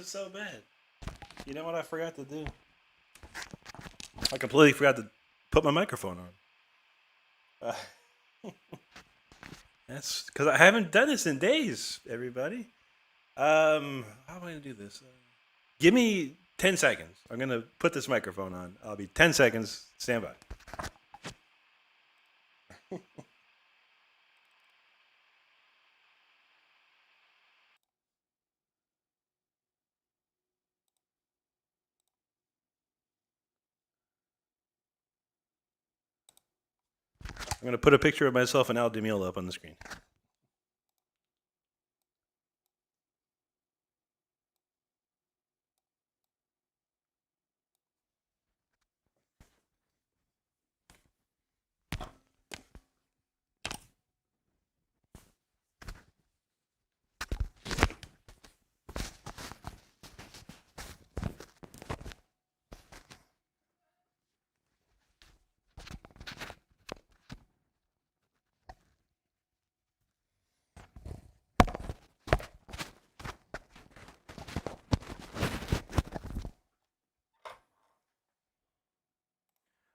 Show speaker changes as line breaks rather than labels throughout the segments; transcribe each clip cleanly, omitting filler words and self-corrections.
it so bad? You know what I forgot to do? I completely forgot to put my microphone on. That's because I haven't done this in days, everybody. How am I going to do this? Give me 10 seconds. I'm going to put this microphone on. I'll be 10 seconds. Stand by. I'm going to put a picture of myself and Al DeMille up on the screen.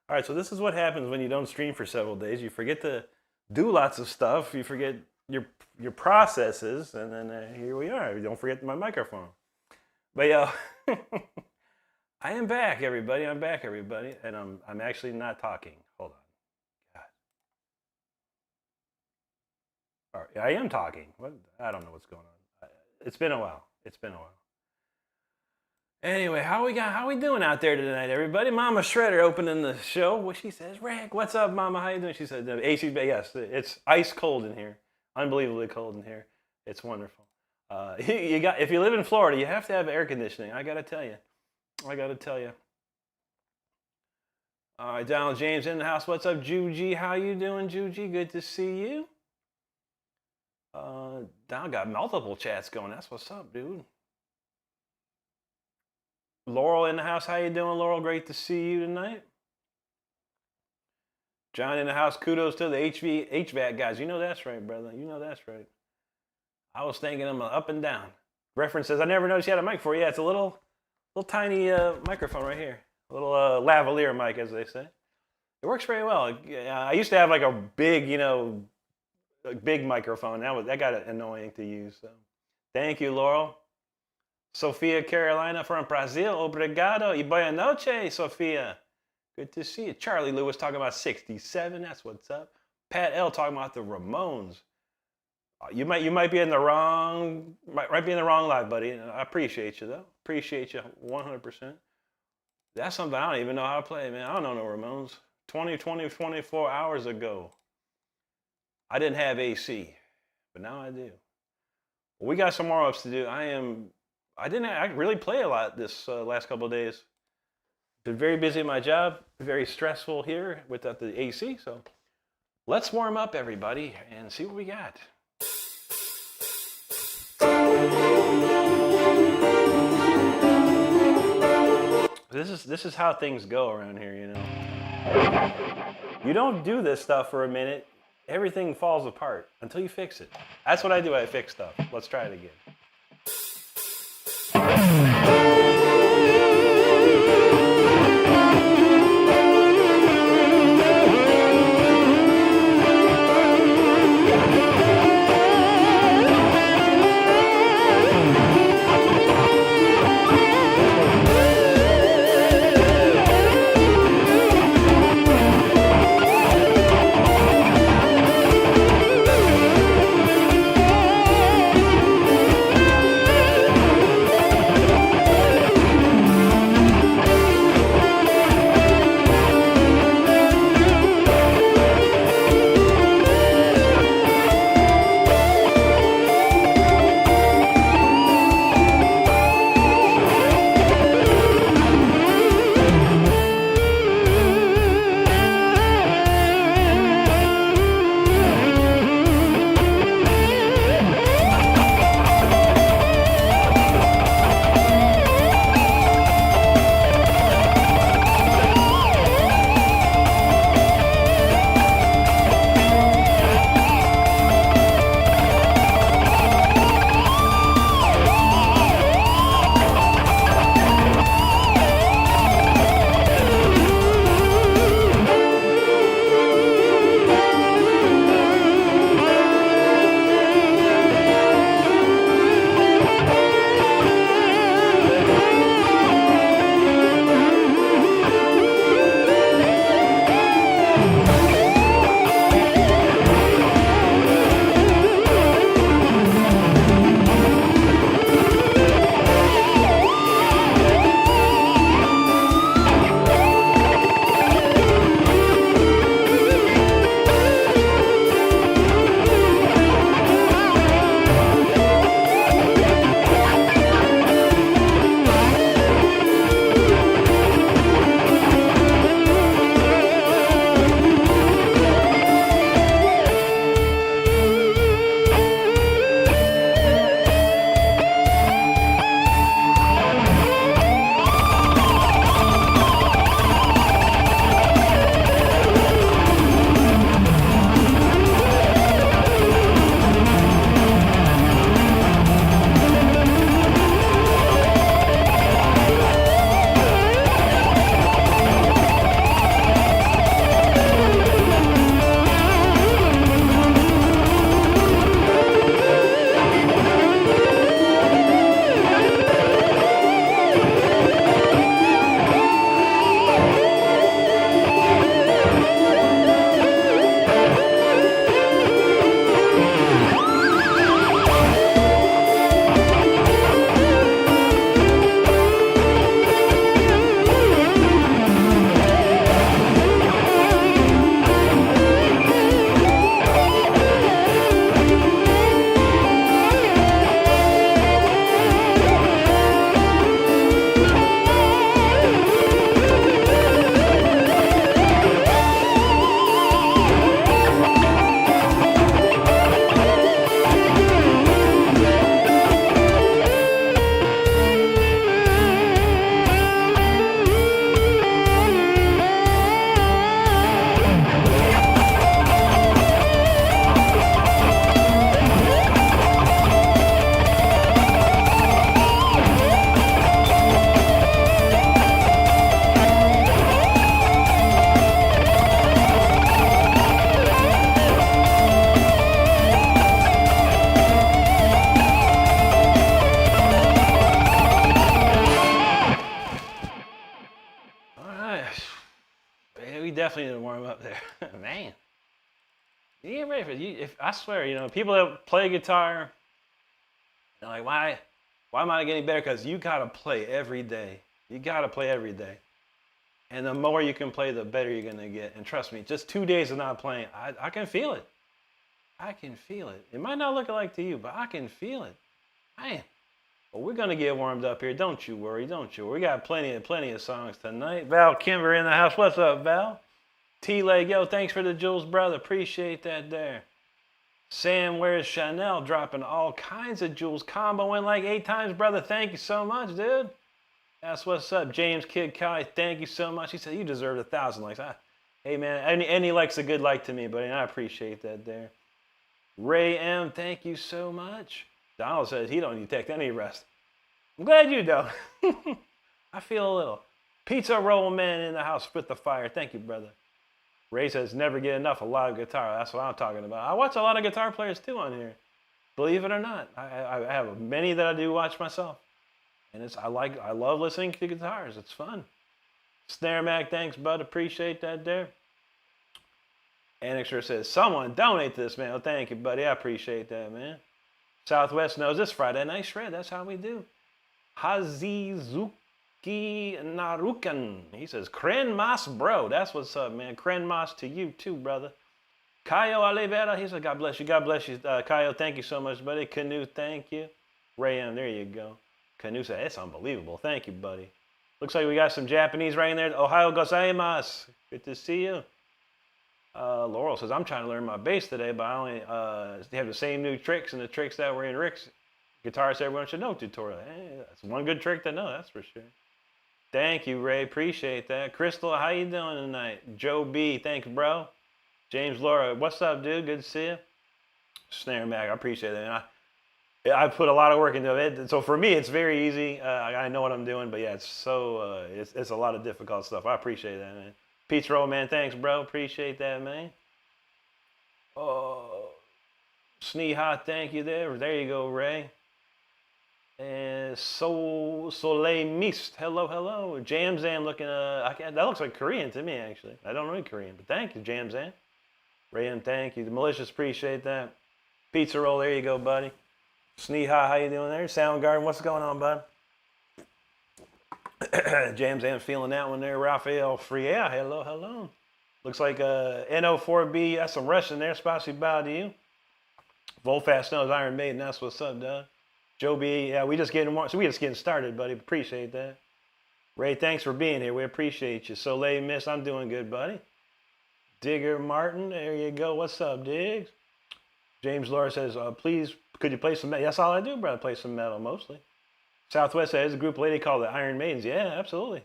All right, so this is what happens when you don't stream for several days. You forget to do lots of stuff. You forget your processes, and then here we are. Don't forget my microphone. But yo, I am back, everybody. I'm back, everybody, and I'm actually not talking. Hold on. God. All right, I am talking. What? I don't know what's going on. It's been a while. It's been a while. Anyway, how we doing out there tonight, everybody? Mama Shredder opening the show. What she says, Rick, what's up, Mama? How you doing? She said, AC, yes, it's ice cold in here, unbelievably cold in here. It's wonderful. If you live in Florida, you have to have air conditioning. I gotta tell you. All right, Donald James in the house. What's up, Juji? How you doing, Juji? Good to see you. Donald got multiple chats going. That's what's up, dude. Laurel in the house. How you doing, Laurel? Great to see you tonight. John in the house. Kudos to the HVAC guys. You know that's right, brother. You know that's right. I was thinking I'm up and down. Reference says, I never noticed you had a mic before. Yeah, it's a little tiny microphone right here. A little lavalier mic, as they say. It works very well. I used to have like a big, a big microphone. That got annoying to use. So, thank you, Laurel. Sofia Carolina from Brazil. Obrigado y boa noche, Sofia. Good to see you. Charlie Lewis talking about 67. That's what's up. Pat L talking about the Ramones. You might be in the wrong live, buddy. I appreciate you though. Appreciate you 100%. That's something I don't even know how to play, man. I don't know no Ramones. 24 hours ago, I didn't have AC, but now I do. We got some more ups to do. I didn't really play a lot this last couple of days. Been very busy at my job, very stressful here without the AC. So let's warm up, everybody, and see what we got. This is how things go around here, you know. You don't do this stuff for a minute, everything falls apart until you fix it. That's what I do. I fix stuff. Let's try it again. we definitely need to warm up there. Man. You ain't ready for it. If I swear, you know, people that play guitar, they're like, why am I getting better? Because you gotta play every day. You gotta play every day. And the more you can play, the better you're gonna get. And trust me, just 2 days of not playing, I can feel it. I can feel it. It might not look like to you, but I can feel it. Man. Well, we're gonna get warmed up here. Don't you worry. Don't you worry. We got plenty of songs tonight. Val Kimber in the house. What's up, Val? T-Leg, yo, thanks for the jewels, brother. Appreciate that there. Sam, where's Chanel? Dropping all kinds of jewels. Comboing like 8 times, brother. Thank you so much, dude. That's what's up. James Kid Kai, thank you so much. He said, you deserve 1,000 likes. Hey, man, any like's a good like to me, buddy. I appreciate that there. Ray M, thank you so much. Donald says he don't detect any rest. I'm glad you don't. I feel a little. Pizza Roll Man in the house with the fire. Thank you, brother. Ray says never get enough of live guitar. That's what I'm talking about. I watch a lot of guitar players too on here. Believe it or not. I have many that I do watch myself. And I love listening to guitars. It's fun. Snare Mac, thanks, bud. Appreciate that there. Annexer says, someone donate to this, man. Oh, thank you, buddy. I appreciate that, man. Southwest knows this Friday night shred. That's how we do. Hazizuki Narukan. He says, Kren Mas, bro. That's what's up, man. Kren Mas to you too, brother. Kayo Olivera. He said, God bless you. God bless you. Kayo, thank you so much, buddy. Canoe, thank you. Ray M, there you go. Canoe said, it's unbelievable. Thank you, buddy. Looks like we got some Japanese right in there. Ohio gozaimasu. Good to see you. Laurel says, I'm trying to learn my bass today, but I only have the same new tricks and the tricks that were in Rick's Guitarist Everyone Should Know tutorial. Hey, that's one good trick to know, that's for sure. Thank you, Ray. Appreciate that. Crystal, how you doing tonight? Joe B, thanks, bro. James Laura, what's up, dude? Good to see you. Snare Mac, I appreciate it. And I put a lot of work into it. So for me, it's very easy. I know what I'm doing, but yeah, it's a lot of difficult stuff. I appreciate that, man. Pizza Roll, man, thanks, bro. Appreciate that, man. Oh, Sneha, thank you there. There you go, Ray. And Soleil Mist, hello. Jamzan looking, that looks like Korean to me, actually. I don't read Korean, but thank you, Jamzan. Ray and thank you. The Malicious, appreciate that. Pizza Roll, there you go, buddy. Sneha, how you doing there? Soundgarden, what's going on, bud? Jamzan feeling that one there. Raphael Free, yeah, hello. Looks like NO4B, that's some Russian there. Spasibo to you. Volfast knows Iron Maiden, that's what's up, Doug. Joe B, yeah, we just getting started, buddy. Appreciate that. Ray, thanks for being here. We appreciate you. Soleil Miss, I'm doing good, buddy. Digger Martin, there you go. What's up, Diggs? James Laura says, please, could you play some metal? That's all I do, brother, play some metal mostly. Southwest says, a group lady called the Iron Maidens. Yeah, absolutely.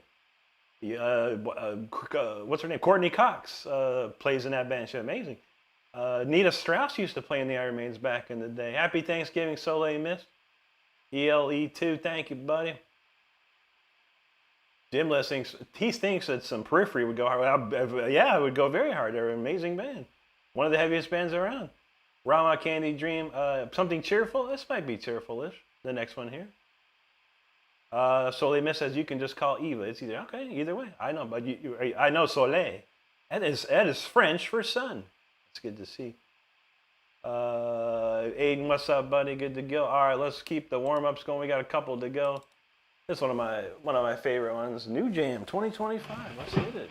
What's her name? Courtney Cox plays in that band. She's amazing. Nita Strauss used to play in the Iron Maidens back in the day. Happy Thanksgiving, Soleil Miss. ELE2, thank you, buddy. Jim Les he thinks that some Periphery would go hard. Yeah, it would go very hard. They're an amazing band. One of the heaviest bands around. Rama Candy Dream, something cheerful? This might be cheerful-ish, the next one here. Soleil Miss says you can just call Eva. It's either way. I know, but I know Soleil. That is French for sun. It's good to see. Aiden, what's up, buddy? Good to go. All right, let's keep the warm-ups going. We got a couple to go. This is one of my favorite ones. New Jam 2025. Let's hit it.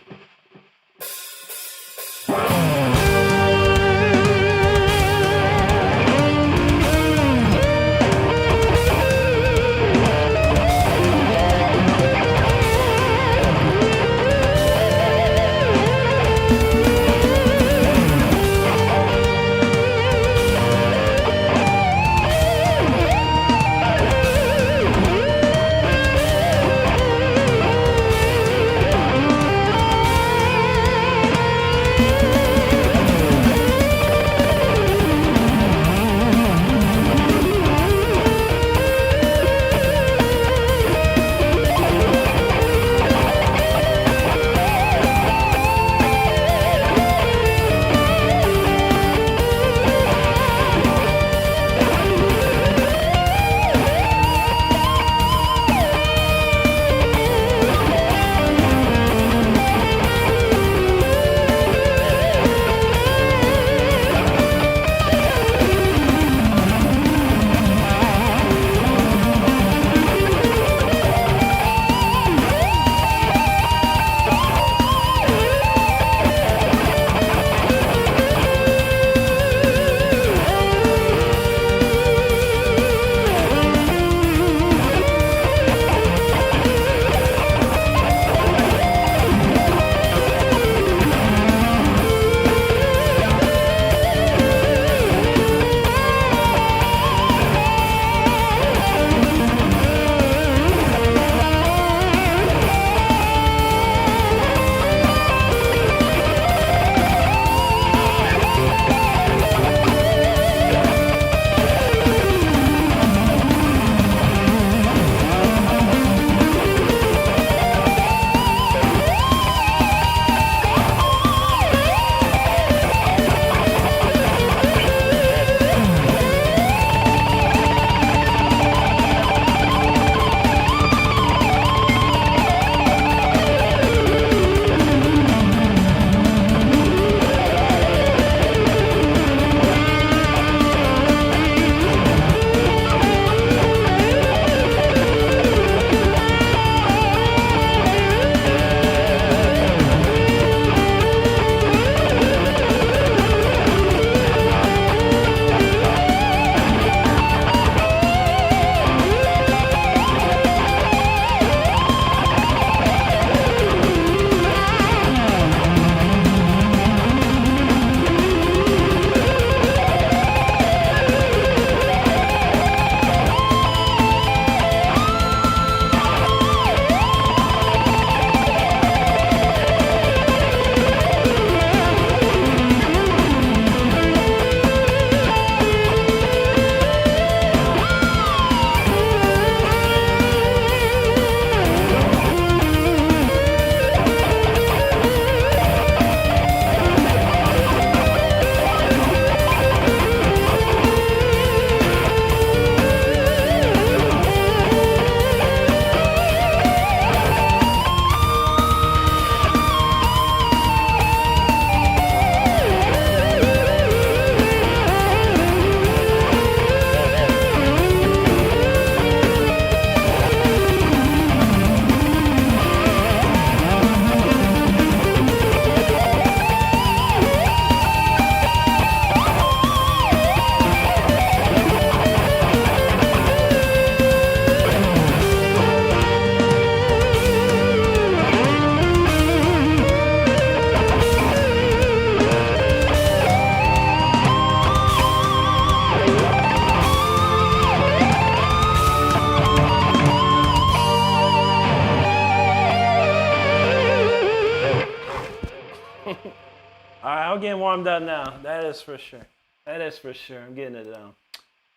I'm getting warmed up now. That is for sure. That is for sure. I'm getting it down.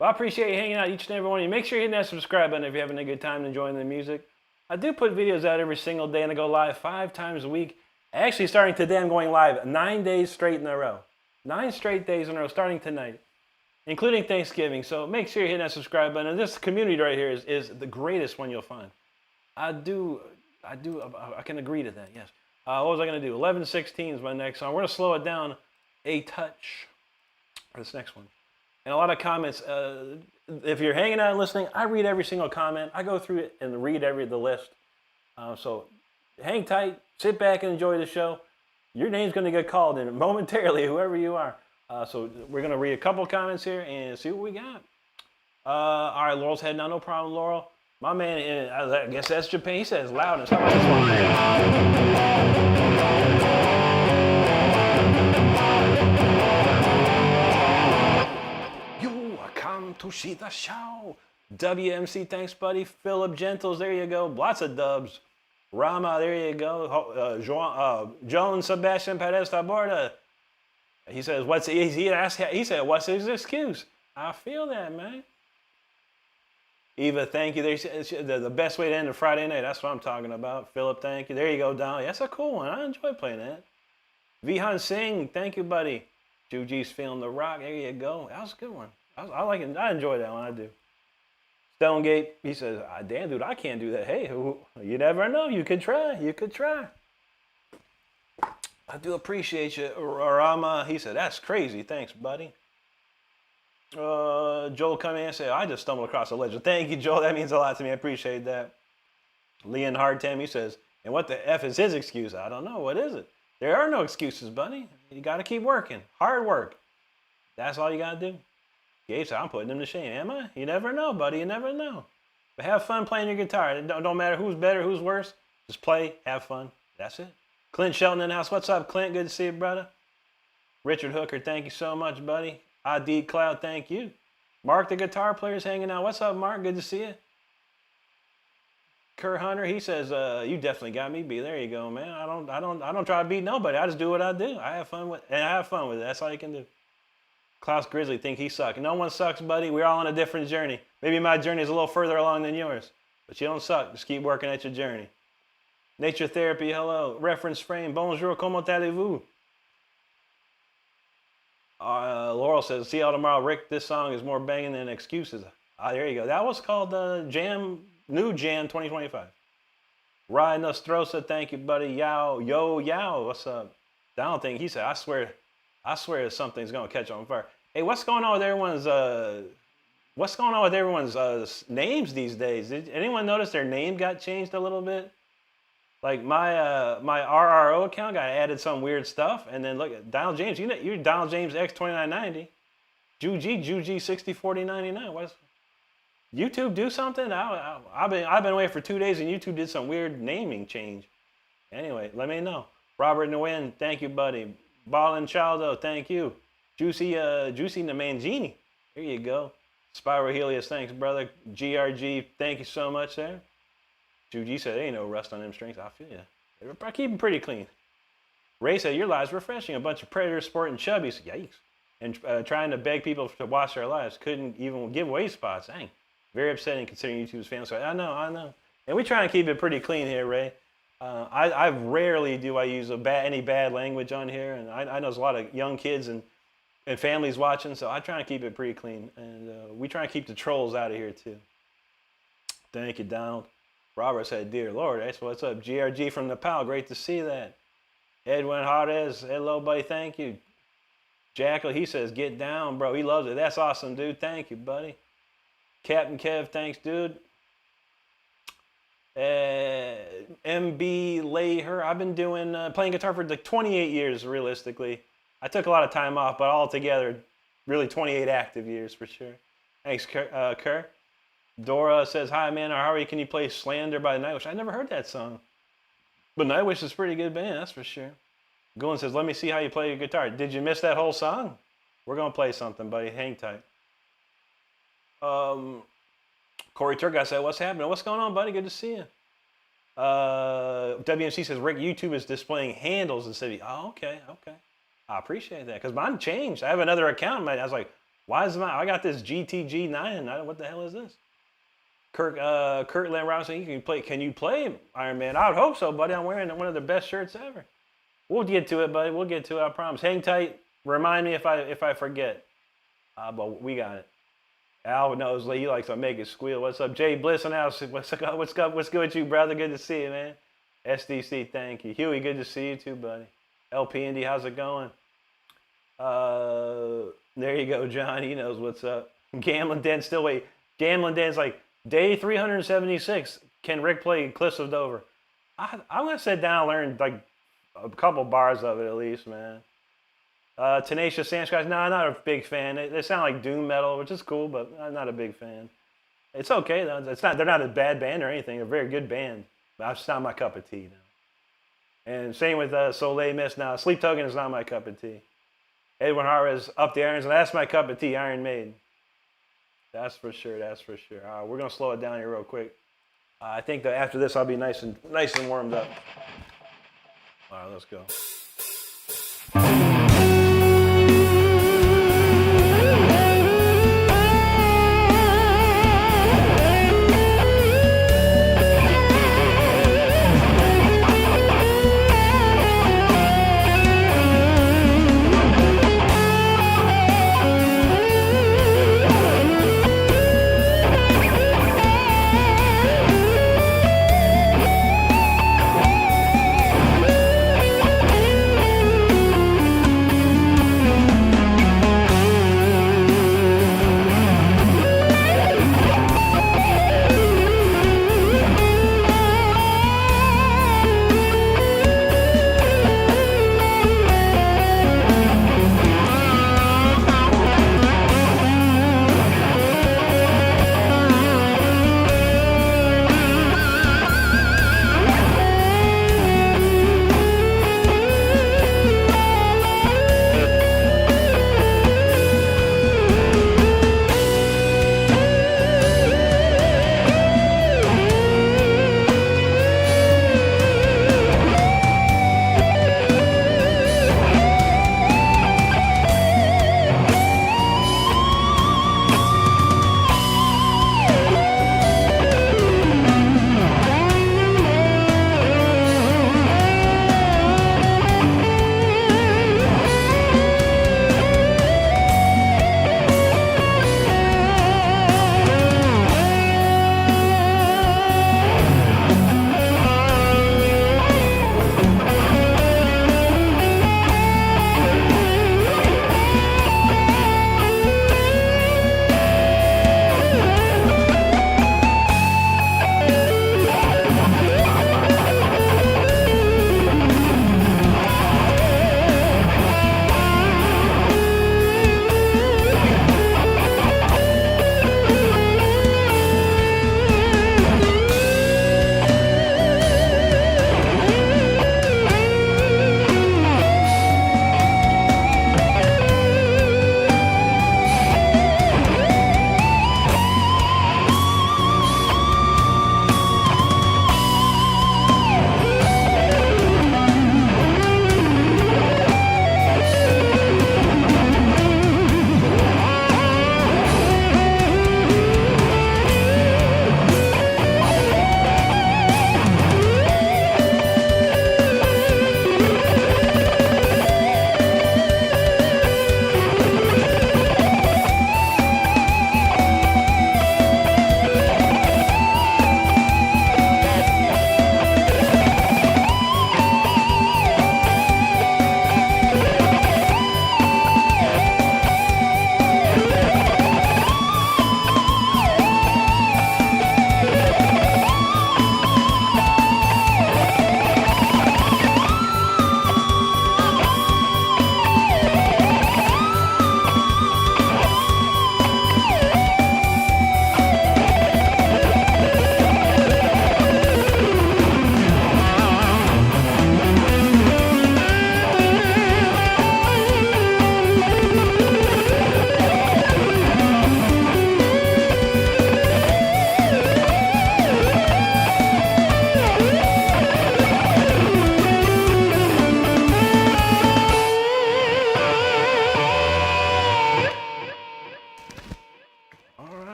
Well, I appreciate you hanging out, each and every one of you. Make sure you hit that subscribe button if you're having a good time enjoying the music. I do put videos out every single day, and I go live 5 times a week. Actually, starting today, I'm going live 9 days straight in a row. 9 straight days in a row, starting tonight, including Thanksgiving. So make sure you hit that subscribe button. And this community right here is the greatest one you'll find. I can agree to that, yes. What was I going to do? 11:16 is my next song. We're going to slow it down a touch for this next one. And a lot of comments. If you're hanging out and listening, I read every single comment. I go through it and read the list. So hang tight, sit back and enjoy the show. Your name's going to get called in momentarily, whoever you are. So we're going to read a couple comments here and see what we got. All right, Laurel's heading out. No problem, Laurel. My man, I guess that's Japan. He says loudness. How about this one? You come to see the show. WMC, thanks, buddy. Philip Gentles, there you go. Lots of dubs. Rama, there you go. Joan Sebastian Perez Taborda. He says, he said, what's his excuse? I feel that, man. Eva, thank you. The best way to end a Friday night. That's what I'm talking about. Philip, thank you. There you go, Don. That's a cool one. I enjoy playing that. Vihan Singh, thank you, buddy. Juji's feeling the rock. There you go. That was a good one. I like it. I enjoy that one. I do. Stonegate, he says, damn, dude, I can't do that. Hey, you never know. You could try. You could try. I do appreciate you. Rama, he said, that's crazy. Thanks, buddy. Joel come in and said, I just stumbled across a legend. Thank you, Joel. That means a lot to me. I appreciate that. Leon Hardtam, he says, and what the F is his excuse? I don't know. What is it? There are no excuses, buddy. You got to keep working. Hard work. That's all you got to do. Gabe said, I'm putting him to shame. Am I? You never know, buddy. You never know. But have fun playing your guitar. It don't matter who's better, who's worse. Just play, have fun. That's it. Clint Shelton in the house. What's up, Clint? Good to see you, brother. Richard Hooker, thank you so much, buddy. ID Cloud, thank you. Mark, the guitar player's hanging out. What's up, Mark? Good to see you. Kerr Hunter, he says, you definitely got me beat. There you go, man. I don't try to beat nobody. I just do what I do. I have fun with it. That's all you can do. Klaus Grizzly think he sucks. No one sucks, buddy. We're all on a different journey. Maybe my journey is a little further along than yours, but you don't suck. Just keep working at your journey. Nature Therapy, hello. Reference Frame, bonjour, comment allez-vous? Laurel says, see y'all tomorrow. Rick, this song is more banging than excuses. There you go. That was called New Jam 2025. Ryan Nostrosa, thank you, buddy. Yow, what's up? I don't think he said, I swear something's gonna catch on fire. Hey, what's going on with everyone's names these days? Did anyone notice their name got changed a little bit? Like my RRO account got added some weird stuff, and then look at Donald James. You're Donald James X2990, Juji 604099. What's YouTube do something? I've been waiting for 2 days, and YouTube did some weird naming change. Anyway, let me know. Robert Nguyen, thank you, buddy. Ballin Chaldo, thank you. Juicy the Mangini, there you go. Spiral Helios, thanks, brother. GRG, thank you so much, there. Juji said, there ain't no rust on them strings. I feel ya. I keep them pretty clean. Ray said, your lives refreshing. A bunch of predators sporting chubbies. Yikes. And trying to beg people to watch their lives. Couldn't even give away spots. Dang. Very upsetting considering YouTube's fans. So I know. And we try and keep it pretty clean here, Ray. I rarely do I use any bad language on here. And I know there's a lot of young kids and families watching. So I try and keep it pretty clean. And we try and keep the trolls out of here, too. Thank you, Donald. Robert said, dear Lord, that's what's up. GRG from Nepal, great to see that. Edwin Jarez, hello, buddy, thank you. Jackal, he says, get down, bro. He loves it. That's awesome, dude. Thank you, buddy. Captain Kev, thanks, dude. MB Layher, I've been playing guitar for like 28 years, realistically. I took a lot of time off, but altogether, really 28 active years for sure. Thanks, Kerr. Dora says, hi, man, how are you? Can you play Slander by Nightwish? I never heard that song. But Nightwish is a pretty good band, that's for sure. Golan says, let me see how you play your guitar. Did you miss that whole song? We're going to play something, buddy. Hang tight. Corey Turgott said, what's happening? What's going on, buddy? Good to see you. WMC says, Rick, YouTube is displaying handles instead of... Oh, okay. I appreciate that because mine changed. I have another account. I was like, why is I got this GTG9. What the hell is this? Kirtland Robinson, can you play Iron Man? I would hope so, buddy. I'm wearing one of the best shirts ever. We'll get to it, buddy. We'll get to it. I promise. Hang tight. Remind me if I forget. But we got it. Al knows he likes to make it squeal. What's up, Jay Bliss? What's good with you, brother? Good to see you, man. SDC, thank you. Huey, good to see you too, buddy. LP Indy, how's it going? There you go, John. He knows what's up. Gambling Den, still wait. Gambling Den's like, day 376. Can Rick play Cliffs of Dover? I'm gonna sit down and learn like a couple bars of it at least, man. Tenacious Sans guys, no, I'm not a big fan. They sound like doom metal, which is cool, but I'm not a big fan. It's okay though. They're not a bad band or anything. They're a very good band, but it's not my cup of tea now. And same with Soleil Mist. Now, Sleep Token is not my cup of tea. Edwin Harris, Up the Irons, and that's my cup of tea. Iron Maiden. That's for sure. That's for sure. All right, we're gonna slow it down here real quick. I think that after this, I'll be nice and warmed up. All right, let's go.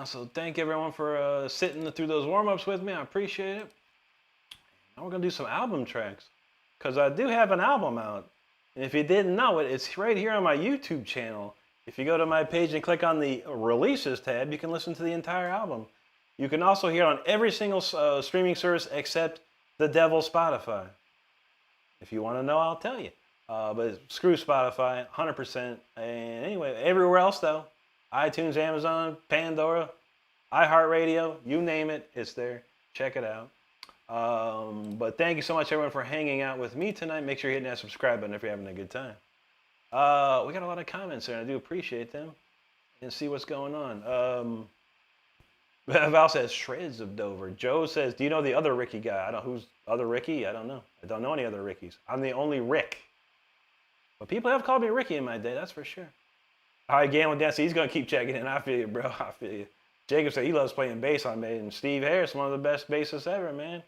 So thank everyone for sitting through those warm-ups with me. I appreciate it. Now we're going to do some album tracks. Because I do have an album out. And if you didn't know it, it's right here on my YouTube channel. If you go to my page and click on the Releases tab, you can listen to the entire album. You can also hear it on every single streaming service except the devil Spotify. If you want to know, I'll tell you. But screw Spotify, 100%. And anyway, everywhere else though, iTunes, Amazon, Pandora, iHeartRadio, you name it, it's there. Check it out. But thank you so much everyone for hanging out with me tonight. Make sure you're hitting that subscribe button if you're having a good time. We got a lot of comments there, and I do appreciate them. And see what's going on. Val says, shreds of Dover. Joe says, do you know the other Ricky guy? I don't know. Who's other Ricky? I don't know. I don't know any other Rickies. I'm the only Rick. But people have called me Ricky in my day, that's for sure. All right, Galen Dancy, he's going to keep checking in. I feel you, bro. I feel you. Jacob said he loves playing bass on Maiden. Steve Harris, one of the best bassists ever, man.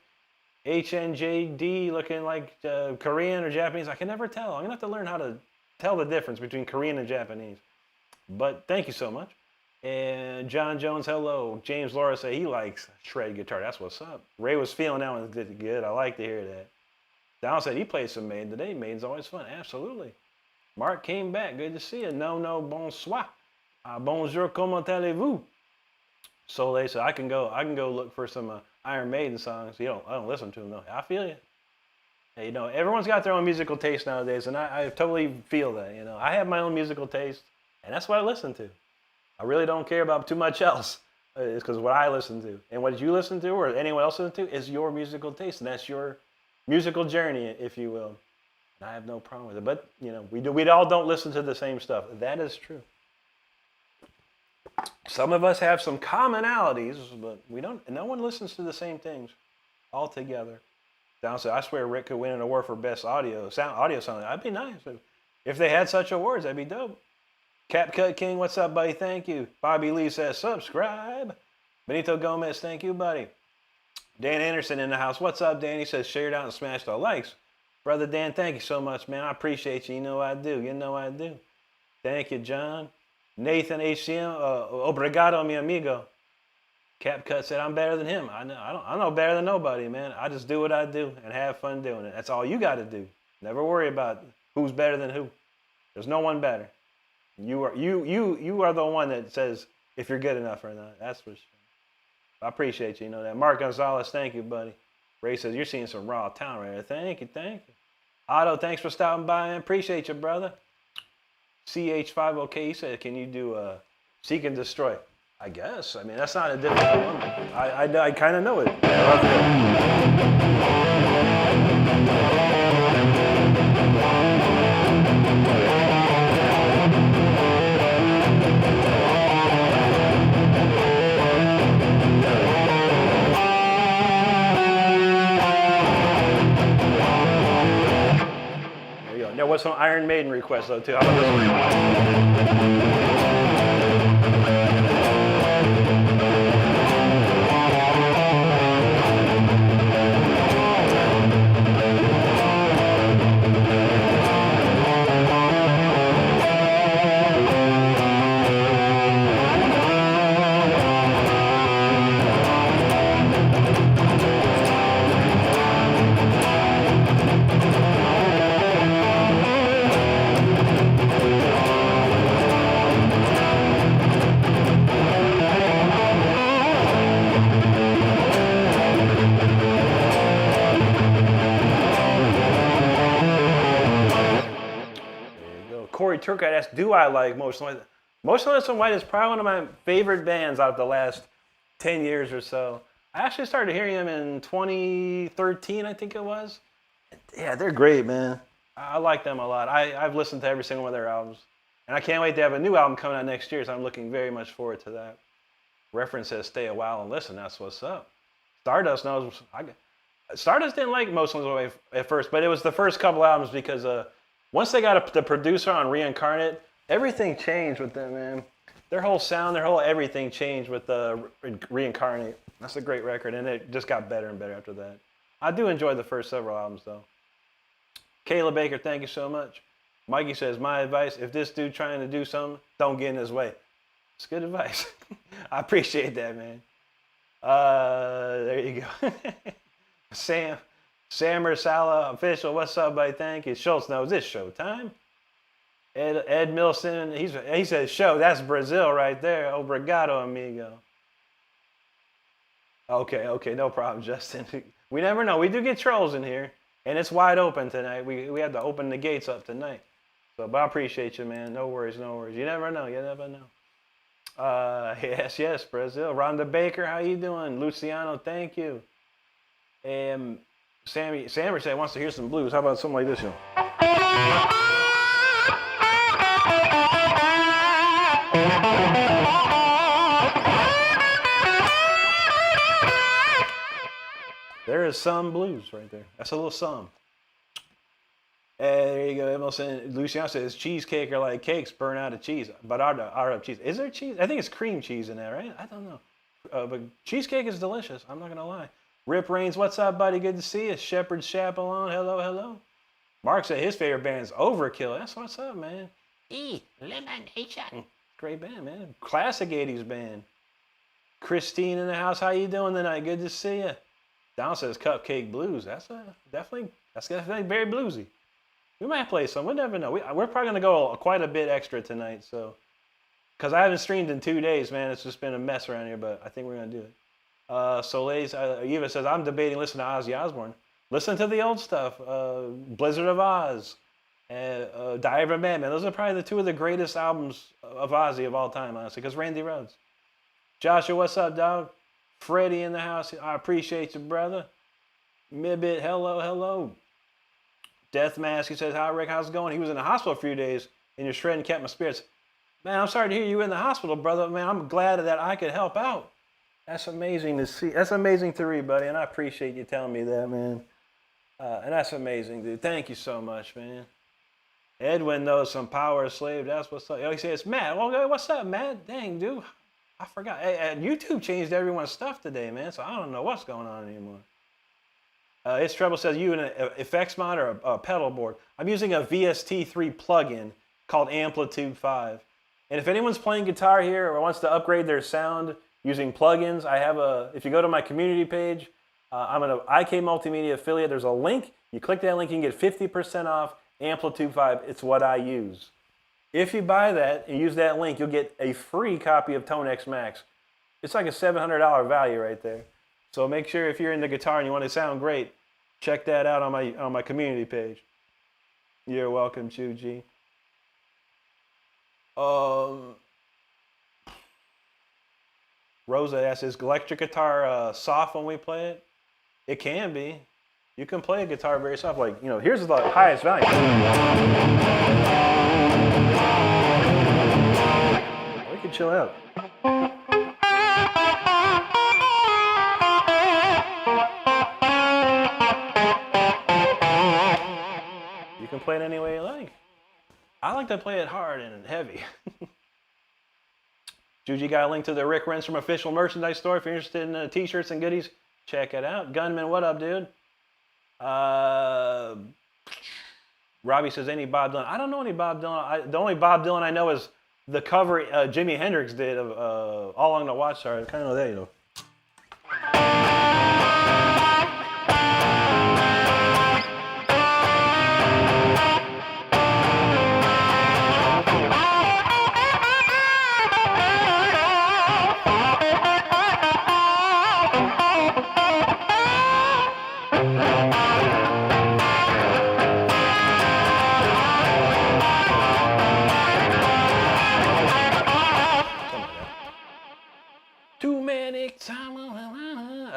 HNJD looking like Korean or Japanese. I can never tell. I'm going to have to learn how to tell the difference between Korean and Japanese. But thank you so much. And John Jones, hello. James Laura said he likes shred guitar. That's what's up. Ray was feeling that one good. I like to hear that. Donald said he played some Maiden today. Maiden's always fun. Absolutely. Mark came back. Good to see you. No, bonsoir. Bonjour, comment allez-vous? Soleil said I can go look for some Iron Maiden songs. I don't listen to them though. I feel you. Hey, everyone's got their own musical taste nowadays, and I totally feel that. I have my own musical taste, and that's what I listen to. I really don't care about too much else. It's because what I listen to and what you listen to or anyone else listen to is your musical taste, and that's your musical journey, if you will. And I have no problem with it. But we all don't listen to the same stuff. That is true. Some of us have some commonalities, but we don't. No one listens to the same things altogether. Down said, I swear Rick could win an award for best audio sound. That'd be nice. If they had such awards, that'd be dope. CapCut King, what's up, buddy? Thank you. Bobby Lee says, subscribe. Benito Gomez, thank you, buddy. Dan Anderson in the house. What's up, Dan? He says, share it out and smash the likes. Brother Dan, thank you so much, man. I appreciate you. You know I do. Thank you, John. Nathan HCM, obrigado, mi amigo. CapCut said, I'm better than him. I know better than nobody, man. I just do what I do and have fun doing it. That's all you got to do. Never worry about who's better than who. There's no one better. You are the one that says if you're good enough or not. That's for sure. I appreciate you. That. Mark Gonzalez, thank you, buddy. Ray says, you're seeing some raw talent right there. Thank you. Otto, thanks for stopping by, man. Appreciate you, brother. CH50K, he said, can you do Seek and Destroy? I guess. I mean, that's not a difficult one. I kind of know it. There you go. There was some Iron Maiden requests, though, too. How about this one? Turk, I asked, do I like Motionless in White? Motionless in White is probably one of my favorite bands out of the last 10 years or so. I actually started hearing them in 2013, I think it was. Yeah, they're great, man. I like them a lot. I've listened to every single one of their albums. And I can't wait to have a new album coming out next year, so I'm looking very much forward to that. Reference says, stay a while and listen. That's what's up. Stardust knows. Stardust didn't like Motionless in White at first, but it was the first couple albums because once they got the producer on Reincarnate, everything changed with them, man. Their whole sound, their whole everything changed with Reincarnate. That's a great record, and it just got better and better after that. I do enjoy the first several albums, though. Kayla Baker, thank you so much. Mikey says, my advice, if this dude trying to do something, don't get in his way. It's good advice. I appreciate that, man. There you go. Sam Sala official. What's up, buddy? Thank you. Schultz knows it's showtime. Ed Milson. He says show. That's Brazil right there. Obrigado, amigo. Okay, no problem, Justin. We never know. We do get trolls in here, and it's wide open tonight. We had to open the gates up tonight. So, but I appreciate you, man. No worries. You never know. Yes, Brazil. Rhonda Baker, how you doing? Luciano, thank you. And Sammy said wants to hear some blues. How about something like this, There is some blues right there. That's a little some. There you go. Emerson. Luciano says cheesecake are like cakes, burn out of cheese. But are cheese. Is there cheese? I think it's cream cheese in there, right? I don't know. But cheesecake is delicious. I'm not gonna lie. Rip Rains, what's up, buddy? Good to see you. Shepherd Chaperon, hello. Mark said his favorite band is Overkill. That's what's up, man. Elimination. Great band, man. Classic 80s band. Christine in the house. How you doing tonight? Good to see you. Don says Cupcake Blues. That's definitely very bluesy. We might play some. We'll never know. We're probably going to go quite a bit extra tonight. So, because I haven't streamed in 2 days, man. It's just been a mess around here, but I think we're going to do it. Soleil's, Eva says, I'm debating listening to Ozzy Osbourne. Listen to the old stuff. Blizzard of Oz. Diary of a Madman. Those are probably two of the greatest albums of Ozzy of all time, honestly, because Randy Rhoads. Joshua, what's up, dog? Freddie in the house. I appreciate you, brother. Mibbit, hello. Death Mask, he says, hi, Rick, how's it going? He was in the hospital a few days, and your shredding kept my spirits. Man, I'm sorry to hear you in the hospital, brother. Man, I'm glad that I could help out. That's amazing to see. That's amazing to read, buddy, and I appreciate you telling me that, man. And that's amazing, dude. Thank you so much, man. Edwin knows some Power Slave. That's what's up. Oh, he says, Matt. Well, what's up, Matt? Dang, dude. I forgot. Hey, YouTube changed everyone's stuff today, man, so I don't know what's going on anymore. It's Treble says, you an effects mod or a pedal board? I'm using a VST3 plugin called Amplitude 5. And if anyone's playing guitar here or wants to upgrade their sound using plugins, I have if you go to my community page, I'm an IK Multimedia affiliate. There's a link. You click that link, you can get 50% off Amplitude 5. It's what I use. If you buy that and use that link, you'll get a free copy of Tone X Max. It's like a $700 value right there. So make sure if you're into guitar and you want to sound great, check that out on my community page. You're welcome, Chuji. Rosa asks, is electric guitar soft when we play it? It can be. You can play a guitar very soft. Like, here's the highest value. We can chill out. You can play it any way you like. I like to play it hard and heavy. Juji got a link to the Rick Renstrom official merchandise store. If you're interested in t-shirts and goodies, check it out. Gunman, what up, dude? Robbie says, any Bob Dylan? I don't know any Bob Dylan. The only Bob Dylan I know is the cover Jimi Hendrix did of All Along the Watchtower. I kind of know that,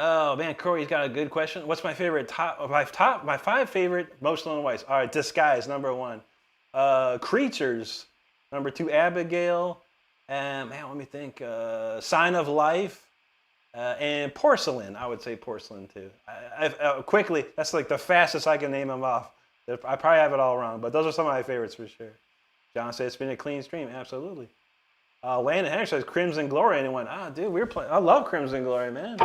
Oh man, Corey's got a good question. What's my favorite my 5 favorite Most Lonely Wives? All right, Disguise, number 1. Creatures, number 2. Abigail, and man, let me think. Sign of Life, and Porcelain. I would say Porcelain too. Quickly, that's like the fastest I can name them off. I probably have it all wrong, but those are some of my favorites for sure. John says it's been a clean stream. Absolutely. Landon Henry says Crimson Glory. Anyone? Dude, we were playing. I love Crimson Glory, man.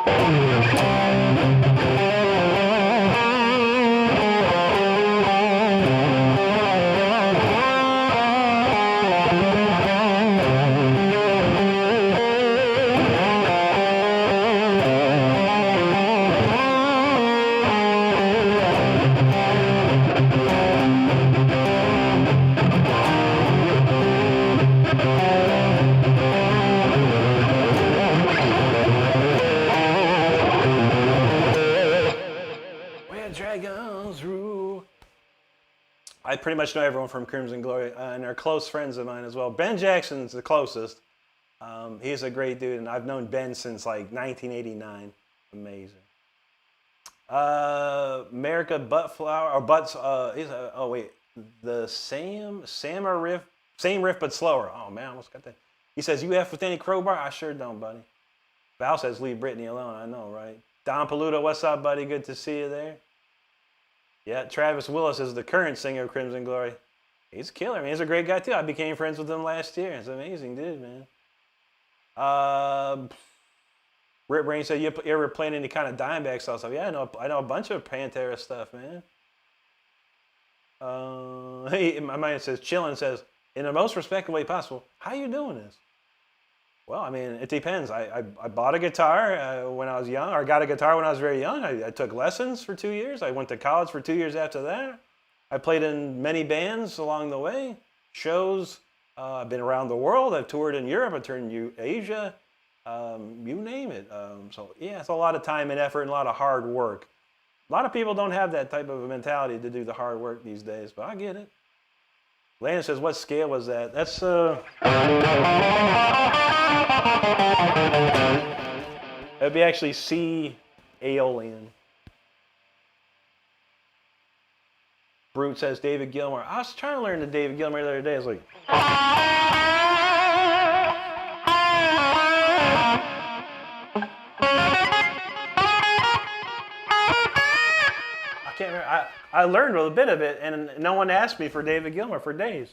dragons rule. I pretty much know everyone from Crimson Glory, and they're close friends of mine as well. Ben Jackson's the closest. He's a great dude, and I've known Ben since like 1989. Amazing. America Buttflower, or Butts, the same riff but slower. Oh man, I almost got that. He says, you F with any crowbar? I sure don't, buddy. Val says, leave Brittany alone. I know, right? Don Paluto, what's up, buddy? Good to see you there. Yeah, Travis Willis is the current singer of Crimson Glory. He's a killer, man. He's a great guy, too. I became friends with him last year. It's an amazing dude, man. Rip Brain said, you ever playing any kind of Dimebag style stuff? Yeah, I know a bunch of Pantera stuff, man. Hey, my man says, Chillin' says, in the most respectful way possible, how you doing this? Well, I mean, it depends. I bought a guitar when I was young, or got a guitar when I was very young. I took lessons for 2 years. I went to college for 2 years after that. I played in many bands along the way, shows. I've been around the world. I've toured in Europe. I've toured in Asia. You name it. So, yeah, it's a lot of time and effort and a lot of hard work. A lot of people don't have that type of a mentality to do the hard work these days, but I get it. Landon says, what scale was that? That's, that'd be actually C Aeolian. Brute says, David Gilmour. I was trying to learn the David Gilmour the other day. I was like, I can't remember. I learned a bit of it, and no one asked me for David Gilmour for days.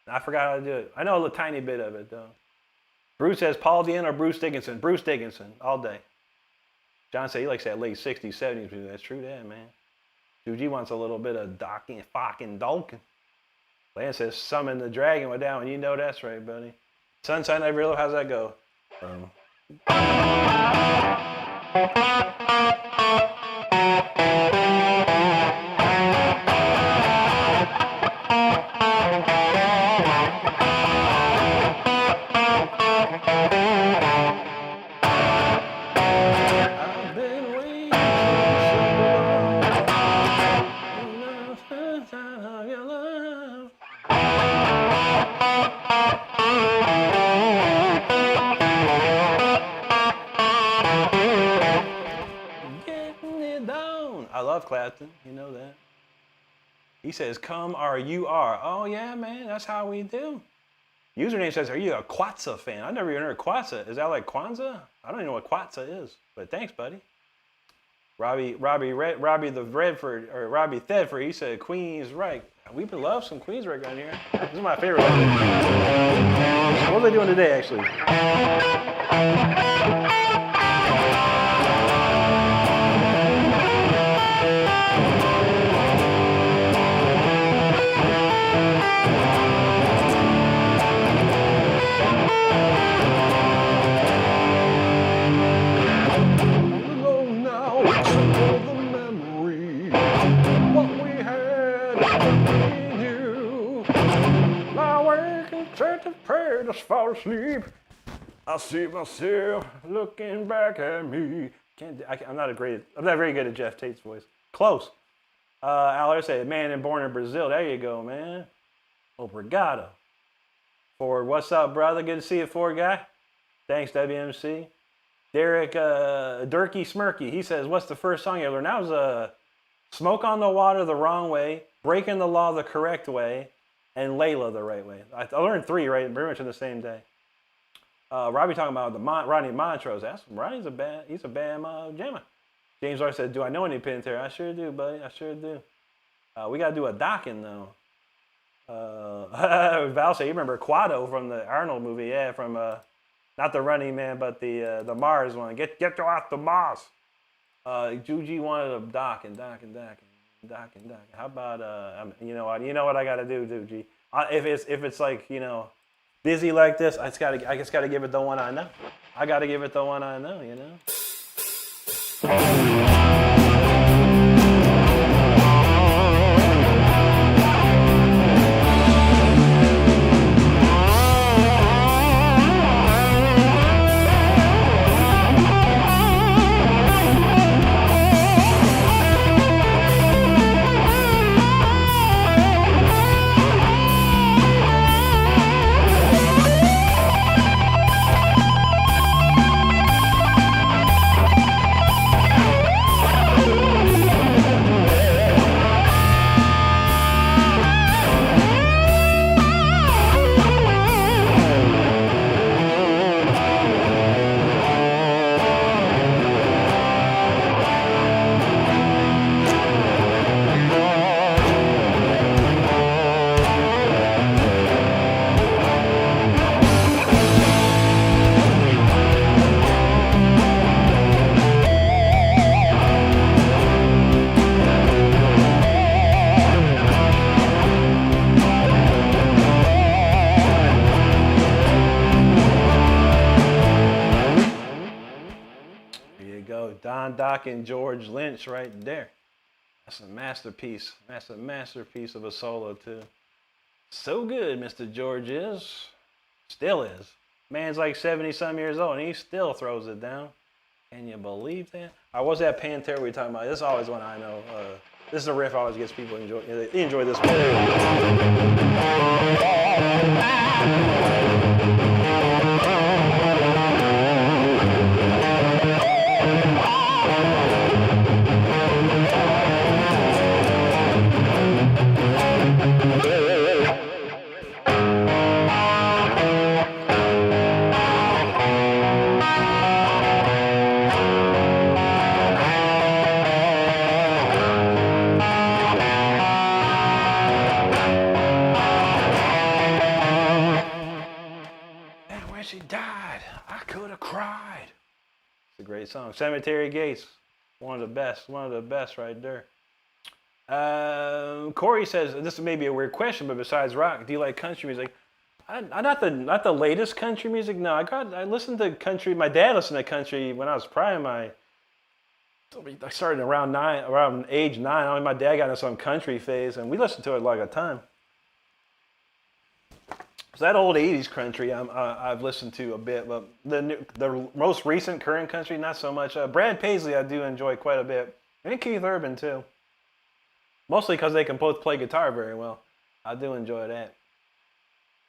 I forgot how to do it. I know a tiny bit of it, though. Bruce says, Paul Dean or Bruce Dickinson? Bruce Dickinson, all day. John said he likes that late 60s, 70s music. That's true, that, man. Dude, he wants a little bit of docking, fucking dolking. Lance says, summon the dragon went down. You know that's right, buddy. Sunshine, I realize, how's that go? Clapton, you know that. He says, come or you are. Oh, yeah, man, that's how we do. Username says, are you a Kwanzaa fan? I never even heard of Kwanzaa. Is that like Kwanzaa? I don't even know what Kwanzaa is, but thanks, buddy. Robbie Thedford, he said, Queensryche. We love some Queensryche on here. This is my favorite. What are they doing today, actually? Just fall asleep. I see myself looking back at me. I'm not very good at Jeff Tate's voice. Close. Al said, man and born in Brazil. There you go, man. Obrigado. Ford, what's up, brother? Good to see you, Ford guy. Thanks, WMC. Derek Durkee Smirky. He says, what's the first song you learned? That was Smoke on the Water the Wrong Way, Breaking the Law the Correct Way, and Layla the right way. I learned 3 right, pretty much in the same day. Robbie talking about the Rodney Montrose. Rodney's a bad jammer. James R said, do I know any Pantera? I sure do, buddy. I sure do. We got to do a docking, though. Val said, you remember Quado from the Arnold movie? Yeah, from, not the Running Man, but the Mars one. Get you off the Mars. Juji wanted a docking. How about you know what I gotta do, G? If it's like, you know, busy like this, I just gotta give it the one I know. I gotta give it the one I know, you know. rocking George Lynch right there. That's a masterpiece. That's a masterpiece of a solo too. So good, Mr. George is. Still is. Man's like 70-some years old and he still throws it down. Can you believe that? What's that Pantera we talking about? This is always one I know. This is a riff always gets people enjoy. They enjoy this one. She died. I could have cried. It's a great song. Cemetery Gates, one of the best right there. Corey says, this may be a weird question, but besides rock, do you like country music? Not the latest country music. No, I listened to country. My dad listened to country when I was probably I started around age 9. My dad got into some country phase, and we listened to it like a ton. So that old 80s country I've listened to a bit, but the most recent current country, not so much. Brad Paisley I do enjoy quite a bit, and Keith Urban too. Mostly because they can both play guitar very well. I do enjoy that.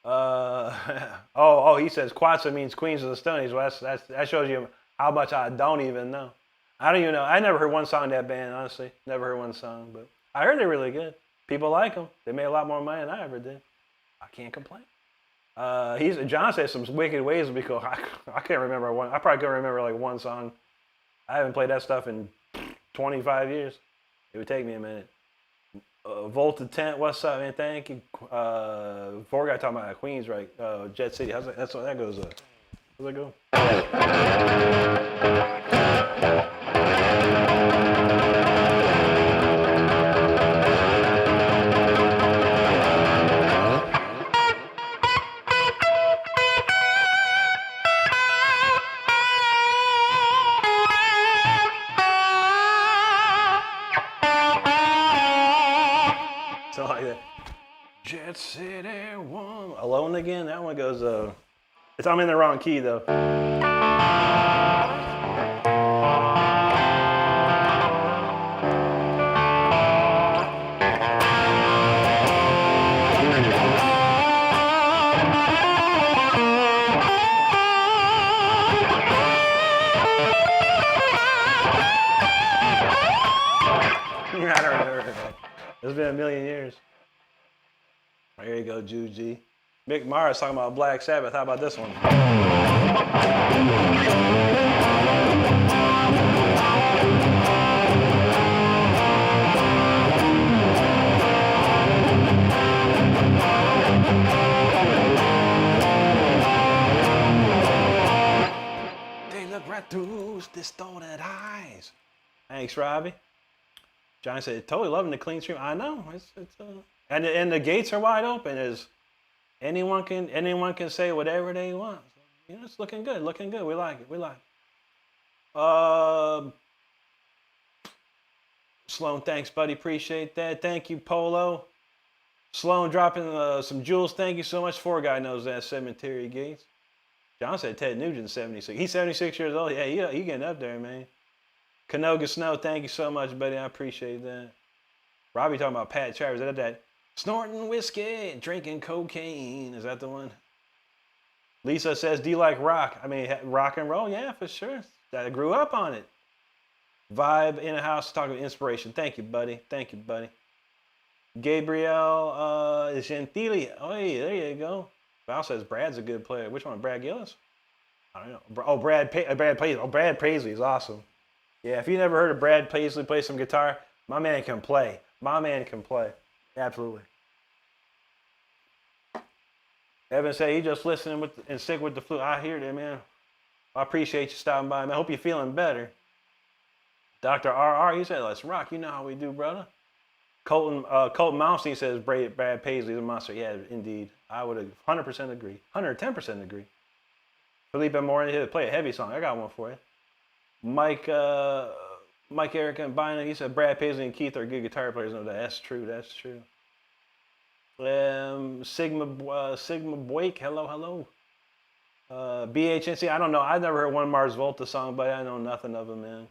He says Quatsa means Queens of the Stonies. Well, that shows you how much I don't even know. I don't even know. I never heard one song of that band, honestly. Never heard one song, but I heard they're really good. People like them. They made a lot more money than I ever did. I can't complain. John says some wicked ways because I can't remember one. I probably can't remember like one song. I haven't played that stuff in 25 years. It would take me a minute. Volta Tent, what's up, man? Thank you. Four guy talking about Queens, right? Jet City. That's what that goes. How's that go? Like that. Jet City one. Alone Again. That one goes. I'm in the wrong key though. I don't remember. It's been a million years. There you go, Juji. Mick Mars talking about Black Sabbath. How about this one? They look right through distorted eyes. Thanks, Robbie. John said, totally loving the clean stream. I know. And the gates are wide open. Anyone can say whatever they want. So, it's looking good. We like it. Sloan, thanks, buddy. Appreciate that. Thank you, Polo. Sloan dropping some jewels. Thank you so much. Four guy knows that. Cemetery Gates. John said Ted Nugent's 76. He's 76 years old. Yeah, he getting up there, man. Canoga Snow, thank you so much, buddy. I appreciate that. Robbie talking about Pat Travers. Is that snorting whiskey and drinking cocaine? Is that the one? Lisa says, do you like rock? I mean, rock and roll? Yeah, for sure. I grew up on it. Vibe in a house talking about inspiration. Thank you, buddy. Gabriel Gentili. Oh, hey, there you go. Val says Brad's a good player. Which one? Brad Gillis? I don't know. Oh, Brad Paisley. Oh, Brad Paisley is awesome. Yeah, if you never heard of Brad Paisley play some guitar, my man can play. Absolutely. Evan said he just listening and sick with the flu. I hear that, man. I appreciate you stopping by, man. I hope you're feeling better. Dr. RR, he said, let's rock. You know how we do, brother. Colton Malmsteen says Brad Paisley's a monster. Yeah, indeed. I would 100% agree. 110% agree. Felipe Morin, play a heavy song. I got one for you. Mike Mike, Erica, and Bynum. He said Brad Paisley and Keith are good guitar players. No, that's true. That's true. Sigma Blake. Hello. BHNC. I don't know. I've never heard one Mars Volta song, but I know nothing of them, man.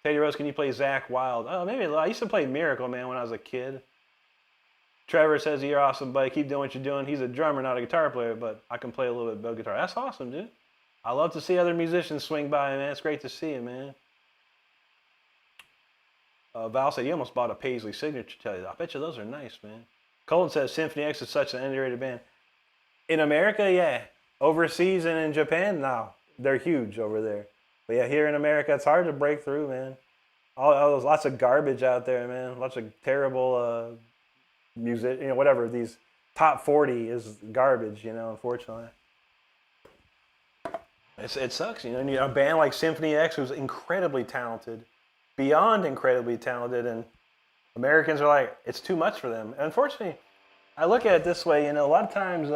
Teddy Rose, can you play Zach Wild? Oh, maybe. I used to play Miracle, man, when I was a kid. Trevor says, you're awesome, buddy. Keep doing what you're doing. He's a drummer, not a guitar player, but I can play a little bit of guitar. That's awesome, dude. I love to see other musicians swing by, man. It's great to see it, man. Val said, you almost bought a Paisley signature tape. I bet you those are nice, man. Colton says, Symphony X is such an underrated band. In America, yeah. Overseas and in Japan, no. They're huge over there. But yeah, here in America, it's hard to break through, man. All those, lots of garbage out there, man. Lots of terrible music, whatever. These top 40 is garbage, unfortunately. It sucks, And a band like Symphony X who's incredibly talented, beyond incredibly talented, and Americans are like, it's too much for them. And unfortunately, I look at it this way, a lot of times,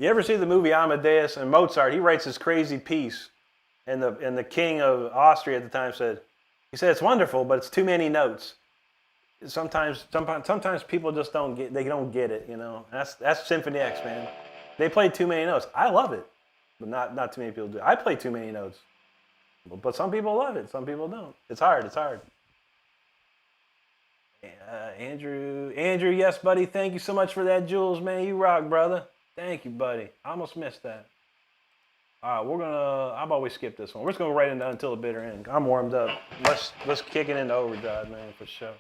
you ever see the movie Amadeus and Mozart? He writes this crazy piece, and the king of Austria at the time said, it's wonderful, but it's too many notes. Sometimes people just don't get it, That's Symphony X, man. They play too many notes. I love it, but not too many people do. I play too many notes, but some people love it. Some people don't. It's hard. Andrew, yes, buddy. Thank you so much for that, Jules, man. You rock, brother. Thank you, buddy. I almost missed that. All right, I've always skipped this one. We're just gonna go right into Until the Bitter End. I'm warmed up. Let's kick it into overdrive, man, for sure.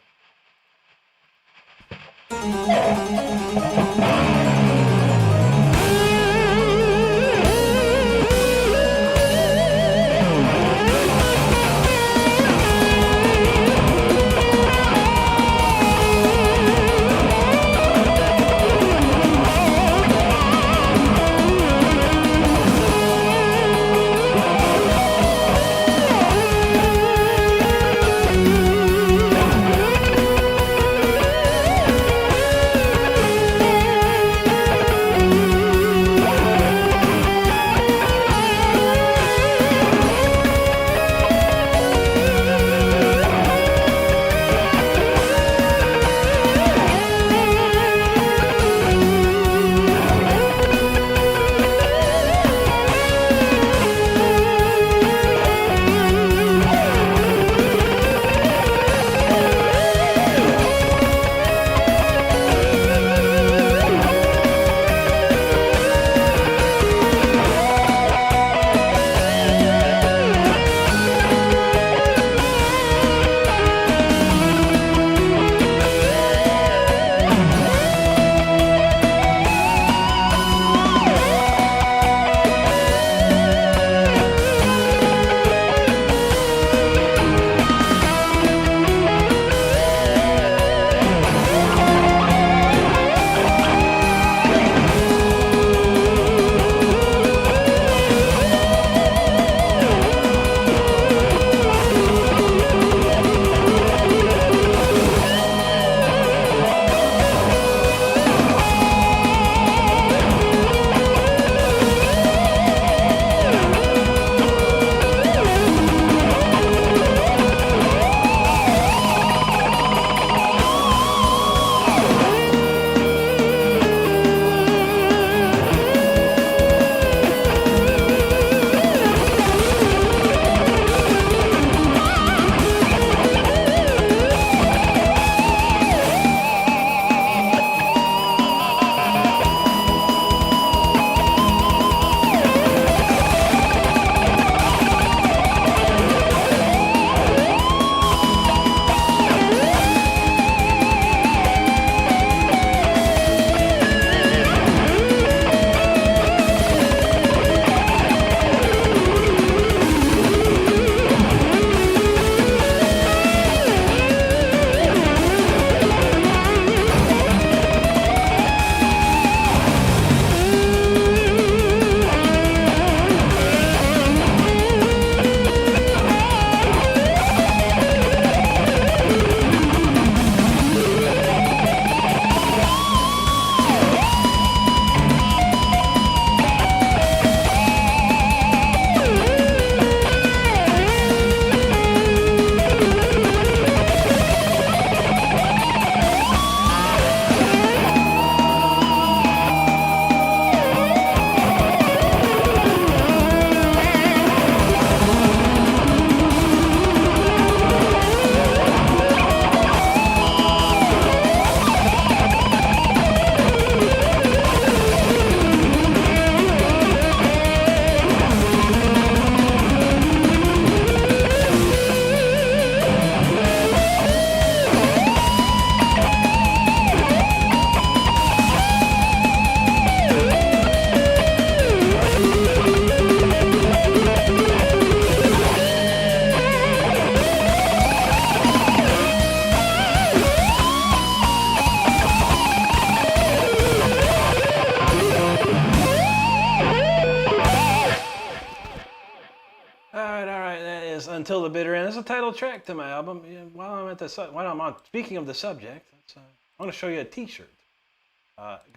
Until the Bitter End. That's a title track to my album. Yeah, while I'm on, speaking of the subject, I want to show you a T-shirt.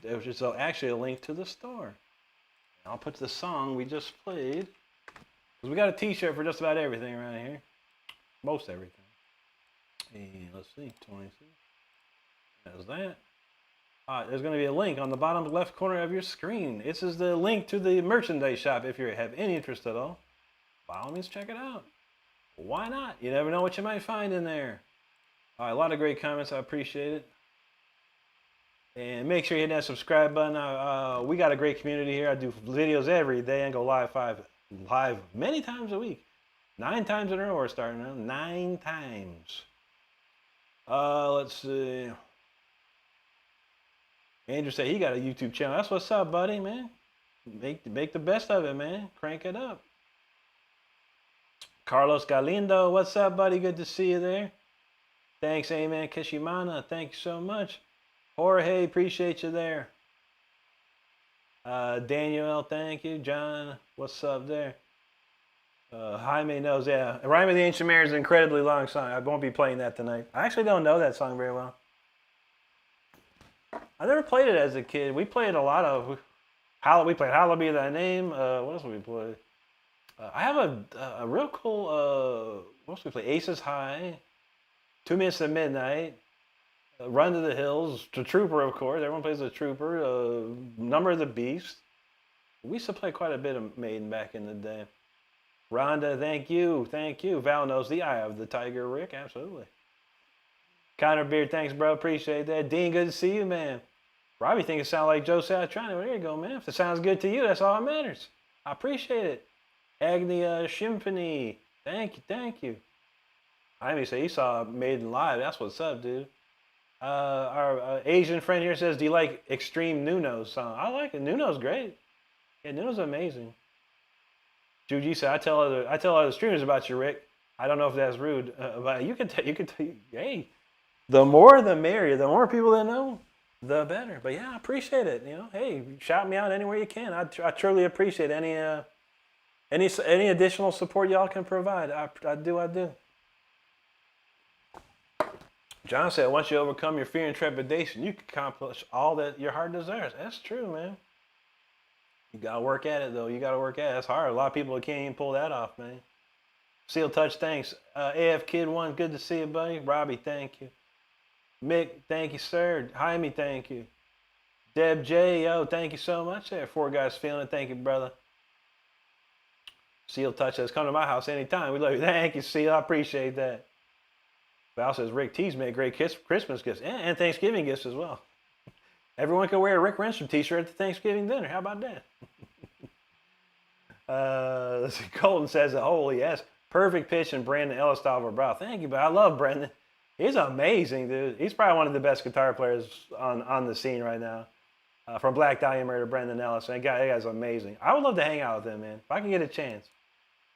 There's just actually a link to the store. I'll put the song we just played. Because we got a T-shirt for just about everything around here. Most everything. And let's see, 26. There's that. There's going to be a link on the bottom left corner of your screen. This is the link to the merchandise shop. If you have any interest at all, by all means, check it out. Why not? You never know what you might find in there. A lot of great comments. I appreciate it. And make sure you hit that subscribe button. We got a great community here. I do videos every day and go live many times a week. 9 times in a row we're starting now. 9 times. Let's see. Andrew said he got a YouTube channel. That's what's up, buddy, man. Make the best of it, man. Crank it up. Carlos Galindo, what's up, buddy? Good to see you there. Thanks, Amen Kishimana. Thank you so much. Jorge, appreciate you there. Daniel, thank you. John, what's up there? Jaime knows, yeah. Rhyme of the Ancient Mariner is an incredibly long song. I won't be playing that tonight. I actually don't know that song very well. I never played it as a kid. We played a lot of... We played Hallowed Be Thy Name. What else did we play? I have a real cool... what else did we play? Aces High. 2 Minutes to Midnight. Run to the Hills. The Trooper, of course. Everyone plays the Trooper. Number of the Beast. We used to play quite a bit of Maiden back in the day. Rhonda, thank you. Thank you. Val knows the Eye of the Tiger, Rick. Absolutely. Connor Beard, thanks, bro. Appreciate that. Dean, good to see you, man. Robbie thinks it sounds like Joe Satriani. Well, there you go, man. If it sounds good to you, that's all that matters. I appreciate it. Agni Symphony. Thank you. Thank you. I mean, say he saw Maiden live. That's what's up, dude. Our Asian friend here says, do you like Extreme Nuno's song? I like it. Nuno's great. Yeah, Nuno's amazing. Juji said, I tell other streamers about you, Rick. I don't know if that's rude, but you can hey, the more the merrier. The more people that know, the better. But yeah, I appreciate it. You know, hey, shout me out anywhere you can. I truly appreciate any additional support y'all can provide. I do. John said, once you overcome your fear and trepidation, you can accomplish all that your heart desires. That's true, man. You gotta work at it, though. You gotta work at it. That's hard. A lot of people can't even pull that off, man. Seal Touch, thanks. AF Kid 1, good to see you, buddy. Robbie, thank you. Mick, thank you, sir. Jaime, thank you. Deb J, yo, thank you so much there. 4 Guys Feeling it, thank you, brother. Seal Touch says, come to my house anytime. We love you. Thank you, Seal. I appreciate that. Val says, Rick T's made great Christmas gifts and Thanksgiving gifts as well. Everyone can wear a Rick Renstrom t-shirt at the Thanksgiving dinner. How about that? Let's see. Colton says, holy yes. Perfect pitch and Brandon Ellis style vibrato. Thank you, but I love Brandon. He's amazing, dude. He's probably one of the best guitar players on the scene right now. From Black Dahlia Murder, Brandon Ellis. That guy's amazing. I would love to hang out with him, man. If I could get a chance.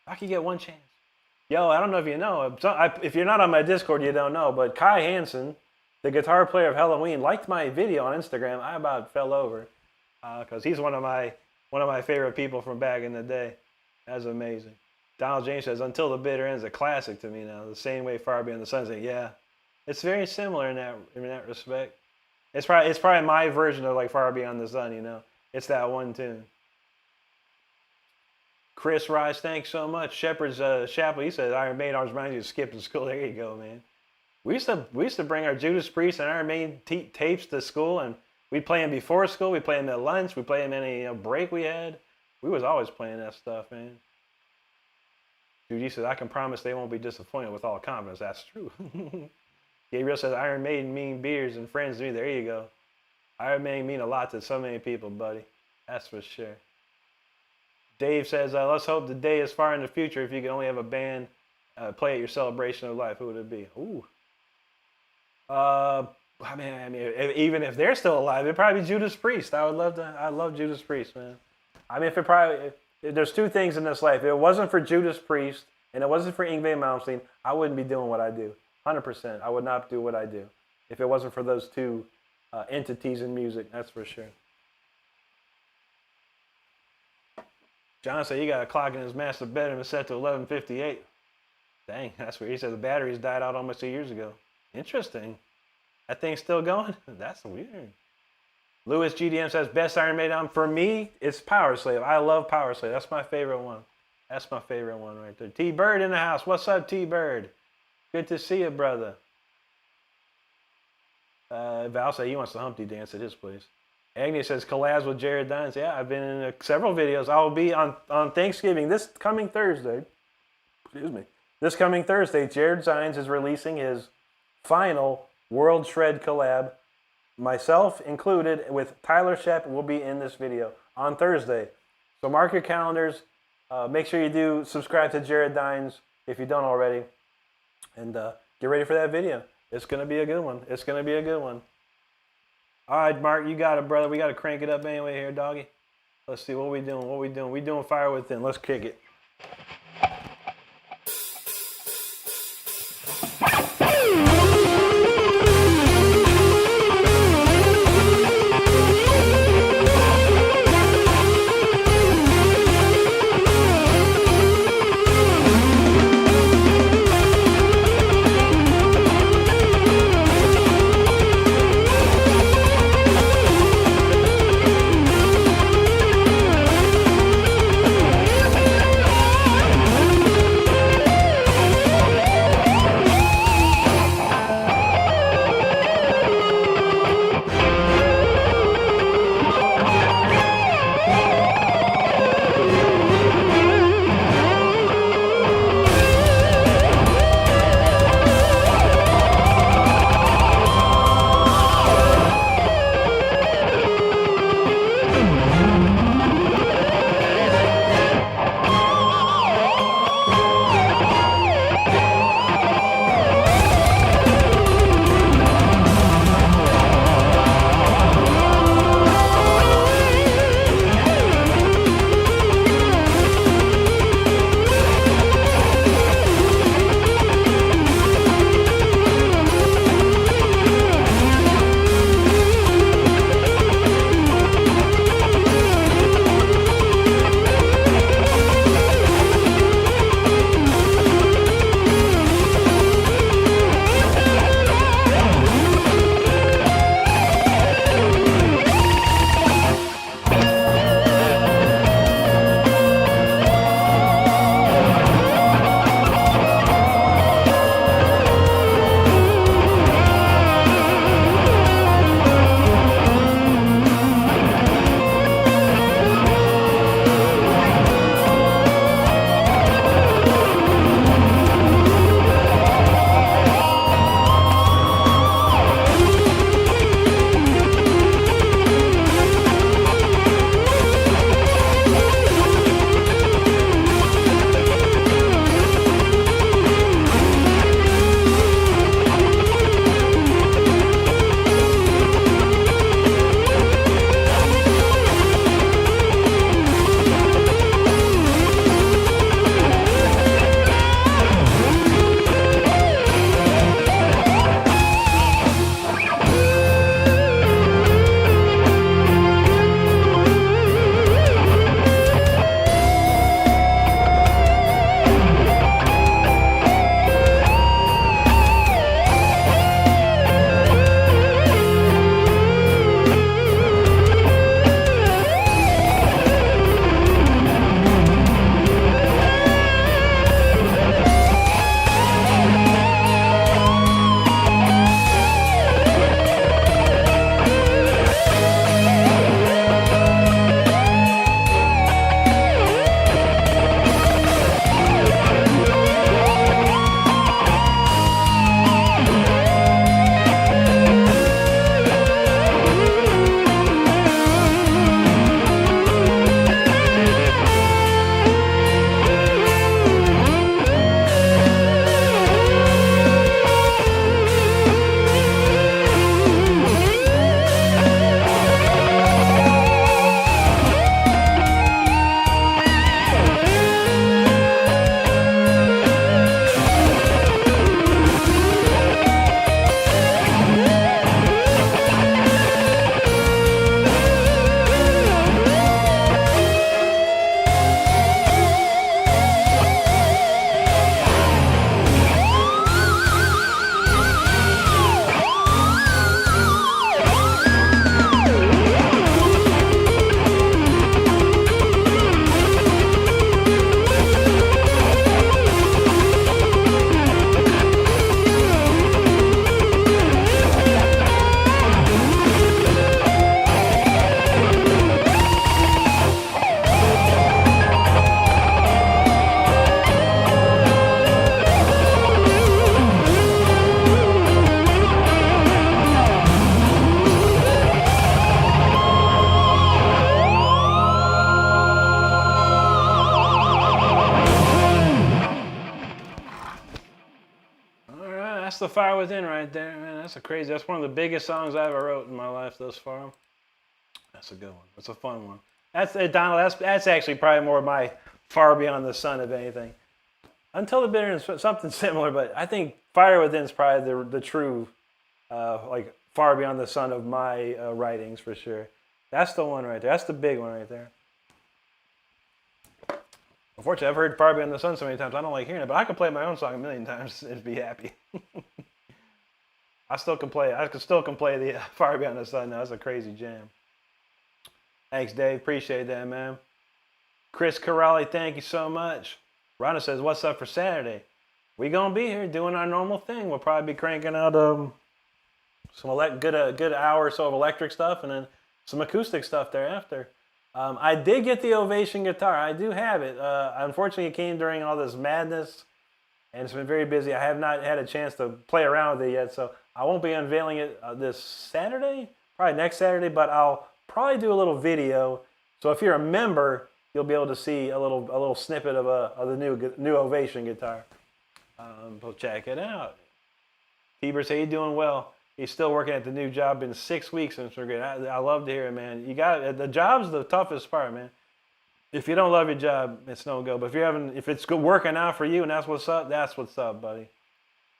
If I could get one chance. Yo, I don't know if you know. If you're not on my Discord, you don't know. But Kai Hansen, the guitar player of Halloween, liked my video on Instagram. I about fell over because he's one of my favorite people from back in the day. That's amazing. Donald James says, Until the Bitter End is a classic to me now. The same way Far Beyond the Sun said, yeah. It's very similar in that respect. It's probably my version of like Far Beyond the Sun, you know. It's that one tune. Chris Rice, thanks so much. Shepherd's Chaplain, he says Iron Maiden always reminds you of skipping school. There you go, man. We used to bring our Judas Priest and Iron Maiden tapes to school, and we'd play them before school. We'd play them at lunch. We'd play them any break we had. We was always playing that stuff, man. Dude, he says, I can promise they won't be disappointed with all confidence. That's true. Gabriel says, Iron Maiden mean beers and friends to me. There you go. Iron Maiden mean a lot to so many people, buddy. That's for sure. Dave says, let's hope the day is far in the future if you can only have a band play at your celebration of life. Who would it be? Ooh. I mean, even if they're still alive, it'd probably be Judas Priest. I love Judas Priest, man. I mean, there's 2 things in this life. If it wasn't for Judas Priest and it wasn't for Yngwie Malmsteen, I wouldn't be doing what I do. 100%. I would not do what I do if it wasn't for those 2 entities in music. That's for sure. John said he got a clock in his master bedroom set to 11:58. Dang, that's where he said the batteries died out almost 2 years ago. Interesting. That thing's still going? That's weird. Lewis GDM says, best Iron Maiden. For me, it's Power Slave. I love Power Slave. That's my favorite one. That's my favorite one right there. T-Bird in the house. What's up, T-Bird? Good to see you, brother. Val said he wants the Humpty dance at his place. Agnes says, collabs with Jared Dines. Yeah, I've been in several videos. I will be on Thanksgiving this coming Thursday. Excuse me. This coming Thursday, Jared Dines is releasing his final World Shred collab. Myself included with Tyler Shep will be in this video on Thursday. So mark your calendars. Make sure you do subscribe to Jared Dines if you don't already. And get ready for that video. It's going to be a good one. It's going to be a good one. All right, Mark, you got it, brother. We got to crank it up anyway here, doggy. Let's see what we doing. What we doing? We doing Fire Within. Let's kick it. That's the Fire Within right there, man. That's that's one of the biggest songs I ever wrote in my life thus far. That's a good one. That's a fun one. Donald, that's actually probably more my Far Beyond the Sun, if anything. Until the Bitter is something similar, but I think Fire Within is probably the true, like, Far Beyond the Sun of my writings, for sure. That's the one right there. That's the big one right there. Unfortunately, I've heard Far Beyond the Sun so many times, I don't like hearing it, but I could play my own song a million times and be happy. I could still play the Far Beyond the Sun now. That's a crazy jam. Thanks, Dave. Appreciate that, man. Chris Corrali, thank you so much. Rhonda says, what's up for Saturday? We gonna be here doing our normal thing. We'll probably be cranking out some good hour or so of electric stuff and then some acoustic stuff thereafter. I did get the Ovation guitar. I do have it. Unfortunately, it came during all this madness, and it's been very busy. I have not had a chance to play around with it yet, so I won't be unveiling it this Saturday, probably next Saturday, but I'll probably do a little video. So if you're a member, you'll be able to see a little snippet of the new Ovation guitar. So check it out. Hebert, how you doing? Well. He's still working at the new job. Been 6 weeks and it's great. I love to hear it, man. The job's the toughest part, man. If you don't love your job, it's no go. But if it's good working out for you and that's what's up, buddy.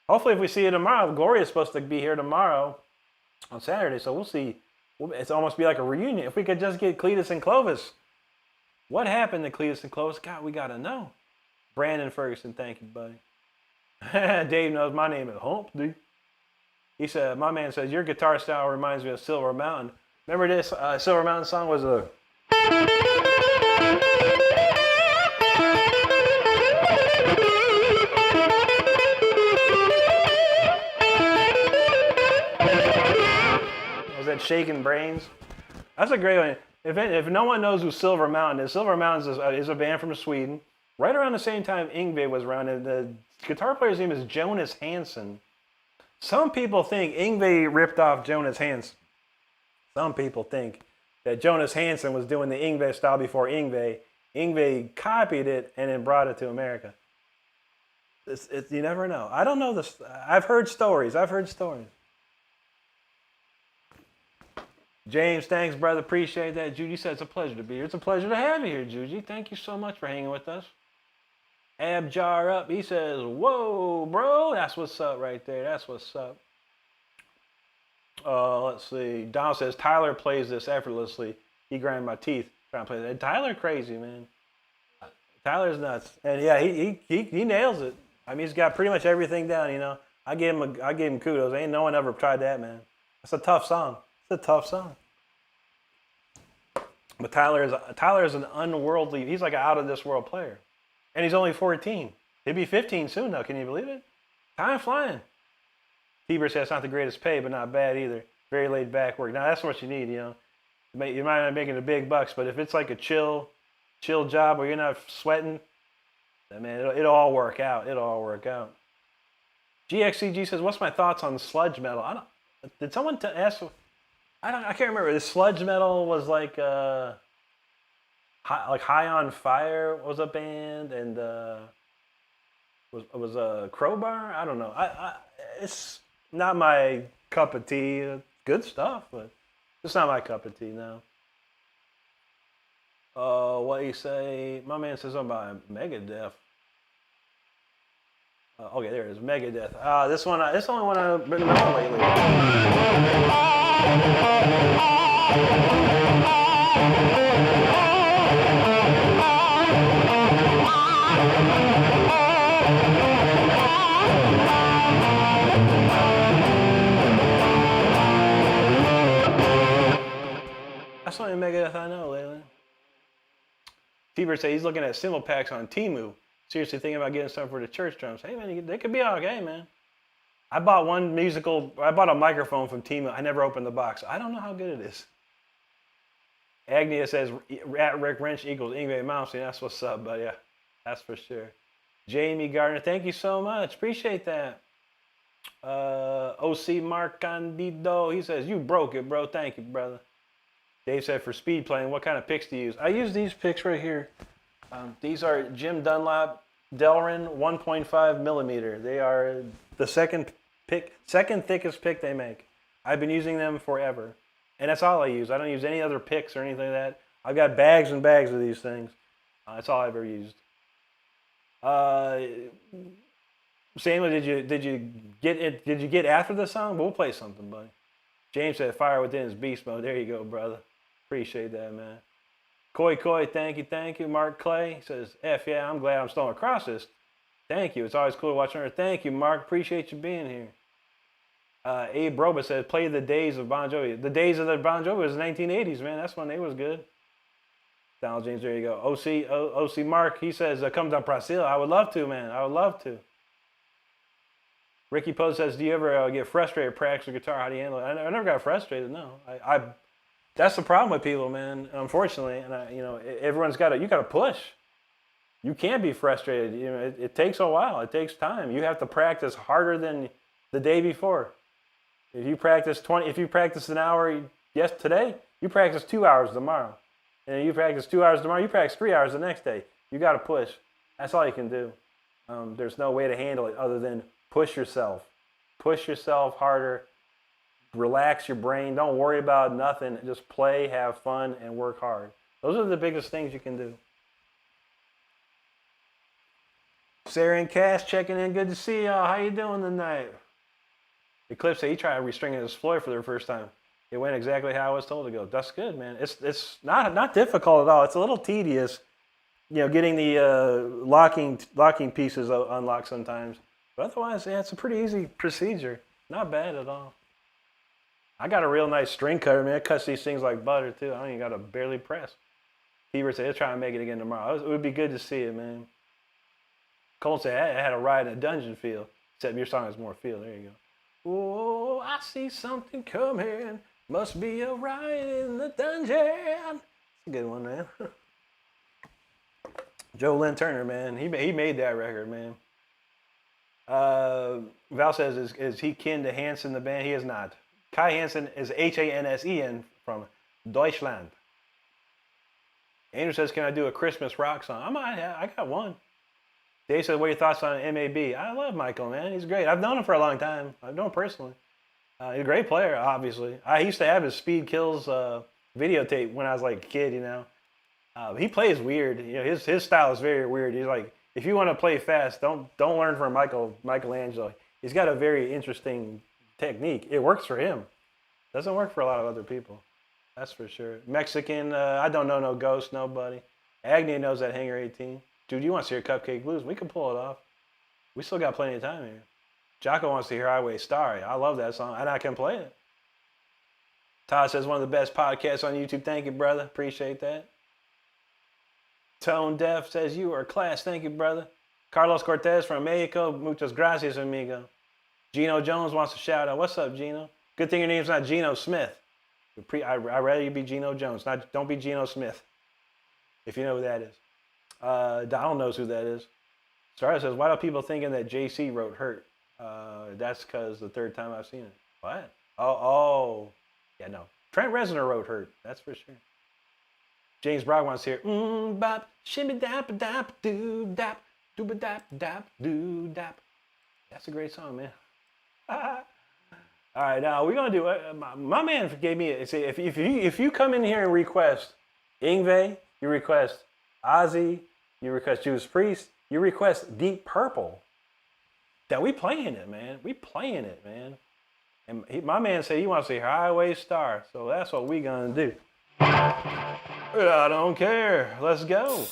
Hopefully, if we see you tomorrow, Gloria's supposed to be here tomorrow on Saturday, so we'll see. It's almost be like a reunion. If we could just get Cletus and Clovis. What happened to Cletus and Clovis? God, we gotta know. Brandon Ferguson, thank you, buddy. Dave knows my name is Humpty. He said, my man says, your guitar style reminds me of Silver Mountain. Remember this Silver Mountain song was a... Was that Shaking Brains? That's a great one. If no one knows who Silver Mountain is a band from Sweden. Right around the same time Yngwie was around, and the guitar player's name is Jonas Hansen. Some people think Yngwie ripped off Jonas Hansen. Some people think that Jonas Hansen was doing the Yngwie style before Yngwie. Yngwie copied it and then brought it to America. You never know. I don't know this. I've heard stories. James, thanks, brother. Appreciate that. Judy said it's a pleasure to be here. It's a pleasure to have you here, Judy. Thank you so much for hanging with us. Abjar up. He says, whoa, bro. That's what's up right there. That's what's up. Let's see. Donald says, Tyler plays this effortlessly. He grind my teeth trying to play that. Tyler crazy, man. Tyler's nuts. And yeah, he nails it. I mean, he's got pretty much everything down, you know. I gave him kudos. Ain't no one ever tried that, man. It's a tough song. It's a tough song. But Tyler is an unworldly, he's like an out of this world player. And he's only 14. He'll be 15 soon, though. Can you believe it? Time flying. Hebert says it's not the greatest pay, but not bad either. Very laid back work. Now, that's what you need, you know. You might not be making the big bucks, but if it's like a chill job where you're not sweating, then, man, it'll all work out. It'll all work out. GXCG says, what's my thoughts on sludge metal? Did someone ask? I can't remember. The sludge metal was like High on Fire was a band, and was a Crowbar. I don't know. It's not my cup of tea. Good stuff, but it's not my cup of tea now. What do you say? My man says something about Megadeth. Okay, there it is. Megadeth. This the only one I've been on lately. That's the only Megadeth I know lately. Hebert says he's looking at cymbal packs on Temu. Seriously thinking about getting some for the church drums. Hey, man, they could be okay, man. I bought a microphone from Temu. I never opened the box. I don't know how good it is. Agnia says, at Rick Wrench equals Yngwie Malmsteen. That's what's up, but yeah, that's for sure. Jamie Gardner, thank you so much. Appreciate that. OC Mark Candido, he says, you broke it, bro. Thank you, brother. Dave said, for speed playing, what kind of picks do you use? I use these picks right here. These are Jim Dunlop Delrin 1.5 millimeter. They are the second Second thickest pick they make. I've been using them forever. And that's all I use. I don't use any other picks or anything like that. I've got bags and bags of these things. That's all I've ever used. Samuel, did you get after the song? We'll play something, buddy. James said, "Fire within is beast mode." There you go, brother. Appreciate that, man. Koi, thank you. Mark Clay says, "F yeah, I'm glad I'm still across this. Thank you. It's always cool to watch her. Thank you, Mark. Appreciate you being here." Abe Roba says, "Play the days of Bon Jovi." The days of the Bon Jovi was the 1980s, man. That's when they was good. Donald James, there you go. OC Mark, he says, "Come to Brazil." I would love to, man. I would love to. Ricky Poe says, "Do you ever get frustrated practicing guitar? How do you handle it?" I never got frustrated. No, I that's the problem with people, man. Unfortunately, and everyone's you got to push. You can't be frustrated. It takes a while. It takes time. You have to practice harder than the day before. If you practice an hour today, you practice 2 hours tomorrow. And you practice 2 hours tomorrow, you practice 3 hours the next day. You got to push. That's all you can do. There's no way to handle it other than push yourself. Push yourself harder. Relax your brain. Don't worry about nothing. Just play, have fun, and work hard. Those are the biggest things you can do. Sarah and Cass checking in. Good to see y'all. How you doing tonight? Eclipse said he tried restringing his Floyd for the first time. It went exactly how I was told to go. That's good, man. It's not difficult at all. It's a little tedious, getting the locking pieces unlocked sometimes. But otherwise, yeah, it's a pretty easy procedure. Not bad at all. I got a real nice string cutter, man. It cuts these things like butter, too. I don't even got to barely press. Heber said he'll try and make it again tomorrow. It would be good to see it, man. Cole said I had a ride in a dungeon feel. Except your song has more feel. There you go. Oh, I see something coming. Must be a ride in the dungeon. That's a good one, man. Joe Lynn Turner, man. He made that record, man. Val says, is he kin to Hansen, the band? He is not. Kai Hansen is Hansen from Deutschland. Andrew says, can I do a Christmas rock song? I got one. Dave says, what are your thoughts on MAB? I love Michael, man. He's great. I've known him for a long time. I've known him personally. He's a great player, obviously. I used to have his Speed Kills videotape when I was like a kid, He plays weird. His style is very weird. He's like, if you want to play fast, don't learn from Michelangelo. He's got a very interesting technique. It works for him. Doesn't work for a lot of other people. That's for sure. Mexican, I don't know no Ghost, nobody. Agnew knows that Hangar 18. Dude, you want to see your Cupcake Blues? We can pull it off. We still got plenty of time here. Jocko wants to hear Highway Star. I love that song, and I can play it. Todd says, one of the best podcasts on YouTube. Thank you, brother. Appreciate that. Tone Deaf says, you are class. Thank you, brother. Carlos Cortez from Mexico. Muchas gracias, amigo. Gino Jones wants to shout out. What's up, Gino? Good thing your name's not Gino Smith. I'd rather you be Gino Jones. Don't be Gino Smith, if you know who that is. Donald knows who that is. Sarah says, why do people thinking that JC wrote Hurt? That's because the third time I've seen it. What? Oh. Yeah, no. Trent Reznor wrote Hurt. That's for sure. James Brock wants to hear, bop, shimmy dap dap doo dap, dooba dap dap doo dap. That's a great song, man. All right, now we're gonna do it. My man gave me if you come in here and request Yngwie, you request Ozzy, you request Judas Priest, you request Deep Purple. That we playing it, man. We playing it, man. And my man said he wants to hear Highway Star, so that's what we gonna do. I don't care. Let's go.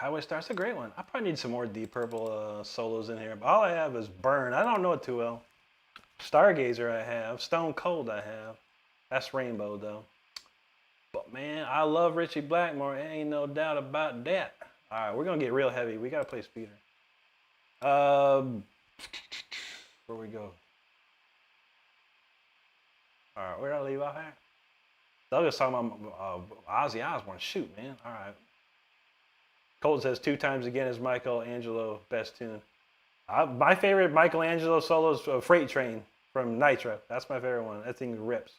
Highway Star, it's a great one. I probably need some more Deep Purple solos in here, but all I have is Burn. I don't know it too well. Stargazer I have. Stone Cold I have. That's Rainbow though. But man, I love Richie Blackmore. Ain't no doubt about that. All right, we're gonna get real heavy. We gotta play Speeder. Where we go? All right, where did I leave off at? Douglas talking about Ozzy Osbourne. Shoot, man. All right. Colton says 2 times again is Michelangelo best tune. My favorite Michelangelo solo is Freight Train from Nitro. That's my favorite one. That thing rips.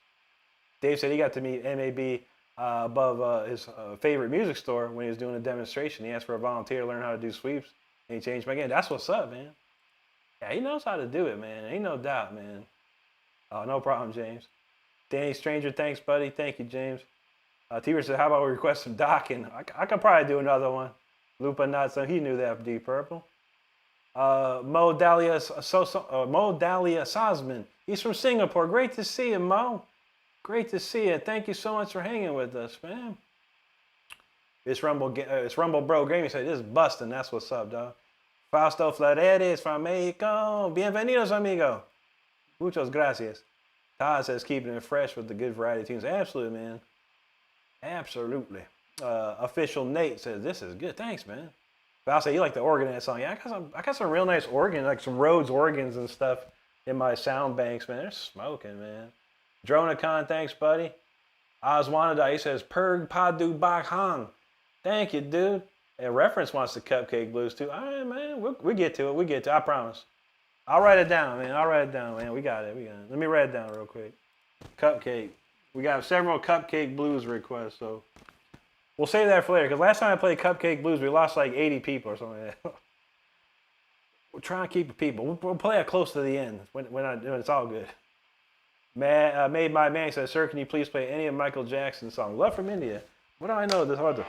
Dave said he got to meet MAB above his favorite music store when he was doing a demonstration. He asked for a volunteer to learn how to do sweeps, and he changed my game. That's what's up, man. Yeah, he knows how to do it, man. Ain't no doubt, man. Oh, no problem, James. Danny Stranger, thanks, buddy. Thank you, James. T-Bird said, how about we request some docking? I could probably do another one. Lupa Not, so he knew that for Deep Purple. Mo Dahlia Sosman. He's from Singapore. Great to see you, Mo. Great to see you. Thank you so much for hanging with us, man. It's Rumble Bro Gaming said, this is busting. That's what's up, dog. Fausto Flaredes from Mexico. Bienvenidos, amigo. Muchas gracias. Todd says, keeping it fresh with the good variety tunes. Absolutely, man. Absolutely. Official Nate says, this is good. Thanks, man. Fausto, you like the organ in that song. Yeah, I got some real nice organ, like some Rhodes organs and stuff in my sound banks, man. They're smoking, man. Dronacon, thanks, buddy. Oswanadai, he says, Perg Padu Bak Hang. Thank you, dude. And Reference wants the Cupcake Blues, too. All right, man. We'll get to it. We'll get to it. I promise. I'll write it down, man. I'll write it down, man. We got it. Let me write it down real quick. Cupcake. We got several Cupcake Blues requests, so we'll save that for later. Because last time I played Cupcake Blues, we lost like 80 people or something like that. We're trying to keep the people. We'll play it close to the end when it's all good. Made My Man says, sir, can you please play any of Michael Jackson's songs? Love from India. What do I know? This hard to.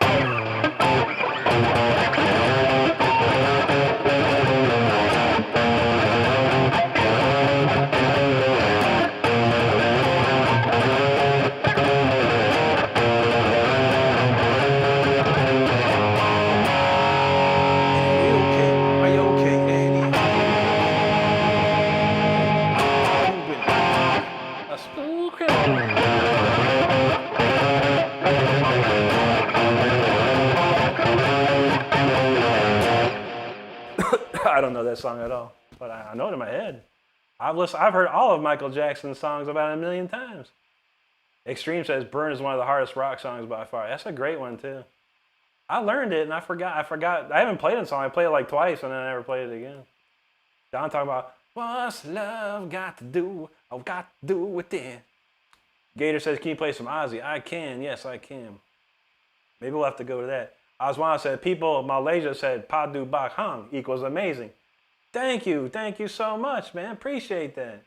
I don't know that song at all, but I know it in my head. I've heard all of Michael Jackson's songs about 1 million times. Extreme says Burn is one of the hardest rock songs by far. That's a great one too. I learned it and I forgot. I haven't played the song. I played it like twice and then I never played it again. Don talking about what's love got to do? I've got to do with it. Gator says, can you play some Ozzy? I can. Yes, I can. Maybe we'll have to go to that. Oswana said, people of Malaysia said, Padu Bak Hang equals amazing. Thank you so much, man. Appreciate that.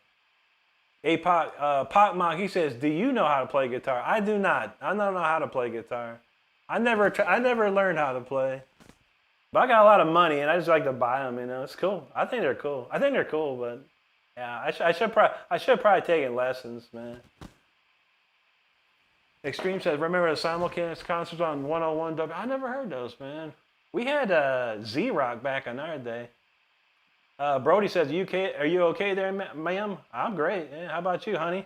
Pot Mock, he says, do you know how to play guitar? I do not. I don't know how to play guitar. I never learned how to play. But I got a lot of money, and I just like to buy them, you know. It's cool. I think they're cool, but yeah, I should probably taken lessons, man. Extreme says, remember the simulcast concerts on 101W? I never heard those, man. We had Z-Rock back in our day. Brody says, are you okay there, ma'am? I'm great. Yeah, how about you, honey?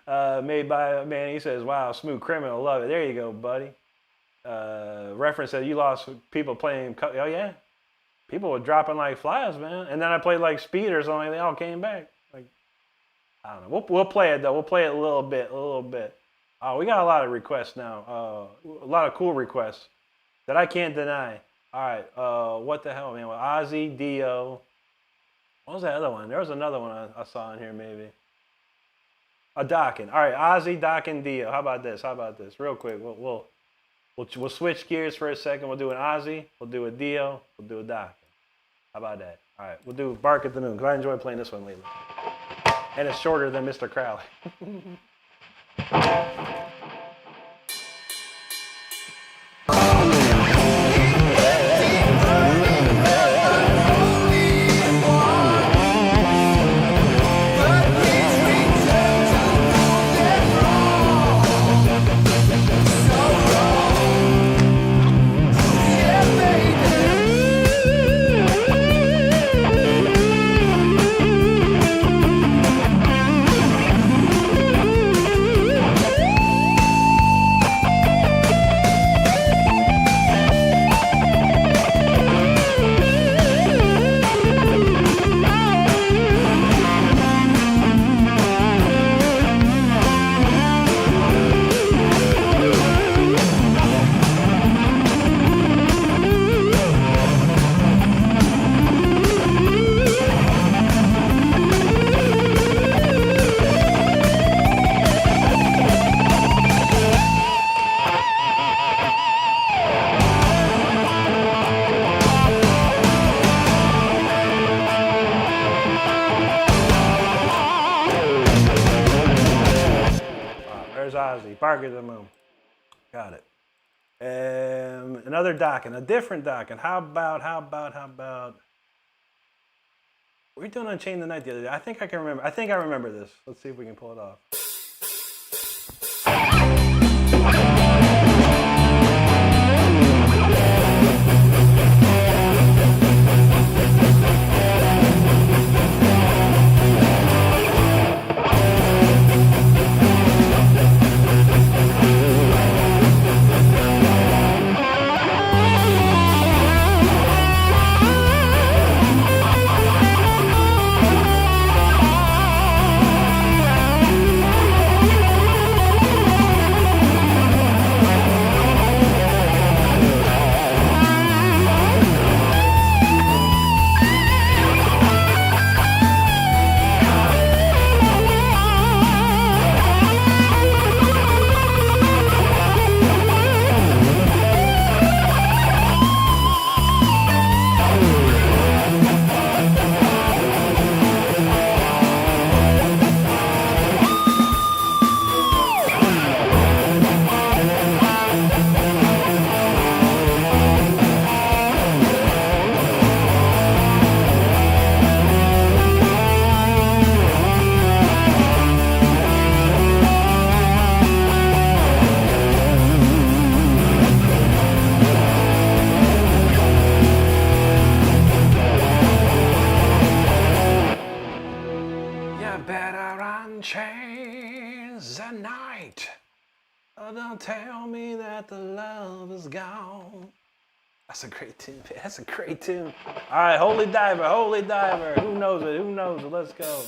Made by man, he says, wow, Smooth Criminal, love it. There you go, buddy. Reference said, you lost people playing. Oh, yeah? People were dropping like flies, man. And then I played like Speed or something. They all came back. I don't know. We'll play it though. We'll play it a little bit. We got a lot of requests now. A lot of cool requests that I can't deny. All right. What the hell, man? With Ozzy, Dio. What was that other one? There was another one I saw in here maybe. A Dokken. All right, Ozzy, Dokken, Dio. How about this? Real quick. We'll switch gears for a second. We'll do an Ozzy. We'll do a Dio. We'll do a Dokken. How about that? All right. We'll do Bark at the Moon because I enjoy playing this one lately. And it's shorter than Mr. Crowley. Bark at the moon. Got it. Another docking, a different docking. How about? We were doing Unchained the Night the other day. I think I can remember. I think I remember this. Let's see if we can pull it off. Chains at night. Oh, don't tell me that the love is gone. That's a great tune. That's a great tune. All right, Holy Diver, Holy Diver. Who knows it? Who knows it? Let's go.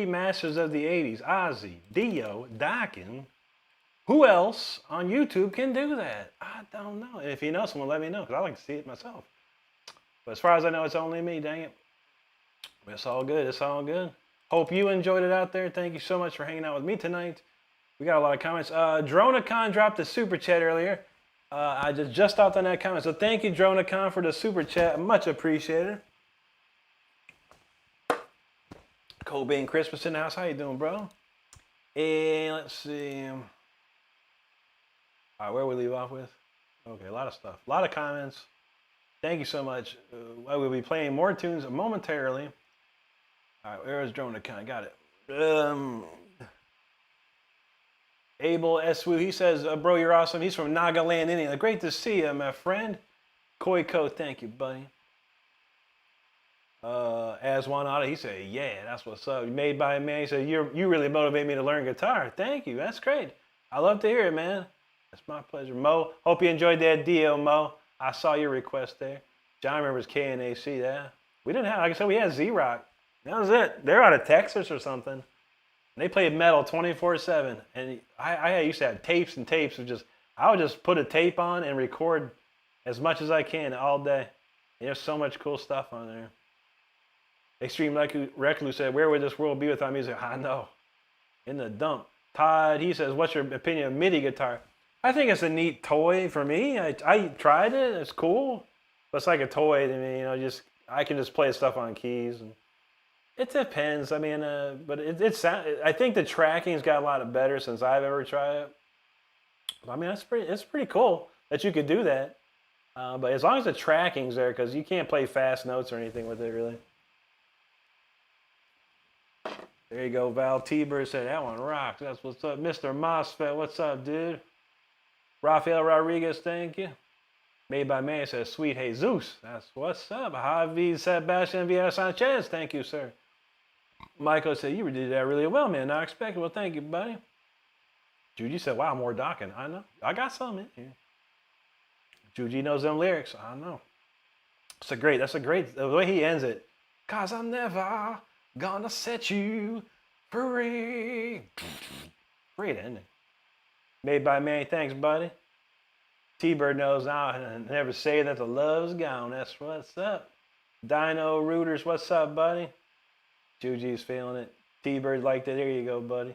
Masters of the 80s, Ozzy, Dio, Dokken. Who else on YouTube can do that? I don't know. If you know someone, let me know, because I like to see it myself. But as far as I know, it's only me, dang it. But it's all good. It's all good. Hope you enjoyed it out there. Thank you so much for hanging out with me tonight. We got a lot of comments. Dronacon dropped a super chat earlier. I just stopped on that comment. So thank you, Dronacon, for the super chat. Much appreciated. Cobain Christmas in the house. How you doing, bro? And let's see. All right, where we leave off with? Okay, a lot of stuff. A lot of comments. Thank you so much. I will be playing more tunes momentarily. All right, where is drone account? Got it. Abel Eswu, he says, bro, you're awesome. He's from Nagaland, Indiana. Great to see you, my friend. Koiko, thank you, buddy. Aswanada, he said, yeah, that's what's up. Made by a man. He said, you really motivate me to learn guitar. Thank you. That's great. I love to hear it, man. That's my pleasure. Mo, hope you enjoyed that deal, Mo. I saw your request there. John remembers KNAC, that. We didn't have, like I said, we had Z-Rock. That was it. They're out of Texas or something. And they played metal 24/7. And I used to have tapes and tapes of just, I would just put a tape on and record as much as I can all day. And there's so much cool stuff on there. Extreme Recluse said, where would this world be without music? I know. In the dump. Todd, he says, what's your opinion of MIDI guitar? I think it's a neat toy for me. I tried it. It's cool. But it's like a toy to me. You know, just I can just play stuff on keys. And it depends. I mean, but I think the tracking's got a lot better since I've ever tried it. I mean, it's pretty cool that you could do that. But as long as the tracking's there, because you can't play fast notes or anything with it, really. There you go, Val T-Bird said, that one rocks. That's what's up. Mr. Mosfet, what's up, dude? Rafael Rodriguez, thank you. Made by Man says, sweet Jesus. That's what's up. Javi Sebastian Vieira Sanchez, thank you, sir. Michael said, you did that really well, man. Not expected. Well, thank you, buddy. Juji said, wow, more docking. I know. I got some in here. Juji knows them lyrics. I know. That's a great, the way he ends it. Cause I'm never gonna set you free. Great ending. Made by Manny. Thanks, buddy. T-Bird knows now. I never say that the love's gone. That's what's up. Dino Rooters, what's up, buddy? Juji's feeling it. T-Bird liked it. There you go, buddy.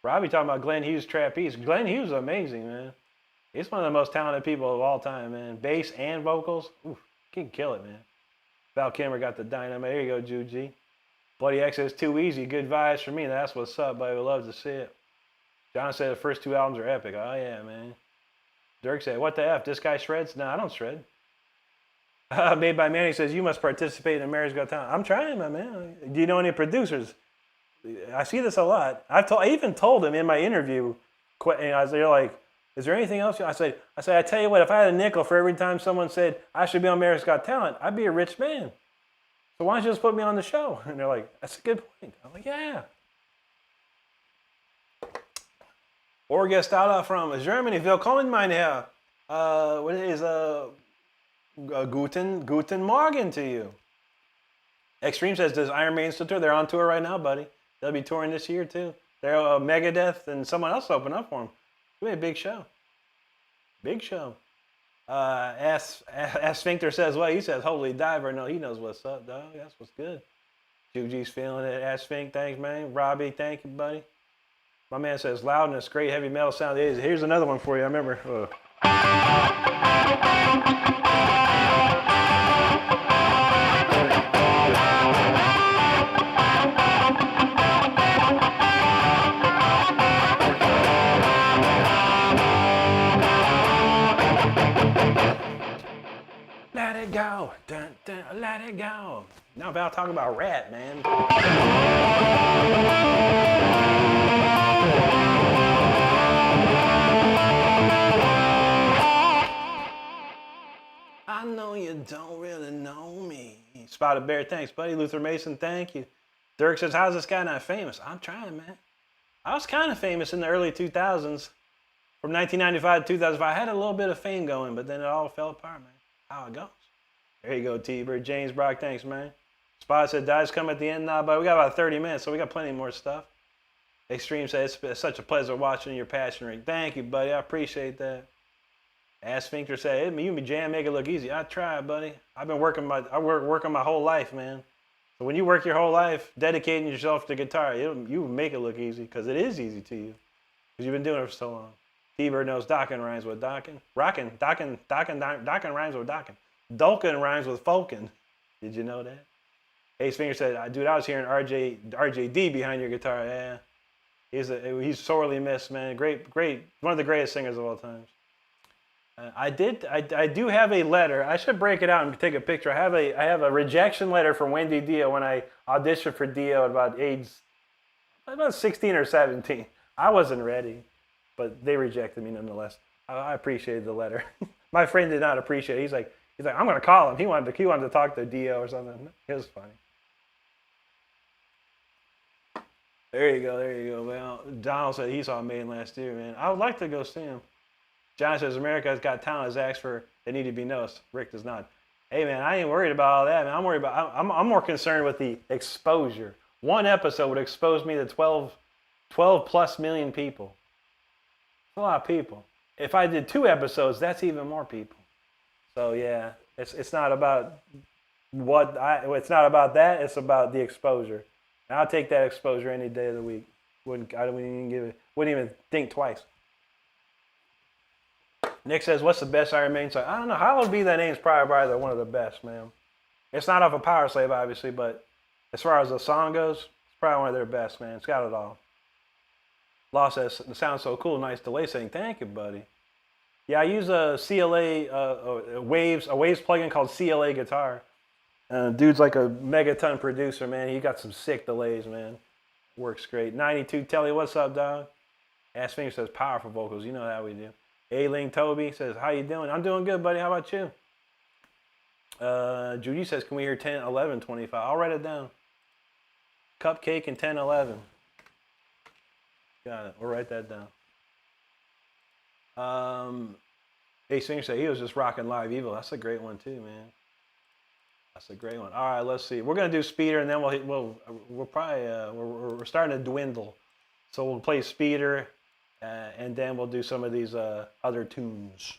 Robbie talking about Glenn Hughes trapeze. Glenn Hughes is amazing, man. He's one of the most talented people of all time, man. Bass and vocals. Oof, he can kill it, man. Val Kimmer got the dynamite. There you go, Juji. Bloody X says, too easy. Good vibes for me. That's what's up, buddy. Would love to see it. John said the first two albums are epic. Oh, yeah, man. Dirk said, what the F? This guy shreds? No, I don't shred. Made by Manny says, you must participate in America's Got Talent. I'm trying, my man. Do you know any producers? I see this a lot. I even told him in my interview, and I was like, is there anything else? I said, I tell you what, if I had a nickel for every time someone said, I should be on America's Got Talent, I'd be a rich man. So why don't you just put me on the show? And they're like, that's a good point. I'm like, yeah. Orgest out from Germany. Willkommen, meine Herr. What is Guten Morgen to you. Extreme says, does Iron Maiden still tour? They're on tour right now, buddy. They'll be touring this year, too. They're Megadeth and someone else open up for them. It'll be a big show. Big show. Sphincter says, well, he says, holy diver. No, he knows what's up, dog. That's what's good. Juji's feeling it. Sphinx, thanks, man. Robbie, thank you, buddy. My man says, loudness, great heavy metal sound. Here's another one for you. I remember. Let it go. Dun, dun, let it go. Now Val talking about Rat, man. I know you don't really know me. Spotted Bear, thanks, buddy. Luther Mason, thank you. Dirk says, how's this guy not famous? I'm trying, man. I was kind of famous in the early 2000s. From 1995 to 2005, I had a little bit of fame going, but then it all fell apart, man. How it goes. There you go, T-Bird. James Brock, thanks, man. Spot said, dies come at the end now, but we got about 30 minutes, so we got plenty more stuff. Extreme said, it's such a pleasure watching your passion ring. Thank you, buddy. I appreciate that. Sphincter said, hey, you and Jam make it look easy. I try, buddy. I've been working my whole life, man. So when you work your whole life dedicating yourself to guitar, you make it look easy because it is easy to you because you've been doing it for so long. T-Bird knows docking rhymes with docking. Docking rhymes with docking. Dolkin rhymes with folkin. Did you know that? Ace Finger said, dude, I was hearing RJD behind your guitar. Yeah. He's sorely missed, man. Great, one of the greatest singers of all time. I do have a letter. I should break it out and take a picture. I have a rejection letter from Wendy Dio when I auditioned for Dio at about 16 or 17. I wasn't ready, but they rejected me nonetheless. I appreciated the letter. My friend did not appreciate it. He's like, I'm gonna call him. He wanted to talk to Dio or something. It was funny. There you go. Well, Donald said he saw Maiden last year, man. I would like to go see him. John says America's Got Talent has asked for they need to be noticed. Rick does not. Hey man, I ain't worried about all that, man. I'm more concerned with the exposure. One episode would expose me to 12 plus million people. That's a lot of people. If I did 2 episodes, that's even more people. So yeah, it's not about it's not about that. It's about the exposure. And I'll take that exposure any day of the week. Wouldn't even think twice. Nick says, what's the best Iron Maiden song? I don't know. Hallowed Be Thy Name's probably one of the best, man. It's not off of Power Slave, obviously, but as far as the song goes, it's probably one of their best, man. It's got it all. Law says, it sounds so cool. Nice delay saying, thank you, buddy. Yeah, I use a CLA, a Waves plugin called CLA Guitar. Dude's like a megaton producer, man. He got some sick delays, man. Works great. 92 Telly, what's up, dog? Ass Finger says, powerful vocals. You know how we do. A-Ling Toby says, how you doing? I'm doing good, buddy. How about you? Judy says, can we hear 10, 11, 25? I'll write it down. Cupcake and 10, 11. Got it. We'll write that down. Ace Finger said he was just rocking Live Evil. That's a great one too, man. That's a great one. All right, let's see. We're gonna do Speeder, and then we're probably we're starting to dwindle, so we'll play Speeder, and then we'll do some of these other tunes,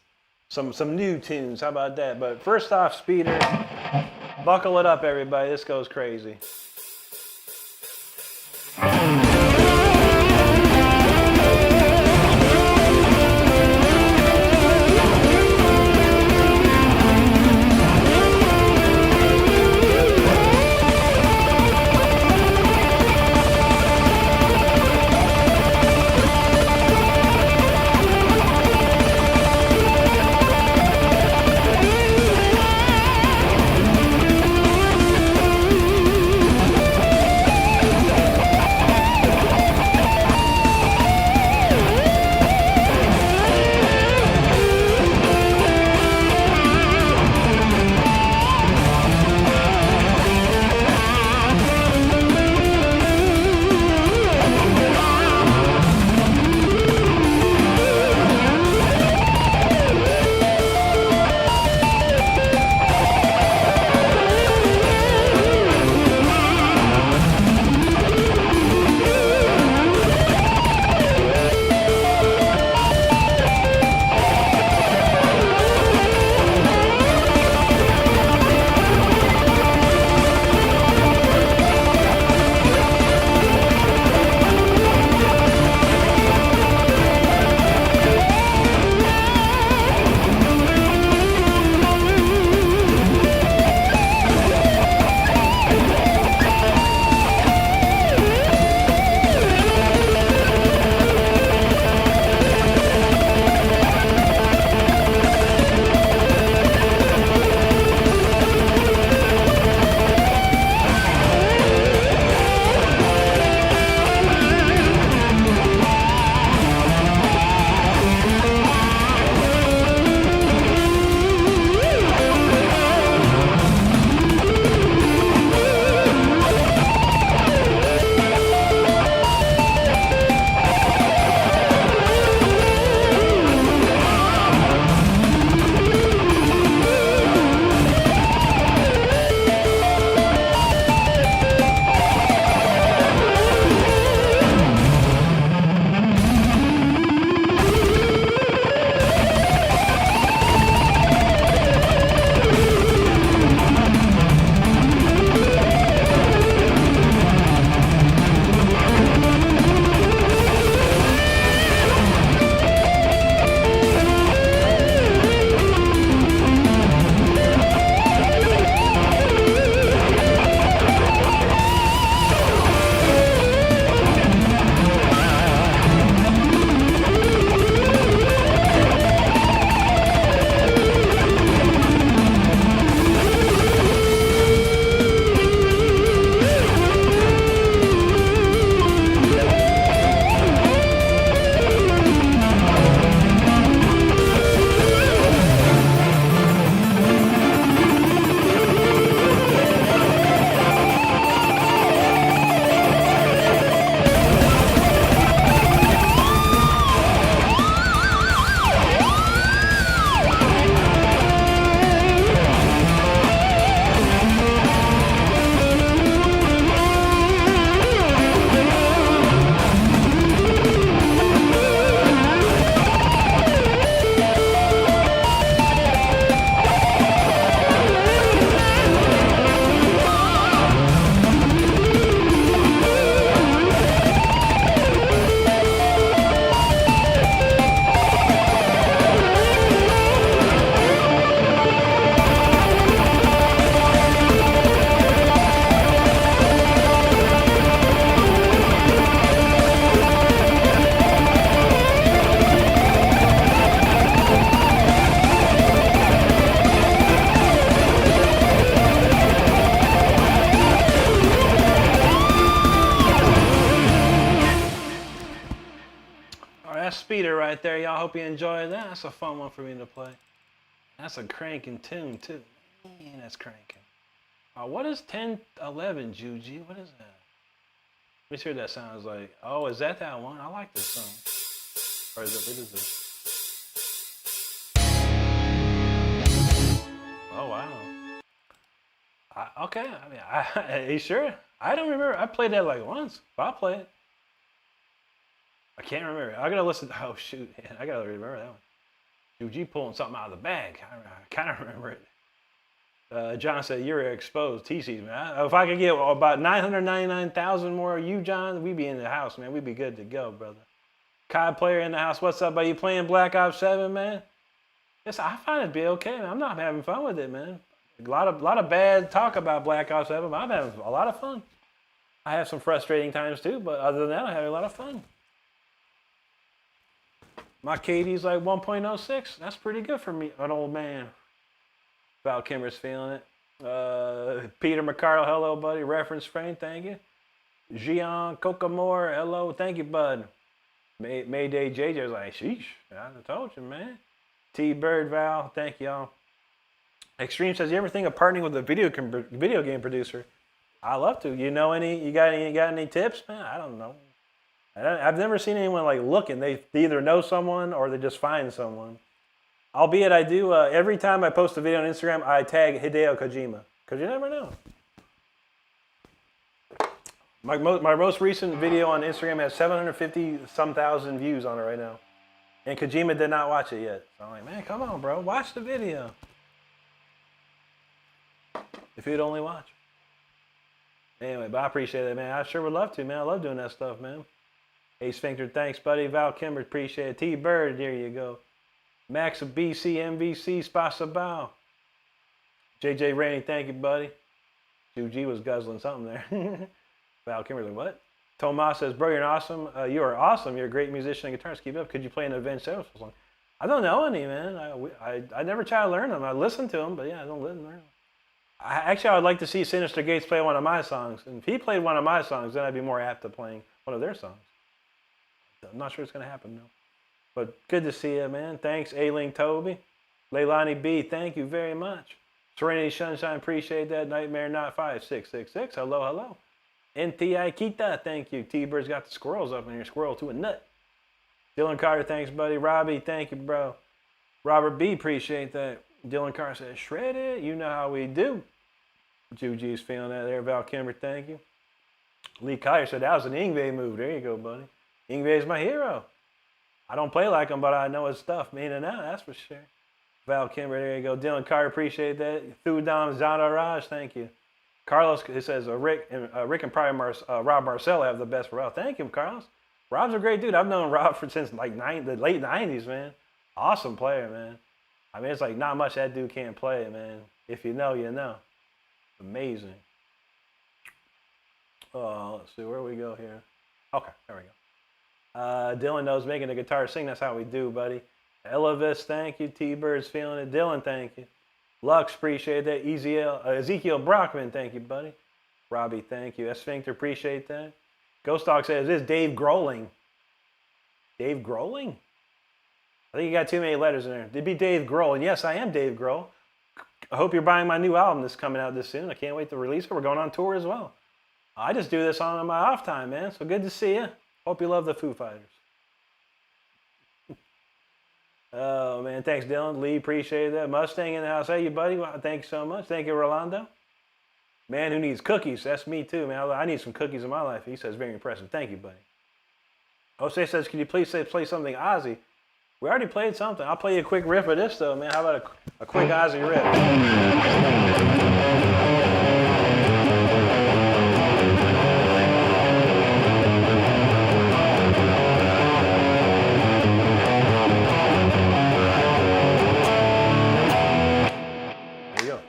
some new tunes. How about that? But first off, Speeder. Buckle it up, everybody. This goes crazy. right there, y'all. Hope you enjoyed that. That's a fun one for me to play. That's a cranking tune, too. Man, that's cranking. What is 1011, Juji? What is that? Let me see what that sounds like. Oh, is that one? I like this song. Or is it, what is this? Oh, wow. Okay, I mean, are you sure? I don't remember. I played that like once. But I'll play it. I can't remember. I gotta listen. Oh, shoot. Man, I gotta remember that one. Juji pulling something out of the bag. I kind of remember it. John said, you're exposed. TC's, man. If I could get about 999,000 more of you, John, we'd be in the house, man. We'd be good to go, brother. COD player in the house. What's up, buddy? You playing Black Ops 7, man? Yes, I find it to be okay, man. I'm not having fun with it, man. A lot of bad talk about Black Ops 7, but I'm having a lot of fun. I have some frustrating times, too, but other than that, I'm having a lot of fun. My KD's like 1.06. That's pretty good for me, an old man. Val Kimmer's feeling it. Peter McCarl, hello, buddy. Reference frame, thank you. Gian Kokamore, hello, thank you, bud. Mayday JJ was like, sheesh, I told you, man. T-Bird, Val, thank y'all. Extreme says, you ever think of partnering with a video game producer? I love to. You know any? You got any tips, man? I don't know. I've never seen anyone like looking. They either know someone or they just find someone. Albeit I do, every time I post a video on Instagram, I tag Hideo Kojima. Because you never know. My most recent video on Instagram has 750-some thousand views on it right now. And Kojima did not watch it yet. So I'm like, man, come on, bro. Watch the video. If you'd only watch. Anyway, but I appreciate it, man. I sure would love to, man. I love doing that stuff, man. Hey, Sphincter, thanks, buddy. Val Kimber, appreciate it. T-Bird, there you go. Max of BC, MVC, Spasabao. JJ Rainey, thank you, buddy. Juji was guzzling something there. Val Kimberly, what? Tomas says, bro, you're awesome. You are awesome. You're a great musician and guitarist. Keep it up. Could you play an Avenged Sevenfold song? I don't know any, man. I never try to learn them. I listen to them, but yeah, I don't learn them. Actually, I would like to see Sinister Gates play one of my songs. And if he played one of my songs, then I'd be more apt to playing one of their songs. I'm not sure it's going to happen, though. But good to see you, man. Thanks, A-Link Toby. Leilani B, thank you very much. Serenity Sunshine, appreciate that. Nightmare Not 5666. Hello, hello. NTI Kita, thank you. T-Bird's got the squirrels up in here. Squirrel to a nut. Dylan Carter, thanks, buddy. Robbie, thank you, bro. Robert B, appreciate that. Dylan Carter says, shred it. You know how we do. Juji's feeling that there. Val Kimber, thank you. Lee Kyer said, that was an Ingve move. There you go, buddy. Ingve is my hero. I don't play like him, but I know his stuff. Me and out, that's for sure. Val Kimber, there you go. Dylan Carter, appreciate that. Thudam Zana Raj, thank you. Carlos, it says, Rick and probably Rob Marcel have the best for Rob. Thank you, Carlos. Rob's a great dude. I've known Rob since like the late 90s, man. Awesome player, man. I mean, it's like not much that dude can't play, man. If you know, you know. Amazing. Let's see, where we go here? Okay, there we go. Dylan knows making the guitar sing. That's how we do, buddy. Elavis, thank you. T-Bird's feeling it. Dylan, thank you. Lux, appreciate that. Ezekiel Brockman, thank you, buddy. Robbie, thank you. Sphincter, appreciate that. Ghost Dog says, this is Dave Grohling. Dave Grohling? I think you got too many letters in there. It'd be Dave Grohl. And yes, I am Dave Grohl. I hope you're buying my new album that's coming out this soon. I can't wait to release it. We're going on tour as well. I just do this on my off time, man. So good to see you. Hope you love the Foo Fighters. Oh, man. Thanks, Dylan. Lee, appreciate that. Mustang in the house. Hey, you buddy. Well, thank you so much. Thank you, Rolando. Man who needs cookies. That's me, too, man. I need some cookies in my life. He says, very impressive. Thank you, buddy. Jose says, can you please play something Ozzy? We already played something. I'll play you a quick riff of this, though, man. How about a quick Ozzy riff? There you go.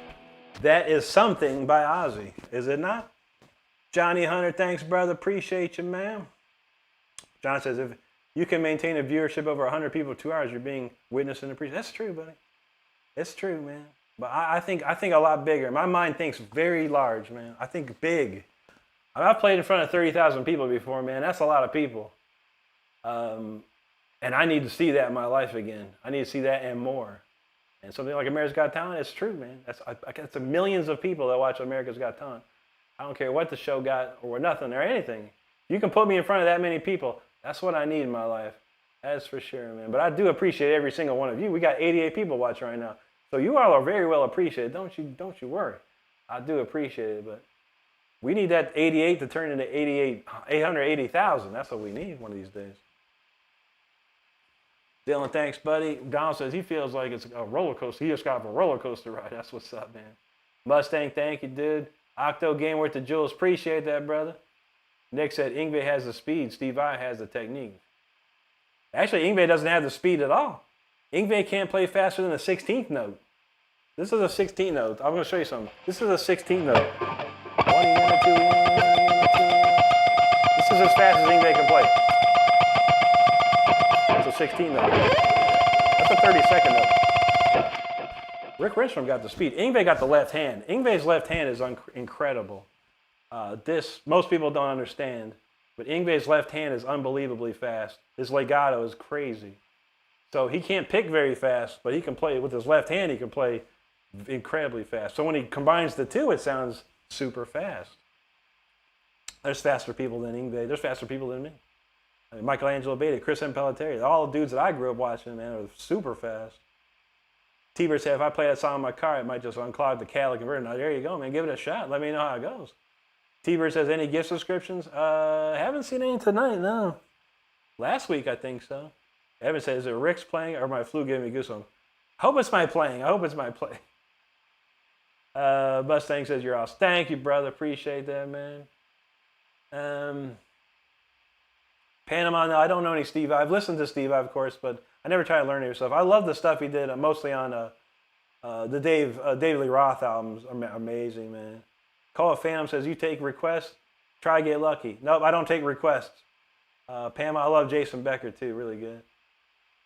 That is something by Ozzy, is it not? Johnny Hunter, thanks, brother. Appreciate you, man. John says, if you can maintain a viewership over 100 people for 2 hours, you're being witnessed and appreciated. That's true, buddy. It's true, man. But I think a lot bigger. My mind thinks very large, man. I think big. I've played in front of 30,000 people before, man. That's a lot of people. And I need to see that in my life again. I need to see that and more. And something like America's Got Talent, it's true, man. That's millions of people that watch America's Got Talent. I don't care what the show got or nothing or anything. You can put me in front of that many people. That's what I need in my life. That's for sure, man. But I do appreciate every single one of you. We got 88 people watching right now. So you all are very well appreciated. Don't you worry. I do appreciate it, but we need that 88 to turn into 880,000. That's what we need one of these days. Dylan, thanks, buddy. Donald says he feels like it's a roller coaster. He just got off a roller coaster ride. That's what's up, man. Mustang, thank you, dude. Octo Game worth the Jules. Appreciate that, brother. Nick said Ingve has the speed. Steve I has the technique. Actually, Ingve doesn't have the speed at all. Ingve can't play faster than the 16th note. This is a 16th note. I'm going to show you something. This is a 16th note. 1 2 2. This is as fast as Ingve can play. It's a 16 note. That's a 30-second note. Rick Renstrom got the speed. Ingve got the left hand. Ingve's left hand is incredible. Most people don't understand, but Ingve's left hand is unbelievably fast. His legato is crazy. So he can't pick very fast, but he can play with his left hand. He can play incredibly fast. So when he combines the two, it sounds super fast. There's faster people than Ingve. There's faster people than me. I mean, Michelangelo Beta, Chris M. Pelletieri, all the dudes that I grew up watching, man, are super fast. T-Bird said, if I play that song in my car, it might just unclog the catalytic converter. Now, there you go, man. Give it a shot. Let me know how it goes. T-Bird says, any gift subscriptions? Haven't seen any tonight, no. Last week, I think so. Evan says, is it Rick's playing or my flu giving me goosebumps? I hope it's my playing. I hope it's my play. Mustang says, you're awesome. Thank you, brother. Appreciate that, man. Panama, no, I don't know any Steve. I've listened to Steve, of course, but I never tried to learn any stuff. I love the stuff he did, mostly on the David Lee Roth albums. Amazing, man. Call of Phantom says, you take requests, try to get lucky. Nope, I don't take requests. Pam, I love Jason Becker too, really good.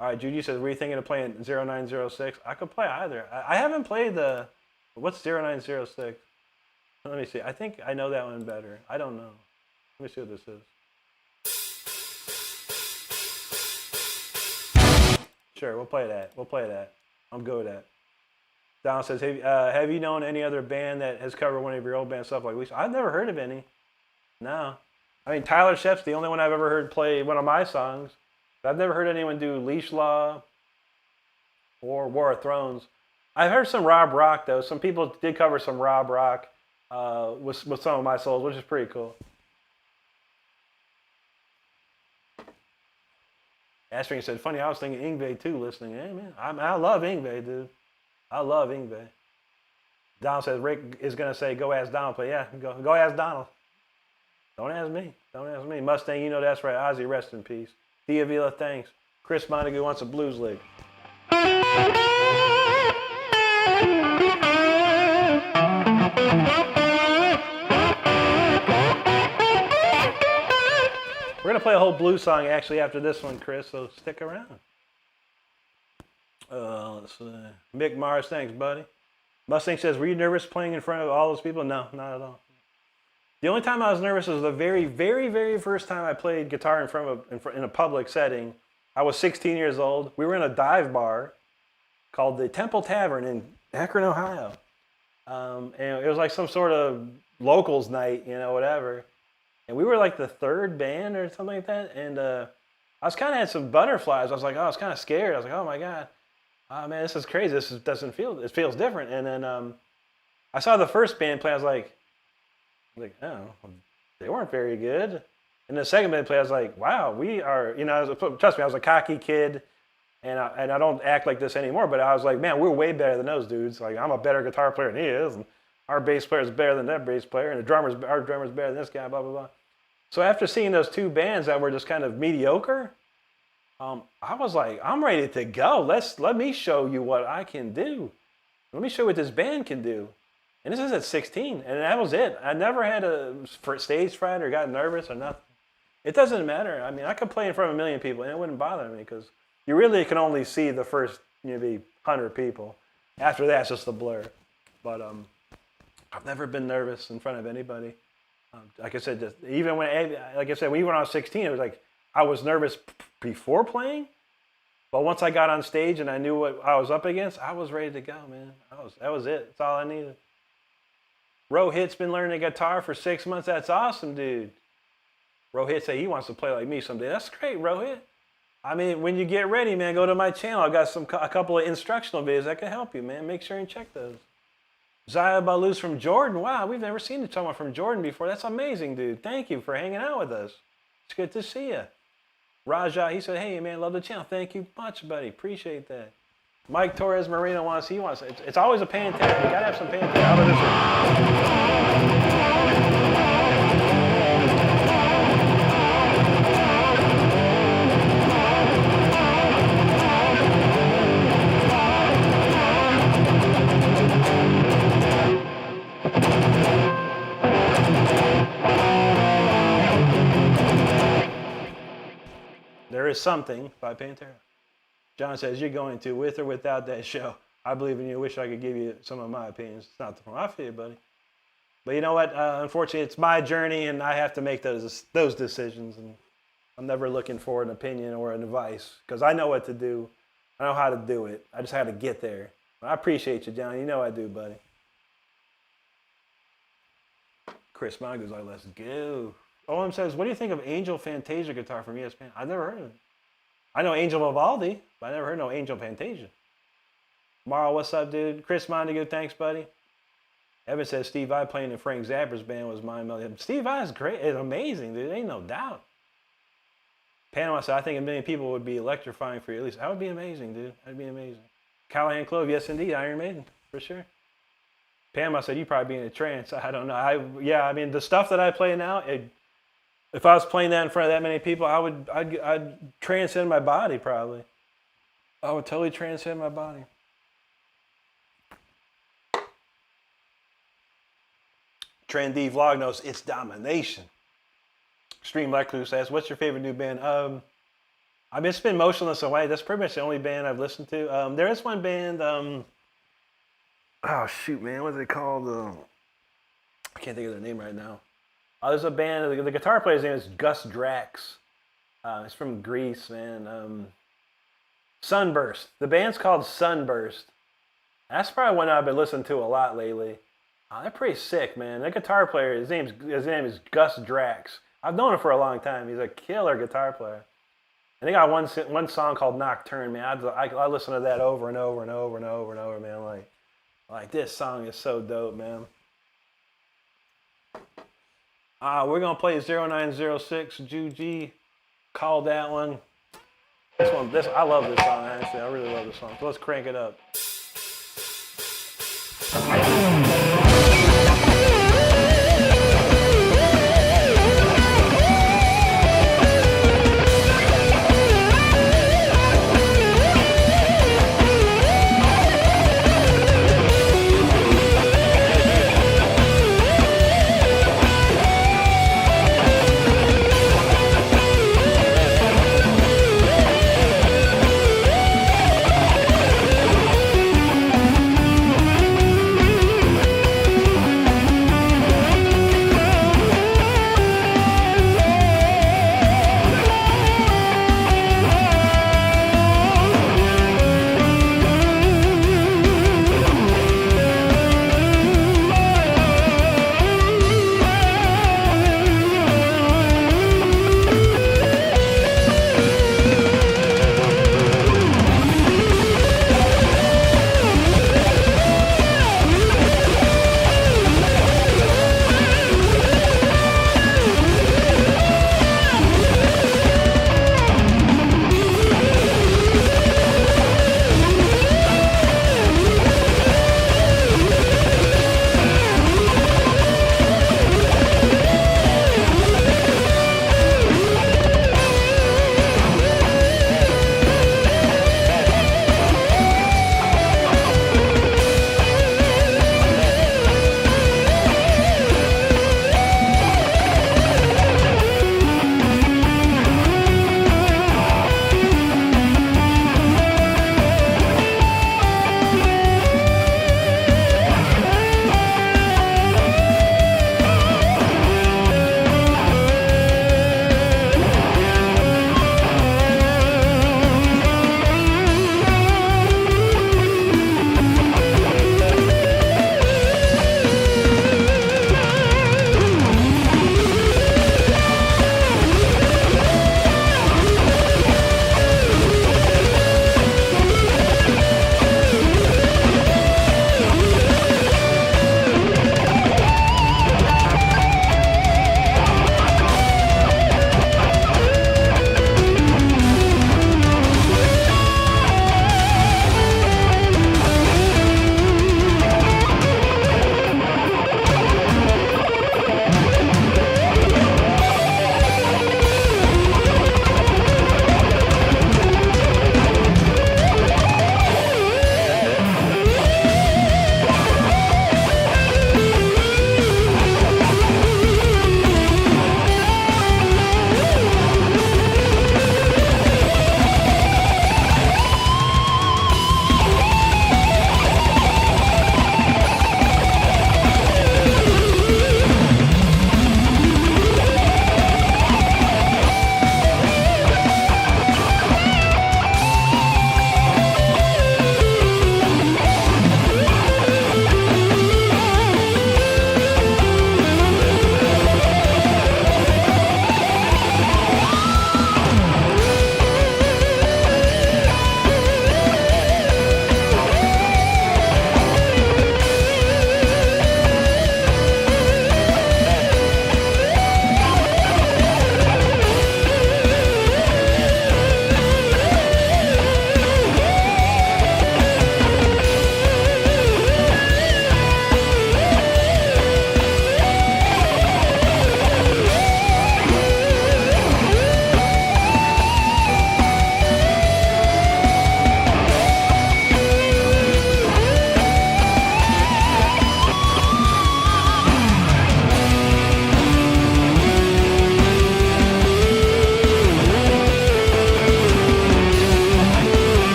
All right, Judy says, were you thinking of playing 0906? I could play either. I haven't played what's 0906? Let me see. I think I know that one better. I don't know. Let me see what this is. Sure, we'll play that. I'm good with that. Don says, have you known any other band that has covered one of your old band stuff like Lisa? I've never heard of any. No. I mean, Tyler Shep's the only one I've ever heard play one of my songs. But I've never heard anyone do Leash Law or War of Thrones. I've heard some Rob Rock, though. Some people did cover some Rob Rock with some of my souls, which is pretty cool. Astrid said, funny, I was thinking Ingve too listening. Hey, man, I love Ingve, dude. I love Ingve. Donald says, Rick is going to say, go ask Donald. But yeah, go ask Donald. Don't ask me. Mustang, you know that's right. Ozzy, rest in peace. Diavila, thanks. Chris Montague wants a blues lick. We're going to play a whole blues song actually after this one, Chris, so stick around. Let's see. Mick Mars, thanks, buddy. Mustang says, were you nervous playing in front of all those people? No, not at all. The only time I was nervous was the very, very, very first time I played guitar in a public setting. I was 16 years old. We were in a dive bar called the Temple Tavern in Akron, Ohio. And it was like some sort of locals night, whatever. And we were like the third band or something like that. And I was kind of had some butterflies. I was like, I was kind of scared. I was like, oh my God. Man, this is crazy. It feels different. And then I saw the first band play. I was like, oh, they weren't very good. And the second band play, I was like, wow, we are, trust me, I was a cocky kid. And I don't act like this anymore. But I was like, man, we're way better than those dudes. Like, I'm a better guitar player than he is. And our bass player is better than that bass player. And our drummer's better than this guy, blah, blah, blah. So after seeing those two bands that were just kind of mediocre, I was like, I'm ready to go. Let me show you what I can do. Let me show you what this band can do. And this is at 16, and that was it. I never had a stage fright or got nervous or nothing. It doesn't matter. I mean, I could play in front of 1 million people, and it wouldn't bother me because you really can only see the first maybe 100 people. After that, it's just a blur. But I've never been nervous in front of anybody. Like I said, even when I was 16, it was like I was nervous before playing, But once I got on stage and I knew what I was up against, I was ready to go, man. That was it. That's all I needed. Rohit's been learning guitar for 6 months. That's awesome, dude. Rohit said he wants to play like me someday. That's great, Rohit. I mean, when you get ready, man, go to my channel. I got a couple of instructional videos that can help you, man. Make sure and check those. Zaya Baloo's from Jordan. Wow, we've never seen someone from Jordan before. That's amazing, dude. Thank you for hanging out with us. It's good to see you. Raja, he said, hey, man, love the channel. Thank you much, buddy. Appreciate that. Mike Torres Marino wants, it's always a Pantera. You got to have some Pantera. How about There is something by Pantera. John says, you're going to, with or without that show. I believe in you. Wish I could give you some of my opinions. It's not the point. I feel you, buddy. But you know what? Unfortunately, it's my journey, and I have to make those decisions. And I'm never looking for an opinion or an advice because I know what to do. I know how to do it. I just had to get there. I appreciate you, John. You know I do, buddy. Chris Mongo's like, let's go. OM says, what do you think of Angel Fantasia guitar from ESPN? I've never heard of it. I know Angel Vivaldi, but I never heard no Angel Fantasia. Marl, what's up, dude? Chris Montague, thanks, buddy. Evan says Steve Vai playing in Frank Zappa's band was mind melting. Steve Vai is great. It's amazing, dude. Ain't no doubt. Panama said, I think 1 million people would be electrifying for you at least. That would be amazing, dude. That'd be amazing. Callahan Clove, yes, indeed. Iron Maiden, for sure. Panama said, you'd probably be in a trance. I don't know. I mean, the stuff that I play now, if I was playing that in front of that many people, I'd transcend my body probably. I would totally transcend my body. Trendy Vlog knows it's domination. Extreme Recluse says, what's your favorite new band? I mean, it's been Motionless Away. That's pretty much the only band I've listened to. There is one band, oh shoot, man, what's it called? I can't think of their name right now. There's a band, the guitar player's name is Gus Drax. It's from Greece, man. Sunburst. The band's called Sunburst. That's probably one I've been listening to a lot lately. They're pretty sick, man. The guitar player, his name is Gus Drax. I've known him for a long time. He's a killer guitar player. And they got one song called Nocturne, man. I listen to that over and over and over and over and over, man. Like this song is so dope, man. We're going to play 0906. Juji called that one. I love this song, actually. I really love this song. So let's crank it up.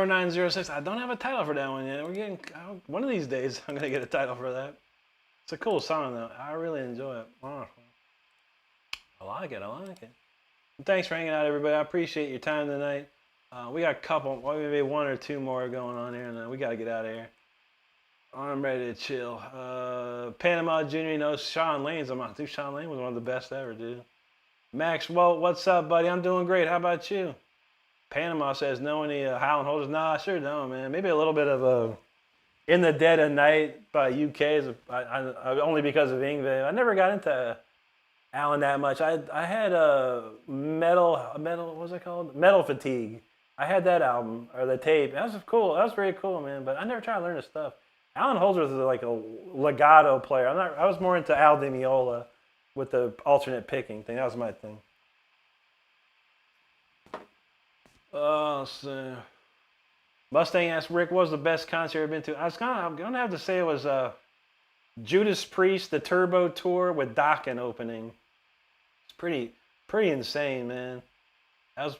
0906. I don't have a title for that one yet. We're getting one of these days. I'm gonna get a title for that. It's a cool song though. I really enjoy it. Honestly. I like it. I like it. Thanks for hanging out, everybody. I appreciate your time tonight. We got a couple, maybe one or two more going on here, and we got to get out of here. I'm ready to chill. Panama Junior, you know, Sean Lane's on my dude. Sean Lane was one of the best ever, dude. Max Walt, what's up, buddy? I'm doing great. How about you? Panama says, know any Howland holders? Nah, I sure don't, man. Maybe a little bit of In the Dead of Night by UK, only because of Ingve. I never got into Alan that much. I had a metal, what's it called? Metal Fatigue. I had that album, or the tape. That was cool. That was very cool, man. But I never tried to learn his stuff. Alan Holdsworth is like a legato player. I was more into Al Di Meola with the alternate picking thing. That was my thing. So Mustang asked Rick, what was the best concert you've been to? I'm gonna have to say it was Judas Priest, the Turbo Tour with Dokken opening. It's pretty insane, man. That was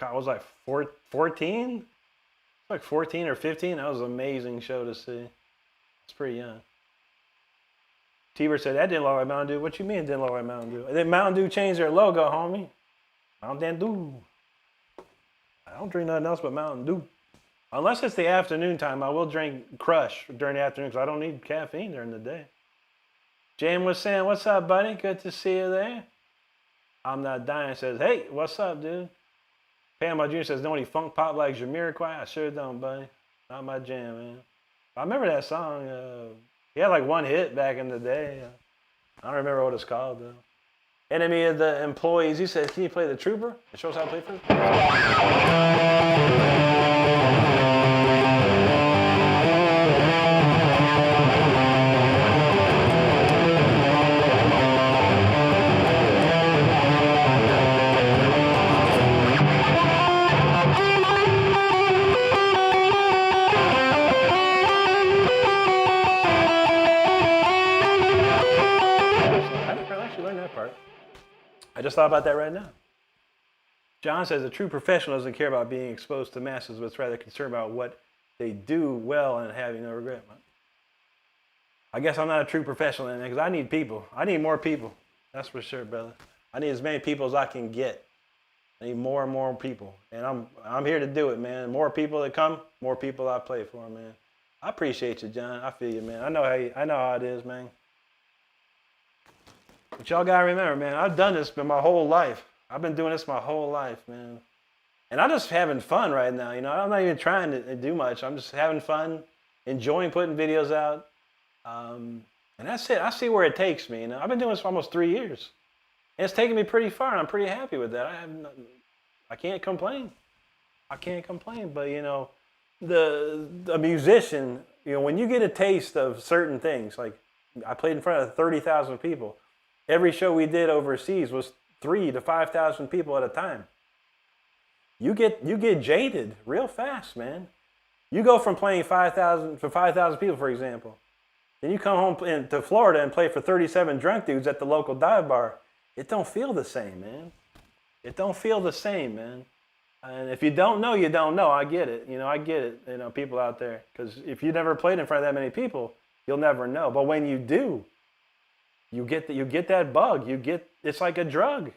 I was like 14? Like 14 or 15. That was an amazing show to see. It's pretty young. T-Bird said, that didn't look like Mountain Dew. What you mean it didn't look like Mountain Dew? Then Mountain Dew changed their logo, homie. Mountain Dew. I don't drink nothing else but Mountain Dew. Unless it's the afternoon time, I will drink Crush during the afternoon because I don't need caffeine during the day. Jam was saying, what's up, buddy? Good to see you there. I'm Not Dying says, hey, what's up, dude? Panama Jr. says, know any funk pop like Jamiroquai? I sure don't, buddy. Not my jam, man. I remember that song. He had like one hit back in the day. I don't remember what it's called, though. Enemy of the Employees. He says, can you play the Trooper? It shows how to play for I just thought about that right now. John says a true professional doesn't care about being exposed to masses, but is rather concerned about what they do well and having no regret. I guess I'm not a true professional in that because I need people. I need more people. That's for sure, brother. I need as many people as I can get. I need more and more people, and I'm here to do it, man. The more people that come, more people I play for, man. I appreciate you, John. I feel you, man. I know how it is, man. But y'all gotta remember, man, I've done this for my whole life. I've been doing this my whole life, man. And I'm just having fun right now, you know. I'm not even trying to do much. I'm just having fun, enjoying putting videos out. And that's it. I see where it takes me, you know. I've been doing this for almost 3 years. And it's taken me pretty far, and I'm pretty happy with that. I can't complain. I can't complain, but, you know, the musician, you know, when you get a taste of certain things, like I played in front of 30,000 people. Every show we did overseas was 3,000 to 5,000 people at a time. You get jaded real fast, man. You go from playing 5,000 people, for example. Then you come home to Florida and play for 37 drunk dudes at the local dive bar. It don't feel the same, man. It don't feel the same, man. And if you don't know, you don't know. I get it. You know, I get it. You know, people out there. Because if you never played in front of that many people, you'll never know. But when you do, you get that bug. It's like a drug.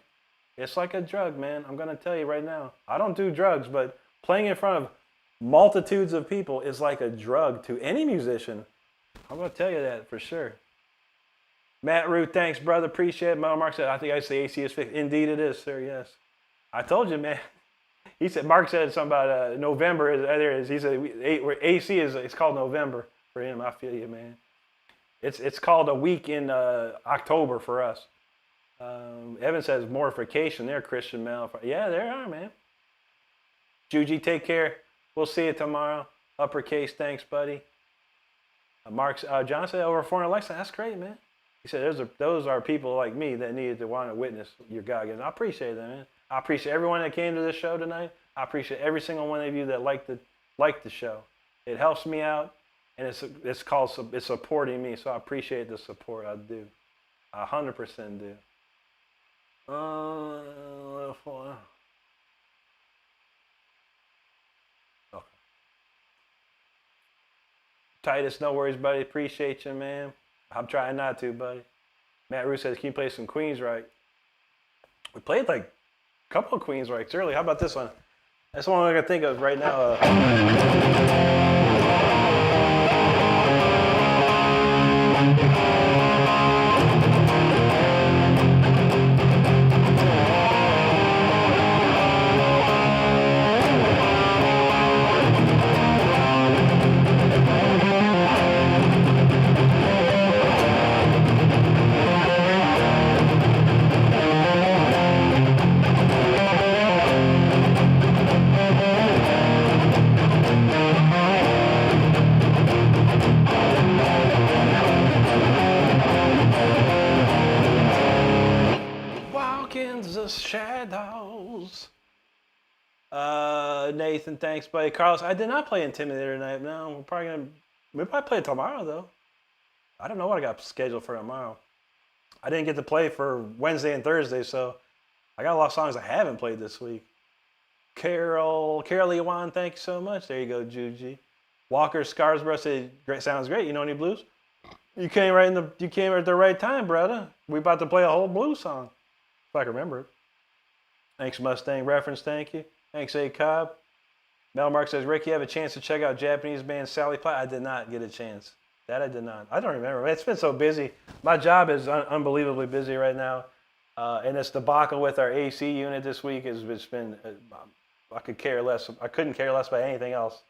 It's like a drug, man. I'm gonna tell you right now. I don't do drugs, but playing in front of multitudes of people is like a drug to any musician. I'm gonna tell you that for sure. Matt Root, thanks, brother. Appreciate it. Mark said, I think I say AC is fixed. Indeed it is, sir, yes. I told you, man. He said, Mark said something about November. There it is. He said, AC it's called November for him. I feel you, man. It's called a week in October for us. Evan says, mortification there, Christian Mel. Yeah, there are, man. Juji, take care. We'll see you tomorrow. Uppercase, thanks, buddy. John said, over 400 likes. That's great, man. He said, those are people like me that needed to want to witness your God. And I appreciate that, man. I appreciate everyone that came to this show tonight. I appreciate every single one of you that liked the show. It helps me out, and it's supporting me. So I appreciate the support. I do. 100% do. Titus, no worries, buddy. Appreciate you, man. I'm trying not to, buddy. Matt Roos says, can you play some Queensryche? We played like a couple of Queensryches early. How about this one? That's the one I can think of right now. Shadows. Nathan, thanks, buddy. Carlos, I did not play Intimidator tonight. No, we'll probably play it tomorrow, though. I don't know what I got scheduled for tomorrow. I didn't get to play for Wednesday and Thursday, so I got a lot of songs I haven't played this week. Carol Ewan, thank you so much. There you go, Juji. Walker Scarsborough said, sounds great. You know any blues? You came at the right time, brother. We about to play a whole blues song, if I can remember it. Thanks, Mustang Reference, thank you. Thanks, A. Cobb. Mel Mark says, Rick, you have a chance to check out Japanese band Sally Pie? I did not get a chance. That I did not. I don't remember. It's been so busy. My job is unbelievably busy right now. And this debacle with our AC unit this week has been, I couldn't care less about anything else,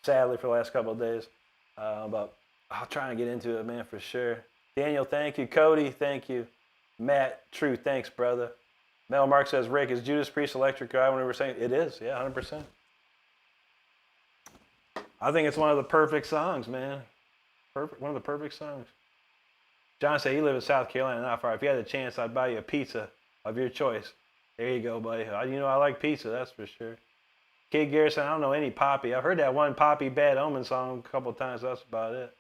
sadly, for the last couple of days. But I'll try and get into it, man, for sure. Daniel, thank you. Cody, thank you. Matt, true, thanks, brother. Mel Mark says, Rick, is Judas Priest Electric Guy when we were saying it is? Yeah, 100%. I think it's one of the perfect songs, man. One of the perfect songs. John said he lives in South Carolina, not far. If you had a chance, I'd buy you a pizza of your choice. There you go, buddy. You know I like pizza, that's for sure. Kid Garrison, I don't know any Poppy. I've heard that one Poppy Bad Omen song a couple of times. That's about it.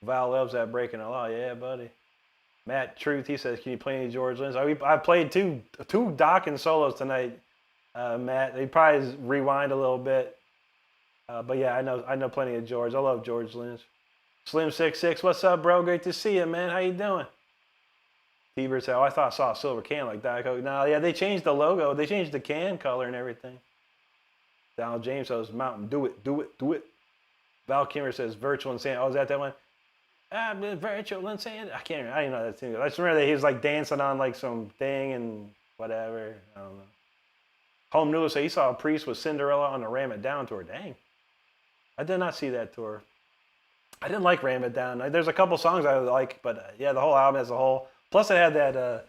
Val loves that Breaking the Law. Yeah, buddy. Matt Truth, he says, can you play any George Lynch? I played two Dokken solos tonight, Matt. They probably rewind a little bit. But yeah, I know plenty of George. I love George Lynch. Slim66, what's up, bro? Great to see you, man. How you doing? T-Bird said, I thought I saw a silver can like Diet Coke. No, yeah, they changed the logo. They changed the can color and everything. Donald James says, Mountain, do it. Val Kimmer says, Virtual Insanity. Oh, is that one? Virtual Insanity. I didn't know that too. I just remember that he was like dancing on like some thing and whatever. I don't know. Home Noodle said he saw a Priest with Cinderella on the Ram It Down tour. Dang. I did not see that tour. I didn't like Ram It Down. There's a couple songs I like, but yeah, the whole album as a whole. Plus it had that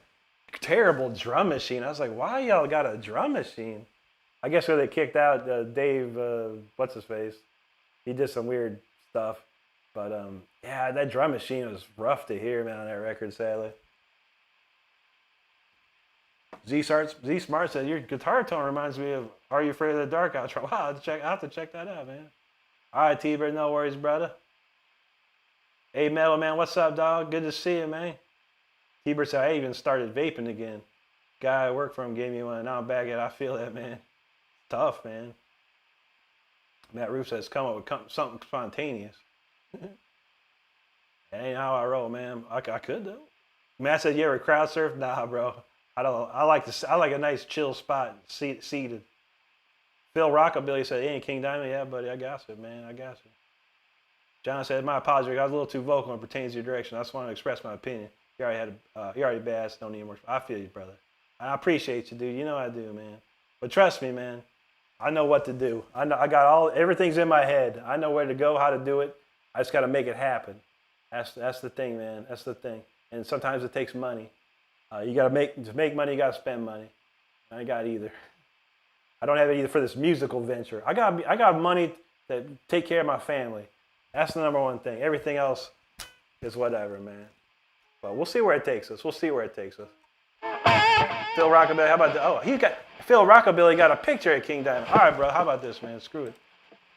terrible drum machine. I was like, why y'all got a drum machine? I guess where they kicked out Dave, what's his face? He did some weird stuff. But yeah, that drum machine was rough to hear, man, on that record, sadly. Z Smart said, your guitar tone reminds me of Are You Afraid of the Dark outro. Wow, I'll have to check that out, man. All right, T-Bird, no worries, brother. Hey, Metal Man, what's up, dog? Good to see you, man. T-Bird said, I even started vaping again. Guy I work for him gave me one, and now I'm back at it. I feel that, man. Tough, man. Matt Roof says, come up with something spontaneous. That ain't how I roll, man. I could, though. Matt said, you ever crowd surf? Nah, bro. I don't. I like a nice chill spot, seated. Phil Rockabilly said, hey, King Diamond. Yeah, buddy, I got it, man. I got it. John said, my apologies. I was a little too vocal when it pertains to your direction. I just want to express my opinion. You already bad, don't need more. I feel you, brother. I appreciate you, dude. You know I do, man. But trust me, man. I know what to do. I know I got everything's in my head. I know where to go, how to do it. I just got to make it happen. That's the thing, man. That's the thing. And sometimes it takes money. You got to make money. You got to spend money. I ain't got either. I don't have it either for this musical venture. I got money to take care of my family. That's the number one thing. Everything else is whatever, man. But we'll see where it takes us. Phil Rockabilly, how about that? Phil Rockabilly got a picture at King Diamond. All right, bro. How about this, man? Screw it.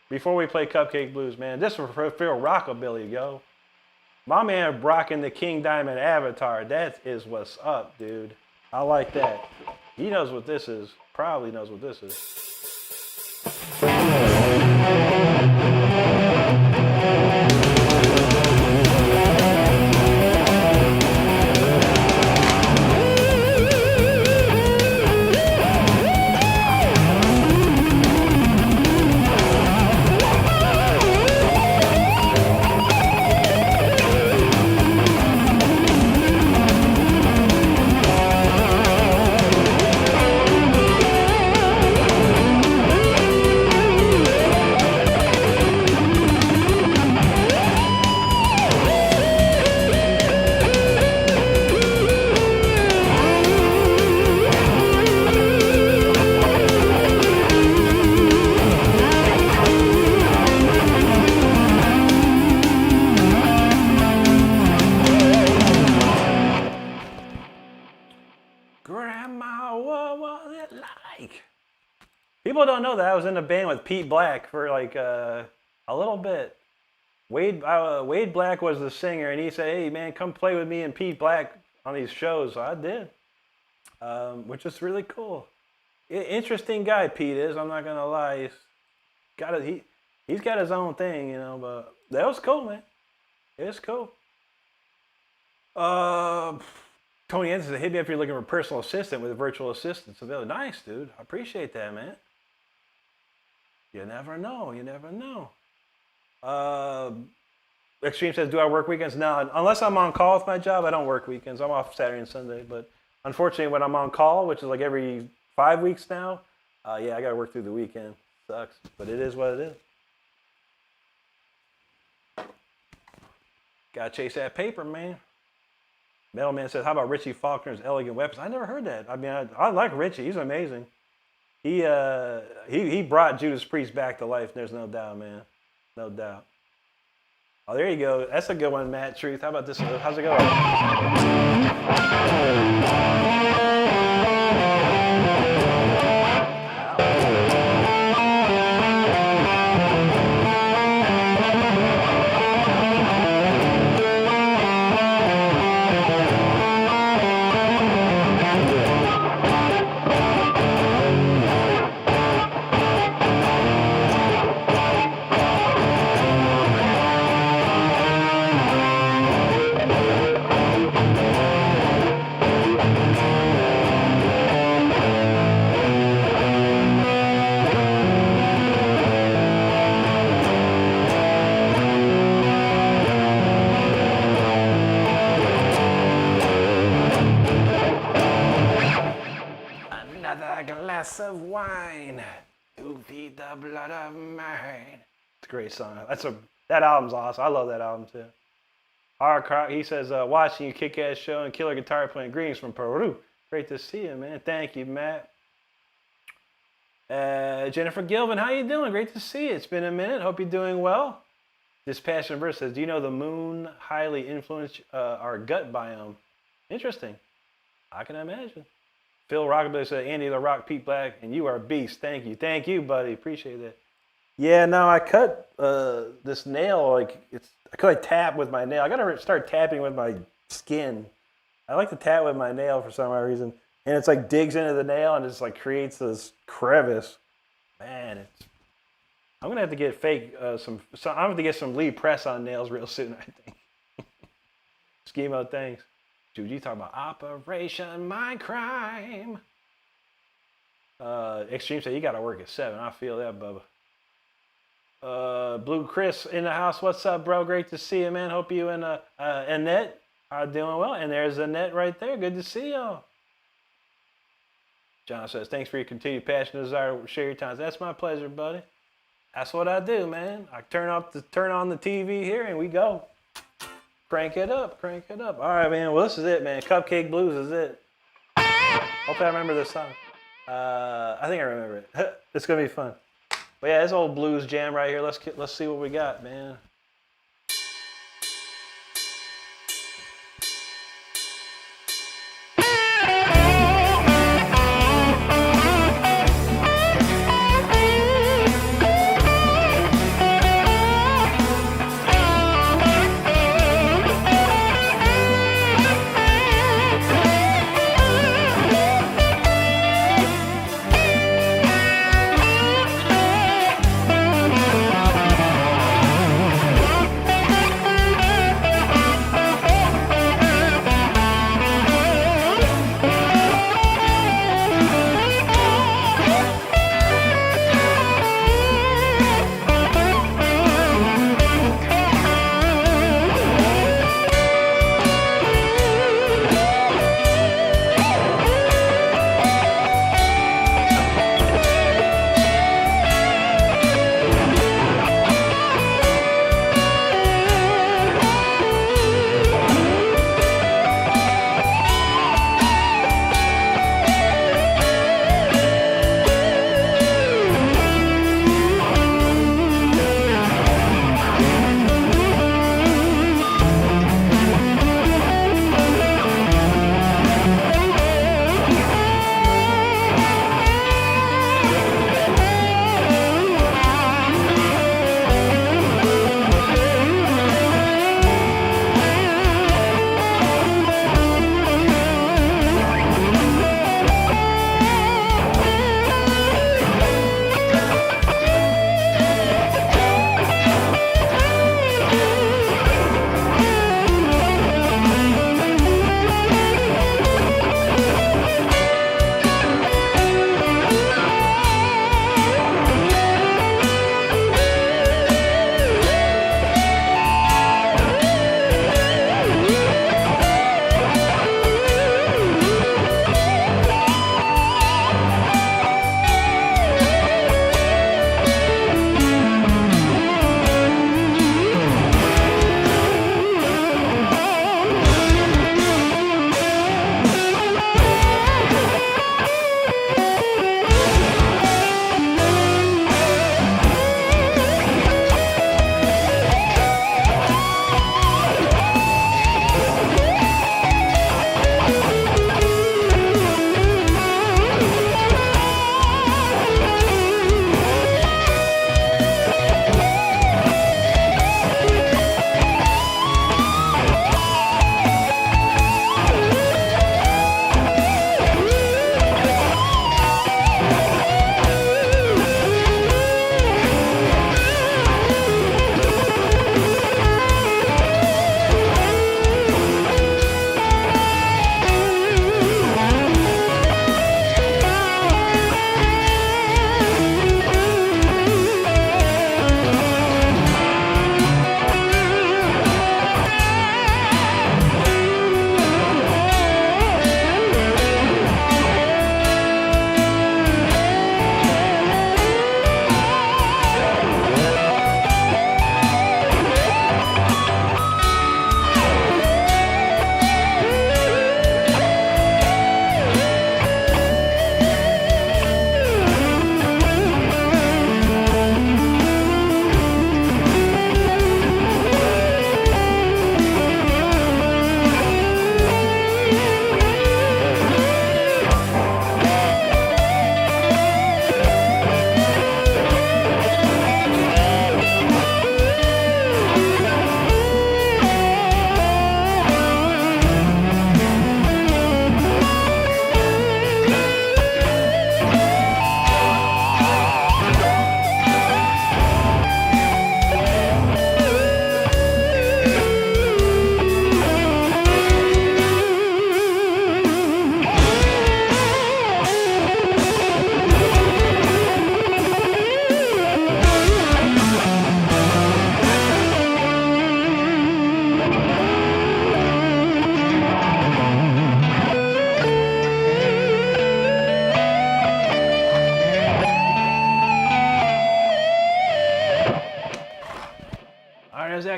Before we play Cupcake Blues, man, this is for Phil Rockabilly, yo. My man rocking the King Diamond avatar. That is what's up, dude. I like that. He knows what this is. Probably knows what this is. Mike. People don't know that I was in a band with Pete Black for like a little bit. Wade Black was the singer, and he said, "Hey man, come play with me and Pete Black on these shows." So I did, which is really cool. Interesting guy Pete is. I'm not gonna lie. He's got his own thing, you know. But that was cool, man. It's cool. Tony Anderson said, hit me up if you're looking for a personal assistant with a virtual assistant. So nice, dude. I appreciate that, man. You never know. You never know. Extreme says, do I work weekends? No, unless I'm on call with my job, I don't work weekends. I'm off Saturday and Sunday. But unfortunately, when I'm on call, which is like every 5 weeks now, yeah, I got to work through the weekend. Sucks, but it is what it is. Got to chase that paper, man. Metalman says, how about Richie Faulkner's Elegant Weapons? I never heard that. I mean, I like Richie. He's amazing. He brought Judas Priest back to life. There's no doubt, man. No doubt. Oh, there you go. That's a good one, Matt Truth. How about this? How's it going? Of wine to feed the blood of mine. It's a great song. That album's awesome. I love that album too. He says, watching you kick-ass show and killer guitar playing. Greetings from Peru. Great to see you, man. Thank you, Matt. Jennifer Gilvin, how you doing? Great to see you. It's been a minute. Hope you're doing well. This Passion Verse says, do you know the moon highly influenced our gut biome? Interesting. I can imagine. Phil Rockabilly said, Andy the Rock, Pete Black, and you are a beast. Thank you. Thank you, buddy. Appreciate that. Yeah, no, I cut this nail. I could tap with my nail. I got to start tapping with my skin. I like to tap with my nail for some odd reason. And it's like digs into the nail and it's like creates this crevice. Man, I'm going to have to get I'm going to have to get some Lee press on nails real soon, I think. Schemo, thanks. Dude, you talking about Operation My Crime. Extreme said, you got to work at 7. I feel that, Bubba. Blue Chris in the house. What's up, bro? Great to see you, man. Hope you and Annette are doing well. And there's Annette right there. Good to see y'all. John says, thanks for your continued passion and desire to share your times. That's my pleasure, buddy. That's what I do, man. I turn on the TV here and we go. Crank it up, crank it up. All right, man. Well, this is it, man. Cupcake Blues is it. Hope I remember this song. I think I remember it. It's gonna be fun. But yeah, this old blues jam right here. Let's see what we got, man.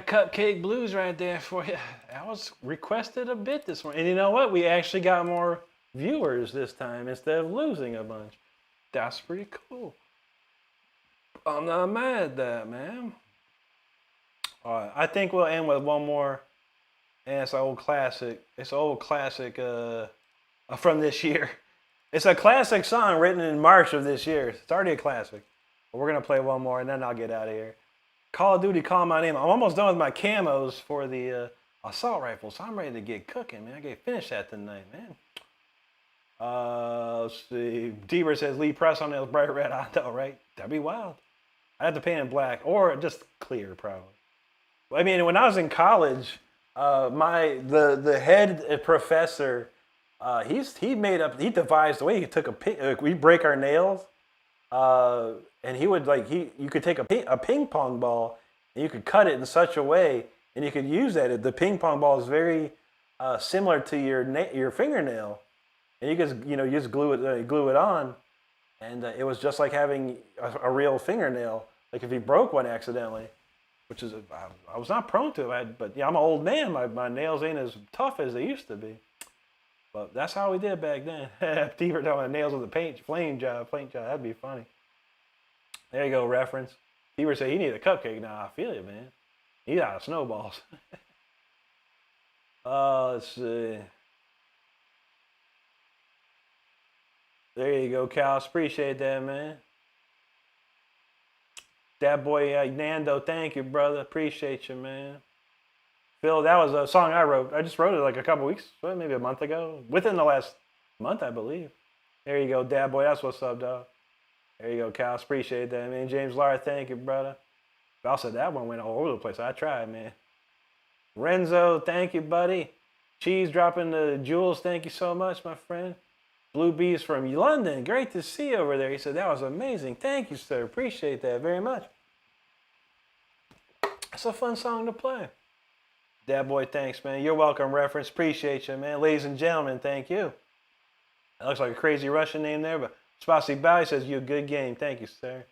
that Cupcake Blues right there for you. That was requested a bit this morning. And you know what? We actually got more viewers this time instead of losing a bunch. That's pretty cool. I'm not mad at that, man. All right, I think we'll end with one more. And it's an old classic. It's an old classic from this year. It's a classic song written in March of this year. It's already a classic. But we're going to play one more, and then I'll get out of here. Call of Duty, Call My Name. I'm almost done with my camos for the assault rifle, so I'm ready to get cooking, man. I get finish that tonight, man. Let's see. Deaver says, Lee Press on that bright red. I know, right? That'd be wild. I'd have to paint it black or just clear, probably. I mean, when I was in college, the head professor, he devised the way he took we break our nails, and he would you could take a ping pong ball and you could cut it in such a way and you could use that. The ping pong ball is very similar to your fingernail, and you just glue it on, and it was just like having a real fingernail. Like if you broke one accidentally, which is I was not prone to it, but yeah, I'm an old man. My nails ain't as tough as they used to be. But that's how we did back then. Deaver talking about nails with a paint job. That'd be funny. There you go, reference. Deaver said he need a cupcake. Nah, I feel you, man. He's out of snowballs. Let's see. There you go, Cal. Appreciate that, man. That boy Nando, thank you, brother. Appreciate you, man. Phil, that was a song I wrote. I just wrote it like a couple weeks, maybe a month ago. Within the last month, I believe. There you go, Dad Boy. That's what's up, dog. There you go, Cal. Appreciate that, man. James Lara, thank you, brother. I said that one went all over the place. I tried, man. Renzo, thank you, buddy. Cheese dropping the jewels. Thank you so much, my friend. Blue Bees from London. Great to see you over there. He said that was amazing. Thank you, sir. Appreciate that very much. It's a fun song to play. Dad Boy, thanks, man. You're welcome, reference. Appreciate you, man. Ladies and gentlemen, thank you. That looks like a crazy Russian name there, but Spasi Bally says, you a good game. Thank you, sir.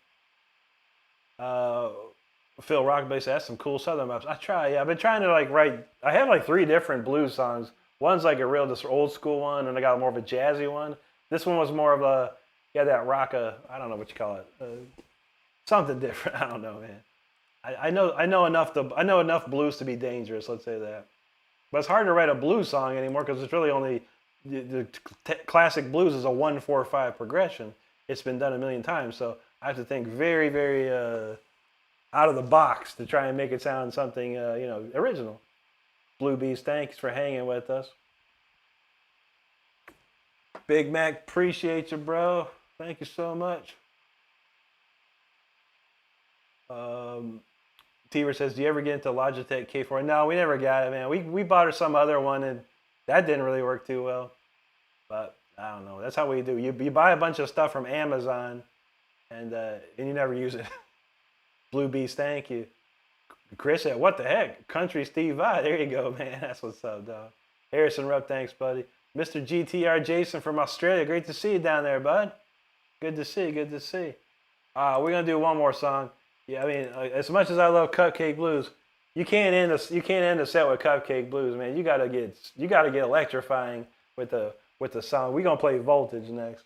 Phil Rockabye says, that's some cool Southern maps. I try, yeah. I've been trying to write. I have 3 different blues songs. One's like a real just old school one, and I got more of a jazzy one. This one was more of a, that rock, I don't know what you call it. Something different. I don't know, man. I know enough blues to be dangerous. Let's say that, but it's hard to write a blues song anymore because it's really only the classic blues is a 1-4-5 progression. It's been done a million times, so I have to think very, very out of the box to try and make it sound something original. Blue Bees, thanks for hanging with us. Big Mac, appreciate you, bro. Thank you so much. Teaver says, do you ever get into Logitech K4? No, we never got it, man. We bought her some other one, and that didn't really work too well. But I don't know. That's how we do. You buy a bunch of stuff from Amazon, and you never use it. Blue Beast, thank you. Chris said, what the heck? Country Steve Vai. There you go, man. That's what's up, dog. Harrison Rupp, thanks, buddy. Mr. GTR Jason from Australia. Great to see you down there, bud. Good to see. Good to see. We're going to do one more song. Yeah, I mean, as much as I love Cupcake Blues, you can't end a set with Cupcake Blues, man. You gotta get electrifying with the song. We're gonna play Voltage next,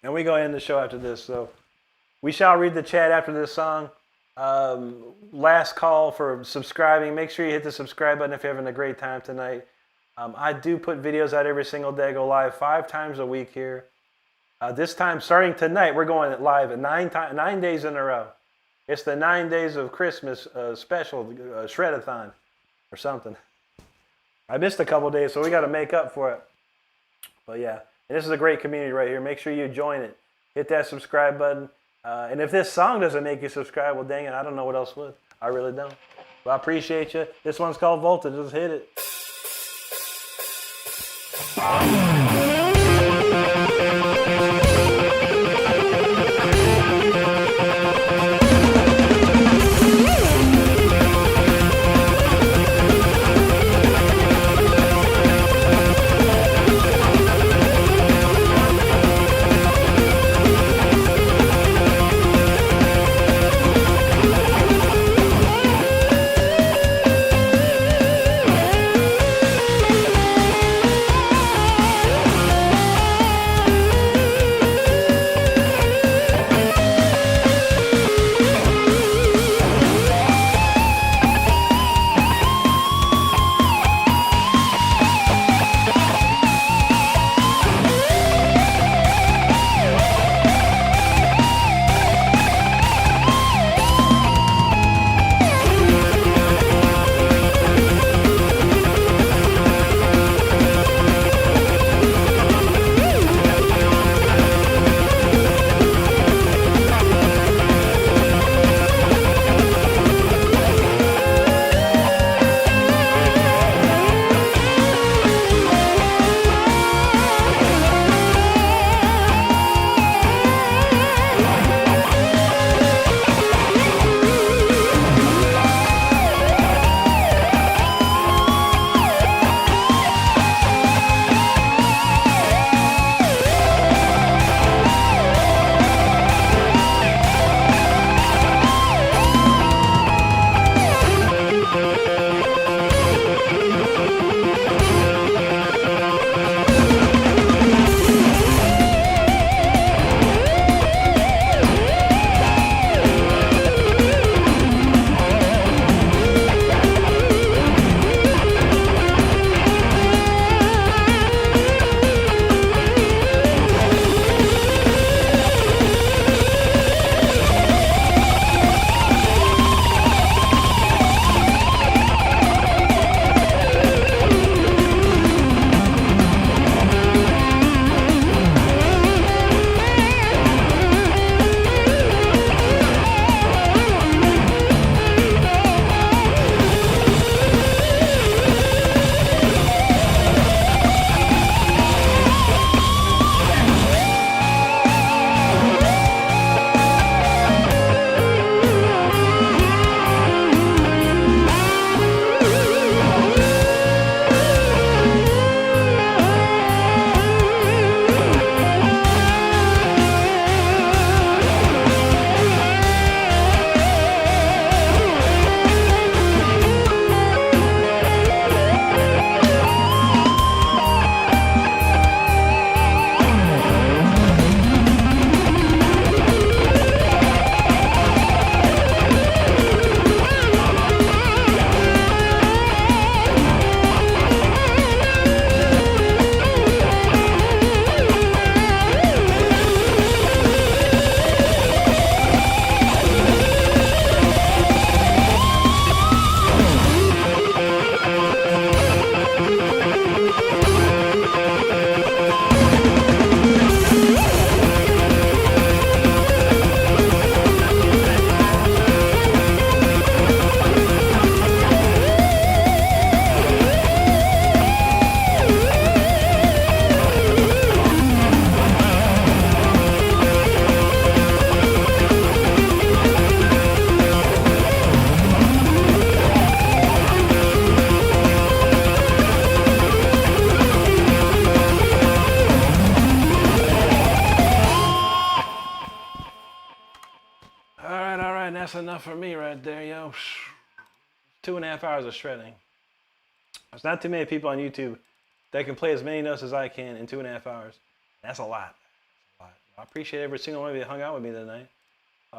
and we're gonna end the show after this. So we shall read the chat after this song. Last call for subscribing. Make sure you hit the subscribe button if you're having a great time tonight. I do put videos out every single day. I go live 5 times a week here. This time, starting tonight, we're going live at 9 days in a row. It's the 9 days of Christmas special shred-a-thon or something. I missed a couple days, so we got to make up for it. But yeah, and this is a great community right here. Make sure you join it. Hit that subscribe button. And if this song doesn't make you subscribe, well, dang it, I don't know what else would. I really don't. But I appreciate you. This one's called Voltage. Just hit it. enough for me right there, yo. 2.5 hours of shredding. There's not too many people on YouTube that can play as many notes as I can in 2.5 hours. That's a lot. I appreciate every single one of you that hung out with me tonight.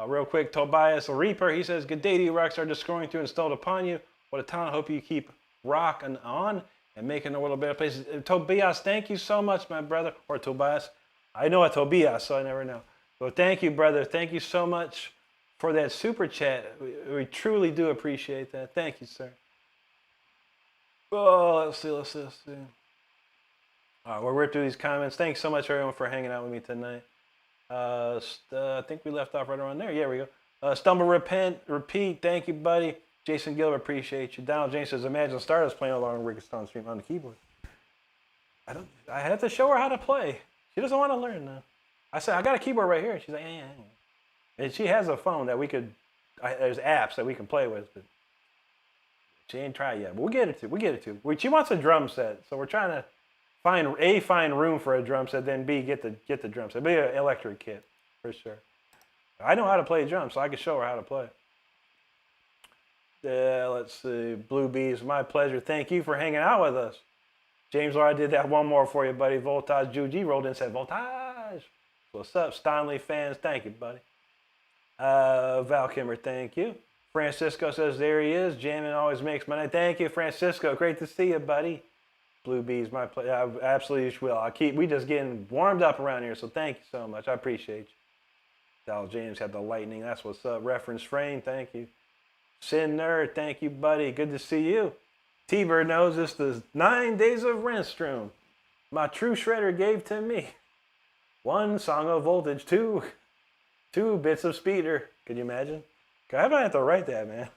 Real quick, Tobias Reaper, he says, good day to you, Rockstar. Just scrolling through installed upon you. What a talent. Hope you keep rocking on and making the world a better place. Tobias, thank you so much, my brother. Or Tobias. I know a Tobias, so I never know. But thank you, brother. Thank you so much for that super chat. We truly do appreciate that. Thank you, sir. Oh, let's see. All right, we'll rip through these comments. Thanks so much, everyone, for hanging out with me tonight. I think we left off right around there. Yeah, we go. Stumble, repent, repeat. Thank you, buddy. Jason Gilbert, appreciate you. Donald James says, imagine Stardust playing along with Rick Stone stream on the keyboard. I have to show her how to play. She doesn't want to learn now. I said, I got a keyboard right here. She's like, yeah. And she has a phone that we could, there's apps that we can play with, but she ain't tried yet. But we'll get it to. She wants a drum set, so we're trying to find room for a drum set, then B, get the drum set. Be an electric kit, for sure. I know how to play drums, so I can show her how to play. Let's see. Blue Bees, my pleasure. Thank you for hanging out with us. James Laura did that one more for you, buddy. Voltage Juji rolled in and said, Voltage. What's up, Stanley fans? Thank you, buddy. Val Kimmer, thank you. Francisco says, there he is. Jamming always makes my night. Thank you, Francisco. Great to see you, buddy. Blue Bees, my pleasure. I absolutely will. We just getting warmed up around here, so thank you so much. I appreciate you. Dal James had the lightning. That's what's up. Reference Frame, thank you. Sin Nerd, thank you, buddy. Good to see you. T-Bird knows this the 9 days of Renstrom. My true shredder gave to me. 1 song of voltage, 2 bits of speeder. Can you imagine? I might have to write that, man.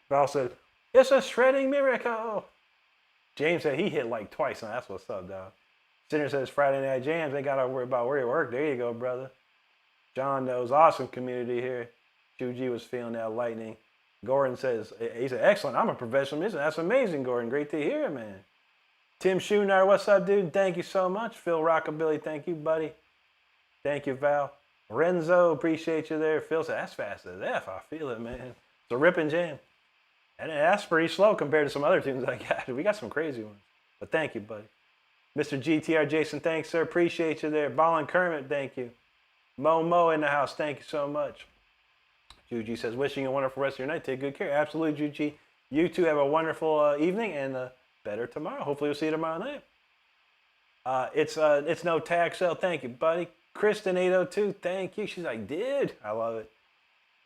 Val said, it's a shredding miracle. James said he hit like twice, and that's what's up, dog. Sinner says Friday Night Jams. Ain't got to worry about where you work. There you go, brother. John knows. Awesome community here. Juji was feeling that lightning. Gordon says, he said, excellent. I'm a professional musician. That's amazing, Gordon. Great to hear, man. Tim Schoonar, what's up, dude? Thank you so much. Phil Rockabilly, thank you, buddy. Thank you, Val. Renzo, appreciate you there. Phil said, that's fast as F. I feel it, man. It's a ripping jam. And that's pretty slow compared to some other tunes I got. We got some crazy ones. But thank you, buddy. Mr. GTR Jason, thanks, sir. Appreciate you there. Ballin Kermit, thank you. Mo in the house, thank you so much. Juji says, wishing you a wonderful rest of your night. Take good care. Absolutely, Juji. You two have a wonderful evening and better tomorrow. Hopefully we'll see you tomorrow night. It's no tax sale. Thank you, buddy. Kristen 802, thank you. She's like, dude, I love it.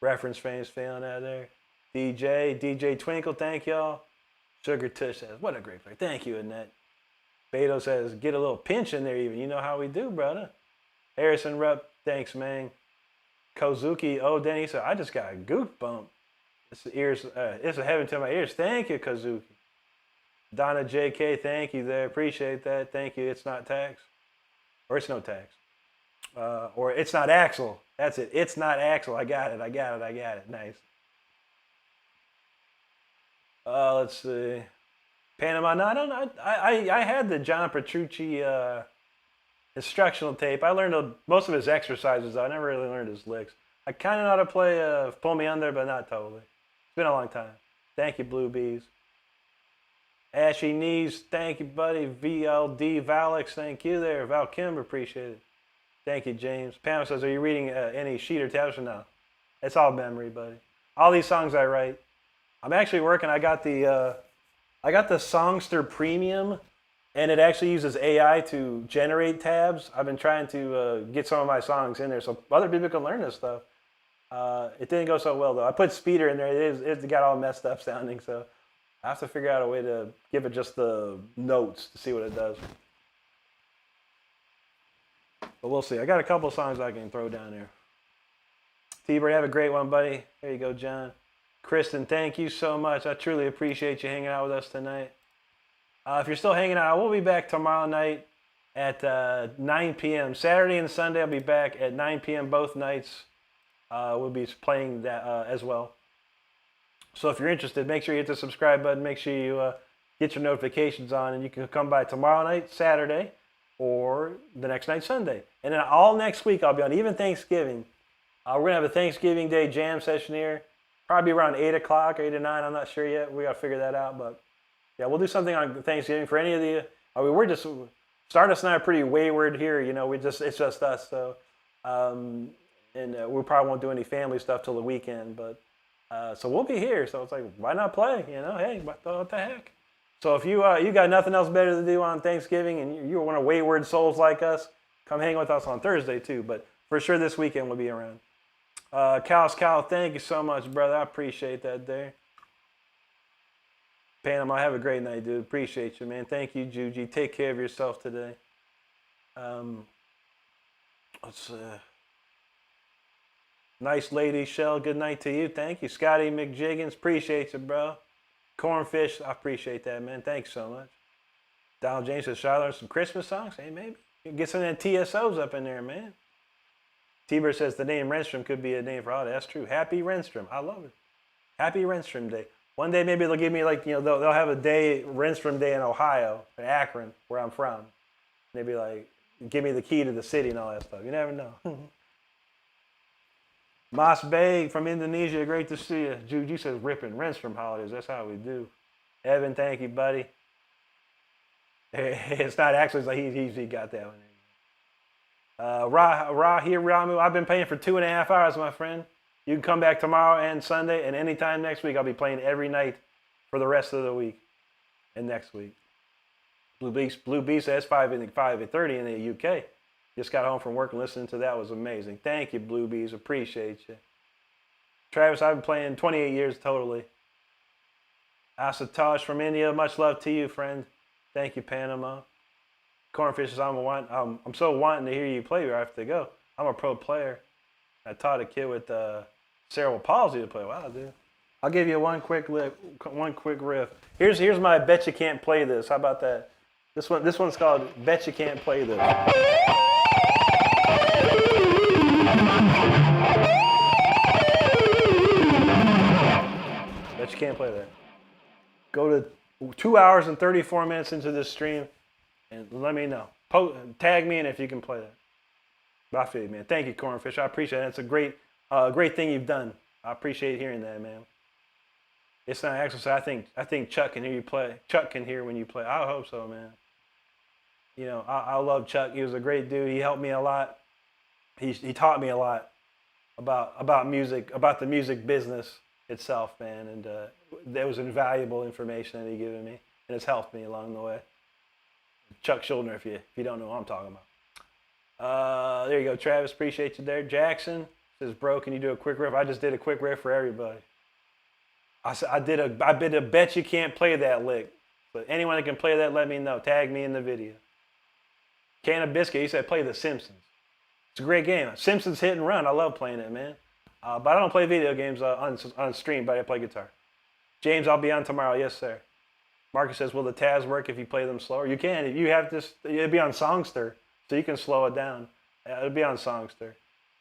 Reference Frames feeling out there. DJ Twinkle, thank y'all. Sugar Tush says, what a great play. Thank you, Annette. Beto says, get a little pinch in there even. You know how we do, brother. Harrison Rupp, thanks, man. Kozuki, Denny said, I just got a goop bump. It's a heaven to my ears. Thank you, Kozuki. Donna JK, thank you there. Appreciate that. Thank you. It's not tax. Or it's no tax. Or it's not Axel. That's it. It's not Axel. I got it. Nice. Let's see. Panama. No, I don't know. I had the John Petrucci instructional tape. I learned most of his exercises. I never really learned his licks. I kind of know how to play Pull Me Under, but not totally. It's been a long time. Thank you, Blue Bees. Ashy Knees, thank you, buddy. VLD Valix, thank you there. Val Kimber, appreciate it. Thank you, James. Pam says, are you reading any sheet or tabs? No. It's all memory, buddy. All these songs I write. I'm actually working. I got the Songster Premium, and it actually uses AI to generate tabs. I've been trying to get some of my songs in there so other people can learn this stuff. It didn't go so well, though. I put speeder in there. It got all messed up sounding, so I have to figure out a way to give it just the notes to see what it does. But we'll see. I got a couple songs I can throw down there. T-Bird, have a great one, buddy. There you go, John. Kristen, thank you so much. I truly appreciate you hanging out with us tonight. If you're still hanging out, I will be back tomorrow night at 9 p.m. Saturday and Sunday, I'll be back at 9 p.m. both nights. We'll be playing that as well. So if you're interested, make sure you hit the subscribe button. Make sure you get your notifications on, and you can come by tomorrow night, Saturday, or the next night, Sunday. And then all next week, I'll be on even Thanksgiving. We're gonna have a Thanksgiving Day jam session here, probably around 8 o'clock, 8 to 9. I'm not sure yet. We gotta figure that out, but yeah, we'll do something on Thanksgiving for any of the. I mean, we're just Stardust and I are pretty wayward here. You know, it's just us. So, and we probably won't do any family stuff till the weekend. But so we'll be here. So it's like, why not play? You know, hey, what the heck? So if you got nothing else better to do on Thanksgiving, and you're one of wayward souls like us, come hang with us on Thursday too. But for sure, this weekend we'll be around. Cal, thank you so much, brother. I appreciate that there. Panama, have a great night, dude. Appreciate you, man. Thank you, Juji. Take care of yourself today. Let's nice lady, Shell. Good night to you. Thank you. Scotty McJiggins. Appreciate you, bro. Cornfish. I appreciate that, man. Thanks so much. Donald James says, should I learn some Christmas songs? Hey, maybe. Get some of them TSOs up in there, man. T-Bird says the name Renstrom could be a name for holiday. That's true. Happy Renstrom. I love it. Happy Renstrom Day. One day maybe they'll give me like, you know, they'll have a day, Renstrom Day in Ohio, in Akron, where I'm from. They'll be like, give me the key to the city and all that stuff. You never know. Mas Bay from Indonesia, great to see you. Juju says ripping Renstrom holidays. That's how we do. Evan, thank you, buddy. It's not actually, it's like he got that one. Ramu, I've been playing for 2.5 hours, my friend. You can come back tomorrow and Sunday, and anytime next week. I'll be playing every night for the rest of the week and next week. Blue Beast says 5:30 in the UK. Just got home from work and listening to that was amazing. Thank you, Blue Bees. Appreciate you. Travis, I've been playing 28 years totally. Asatosh from India, much love to you, friend. Thank you, Panama. Cornfish says, I'm so wanting to hear you play where I have to go. I'm a pro player. I taught a kid with cerebral palsy to play. Wow, dude. I'll give you one quick riff. Here's my Bet You Can't Play This. How about that? This one's called Bet You Can't Play This. Bet you can't play that. Go to 2 hours and 34 minutes into this stream and let me know. Tag me in if you can play that. I feel you, man. Thank you, Cornfish. I appreciate it. It's a great thing you've done. I appreciate hearing that, man. It's not exercise. I think Chuck can hear you play. Chuck can hear when you play. I hope so, man. You know, I love Chuck. He was a great dude. He helped me a lot. He taught me a lot about music, about the music business itself, man. And that was invaluable information that he given me, and it's helped me along the way. Chuck Schuldner, if you don't know what I'm talking about. There you go, Travis. Appreciate you there. Jackson says, bro, can you do a quick riff? I just did a quick riff for everybody. I did a bet you can't play that lick. But anyone that can play that, let me know. Tag me in the video. Can of Biscuit, he said, play The Simpsons. It's a great game. Simpsons hit and run. I love playing it, man. But I don't play video games on stream, but I play guitar. James, I'll be on tomorrow. Yes, sir. Marcus says, will the tabs work if you play them slower? You can. You have this. It'll be on Songster, so you can slow it down. It'll be on Songster.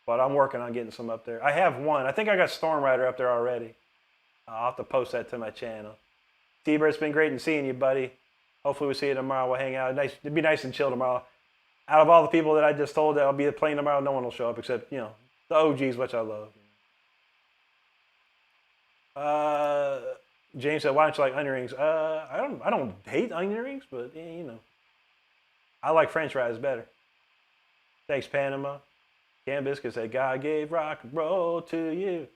But I'm working on getting some up there. I have one. I think I got Storm Rider up there already. I'll have to post that to my channel. T-Bird, it's been great seeing you, buddy. Hopefully we'll see you tomorrow. We'll hang out. It'd be nice and chill tomorrow. Out of all the people that I just told that I'll be playing tomorrow, no one will show up except, you know, the OGs, which I love. James said, why don't you like onion rings? I don't hate onion rings, but, you know, I like French fries better. Thanks, Panama. Cam Biscuit said, God gave rock and roll to you.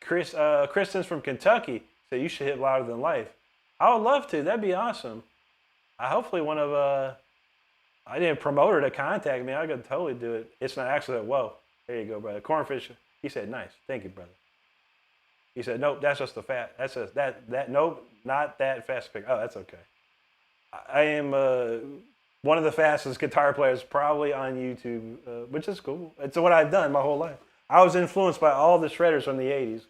Kristen's from Kentucky said, you should hit Louder Than Life. I would love to. That'd be awesome. Hopefully one of, I didn't promote her to contact me. I could totally do it. It's not accident. Whoa. There you go, brother. Cornfish, he said, nice. Thank you, brother. He said, nope, that's just the fat. That's just nope, not that fast pick. Oh, that's okay. I am one of the fastest guitar players probably on YouTube, which is cool. It's what I've done my whole life. I was influenced by all the shredders from the 80s.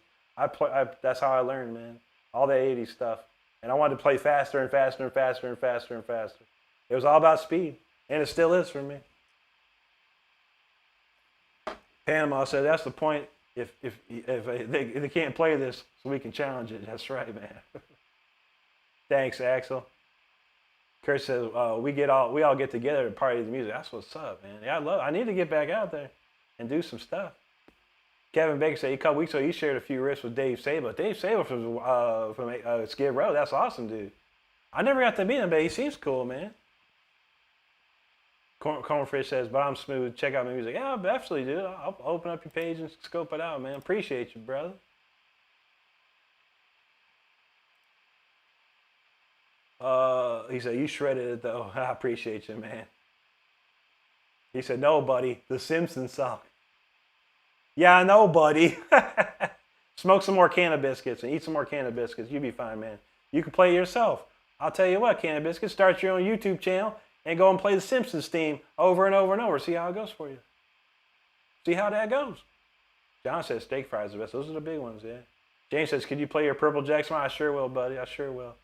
That's how I learned, man. All the 80s stuff. And I wanted to play faster and faster and faster and faster and faster. It was all about speed, and it still is for me. Panama said, that's the point. If they can't play this, so we can challenge it. That's right, man. Thanks, Axel. Kurt says, we all get together and party the music. That's what's up, man. Yeah, I need to get back out there and do some stuff. Kevin Baker said a couple weeks ago he shared a few riffs with Dave Sabo. Dave Sabo from Skid Row. That's awesome, dude. I never got to meet him, but he seems cool, man. Cornfish says, but I'm smooth. Check out my music. Yeah, absolutely, dude. I'll open up your page and scope it out, man. Appreciate you, brother. He said, you shredded it, though. I appreciate you, man. He said, no, buddy. The Simpsons song. Yeah, I know, buddy. Smoke some more Canna Biscuits and eat some more Canna Biscuits. You'll be fine, man. You can play yourself. I'll tell you what, Canna Biscuits, start your own YouTube channel and go and play the Simpsons theme over and over and over. See how it goes for you. See how that goes. John says steak fries are the best. Those are the big ones, yeah. James says, could you play your Purple Jackson? I sure will, buddy. I sure will.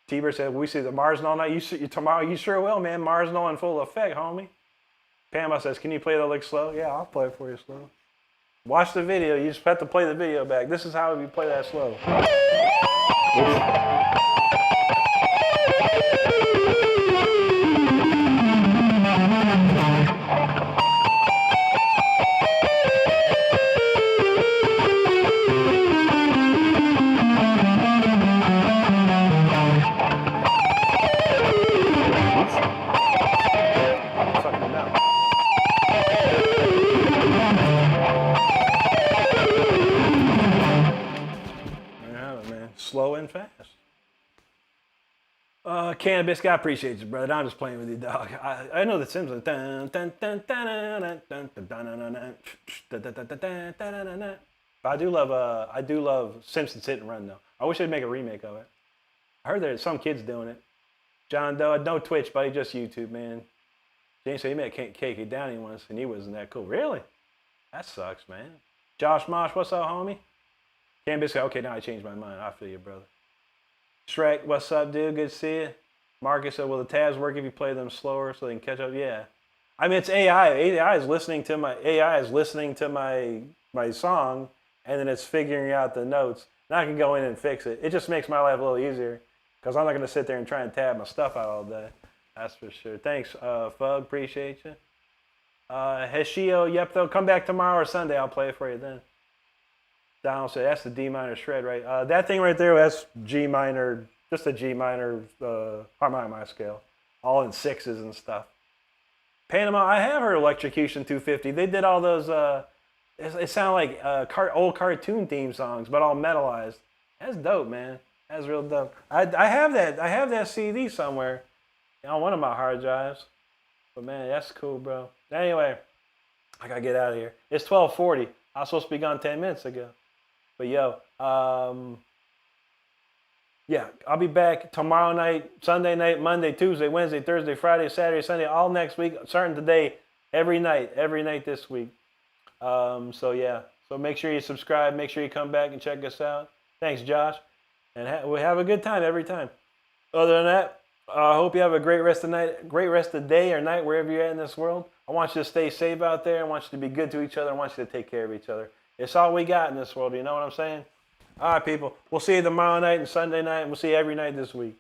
T-Bird said, we see the Mars all night. Tomorrow, you sure will, man. Mars in full effect, homie. Pamela says, can you play the lick slow? Yeah, I'll play it for you slow. Watch the video. You just have to play the video back. This is how you play that slow. Slow and fast. Cannabis, I appreciate you, brother. I'm just playing with you, dog. I know the Simpsons. But I do love Simpsons Hit and Run though. I wish they'd make a remake of it. I heard there's some kids doing it. John Doe, no Twitch, buddy, just YouTube, man. James said he met KK Downey once and he wasn't that cool. Really? That sucks, man. Josh Mosh, what's up, homie? Cannabis, okay, now I changed my mind. I feel you, brother. Shrek, what's up, dude? Good to see you. Marcus said, will the tabs work if you play them slower so they can catch up? Yeah. I mean, it's AI. AI is listening to my song, and then it's figuring out the notes. And I can go in and fix it. It just makes my life a little easier because I'm not going to sit there and try and tab my stuff out all day. That's for sure. Thanks, Fug. Appreciate you. Heshio, yep, they'll come back tomorrow or Sunday. I'll play it for you then. Donald said, that's the D minor shred, right? That thing right there, that's G minor, just a G minor harmonic minor scale, all in sixes and stuff. Panama, I have heard Electrocution 250. They did all those, it sounded like old cartoon theme songs, but all metalized. That's dope, man. That's real dope. I have that CD somewhere on one of my hard drives. But man, that's cool, bro. Anyway, I gotta get out of here. It's 12:40. I was supposed to be gone 10 minutes ago. But yo, yeah, I'll be back tomorrow night, Sunday night, Monday, Tuesday, Wednesday, Thursday, Friday, Saturday, Sunday, all next week, starting today, every night this week. So yeah, so make sure you subscribe, make sure you come back and check us out. Thanks, Josh, and we have a good time every time. Other than that, I hope you have a great rest of the night, great rest of the day or night, wherever you're at in this world. I want you to stay safe out there. I want you to be good to each other. I want you to take care of each other. It's all we got in this world. You know what I'm saying? All right, people. We'll see you tomorrow night and Sunday night, and we'll see you every night this week.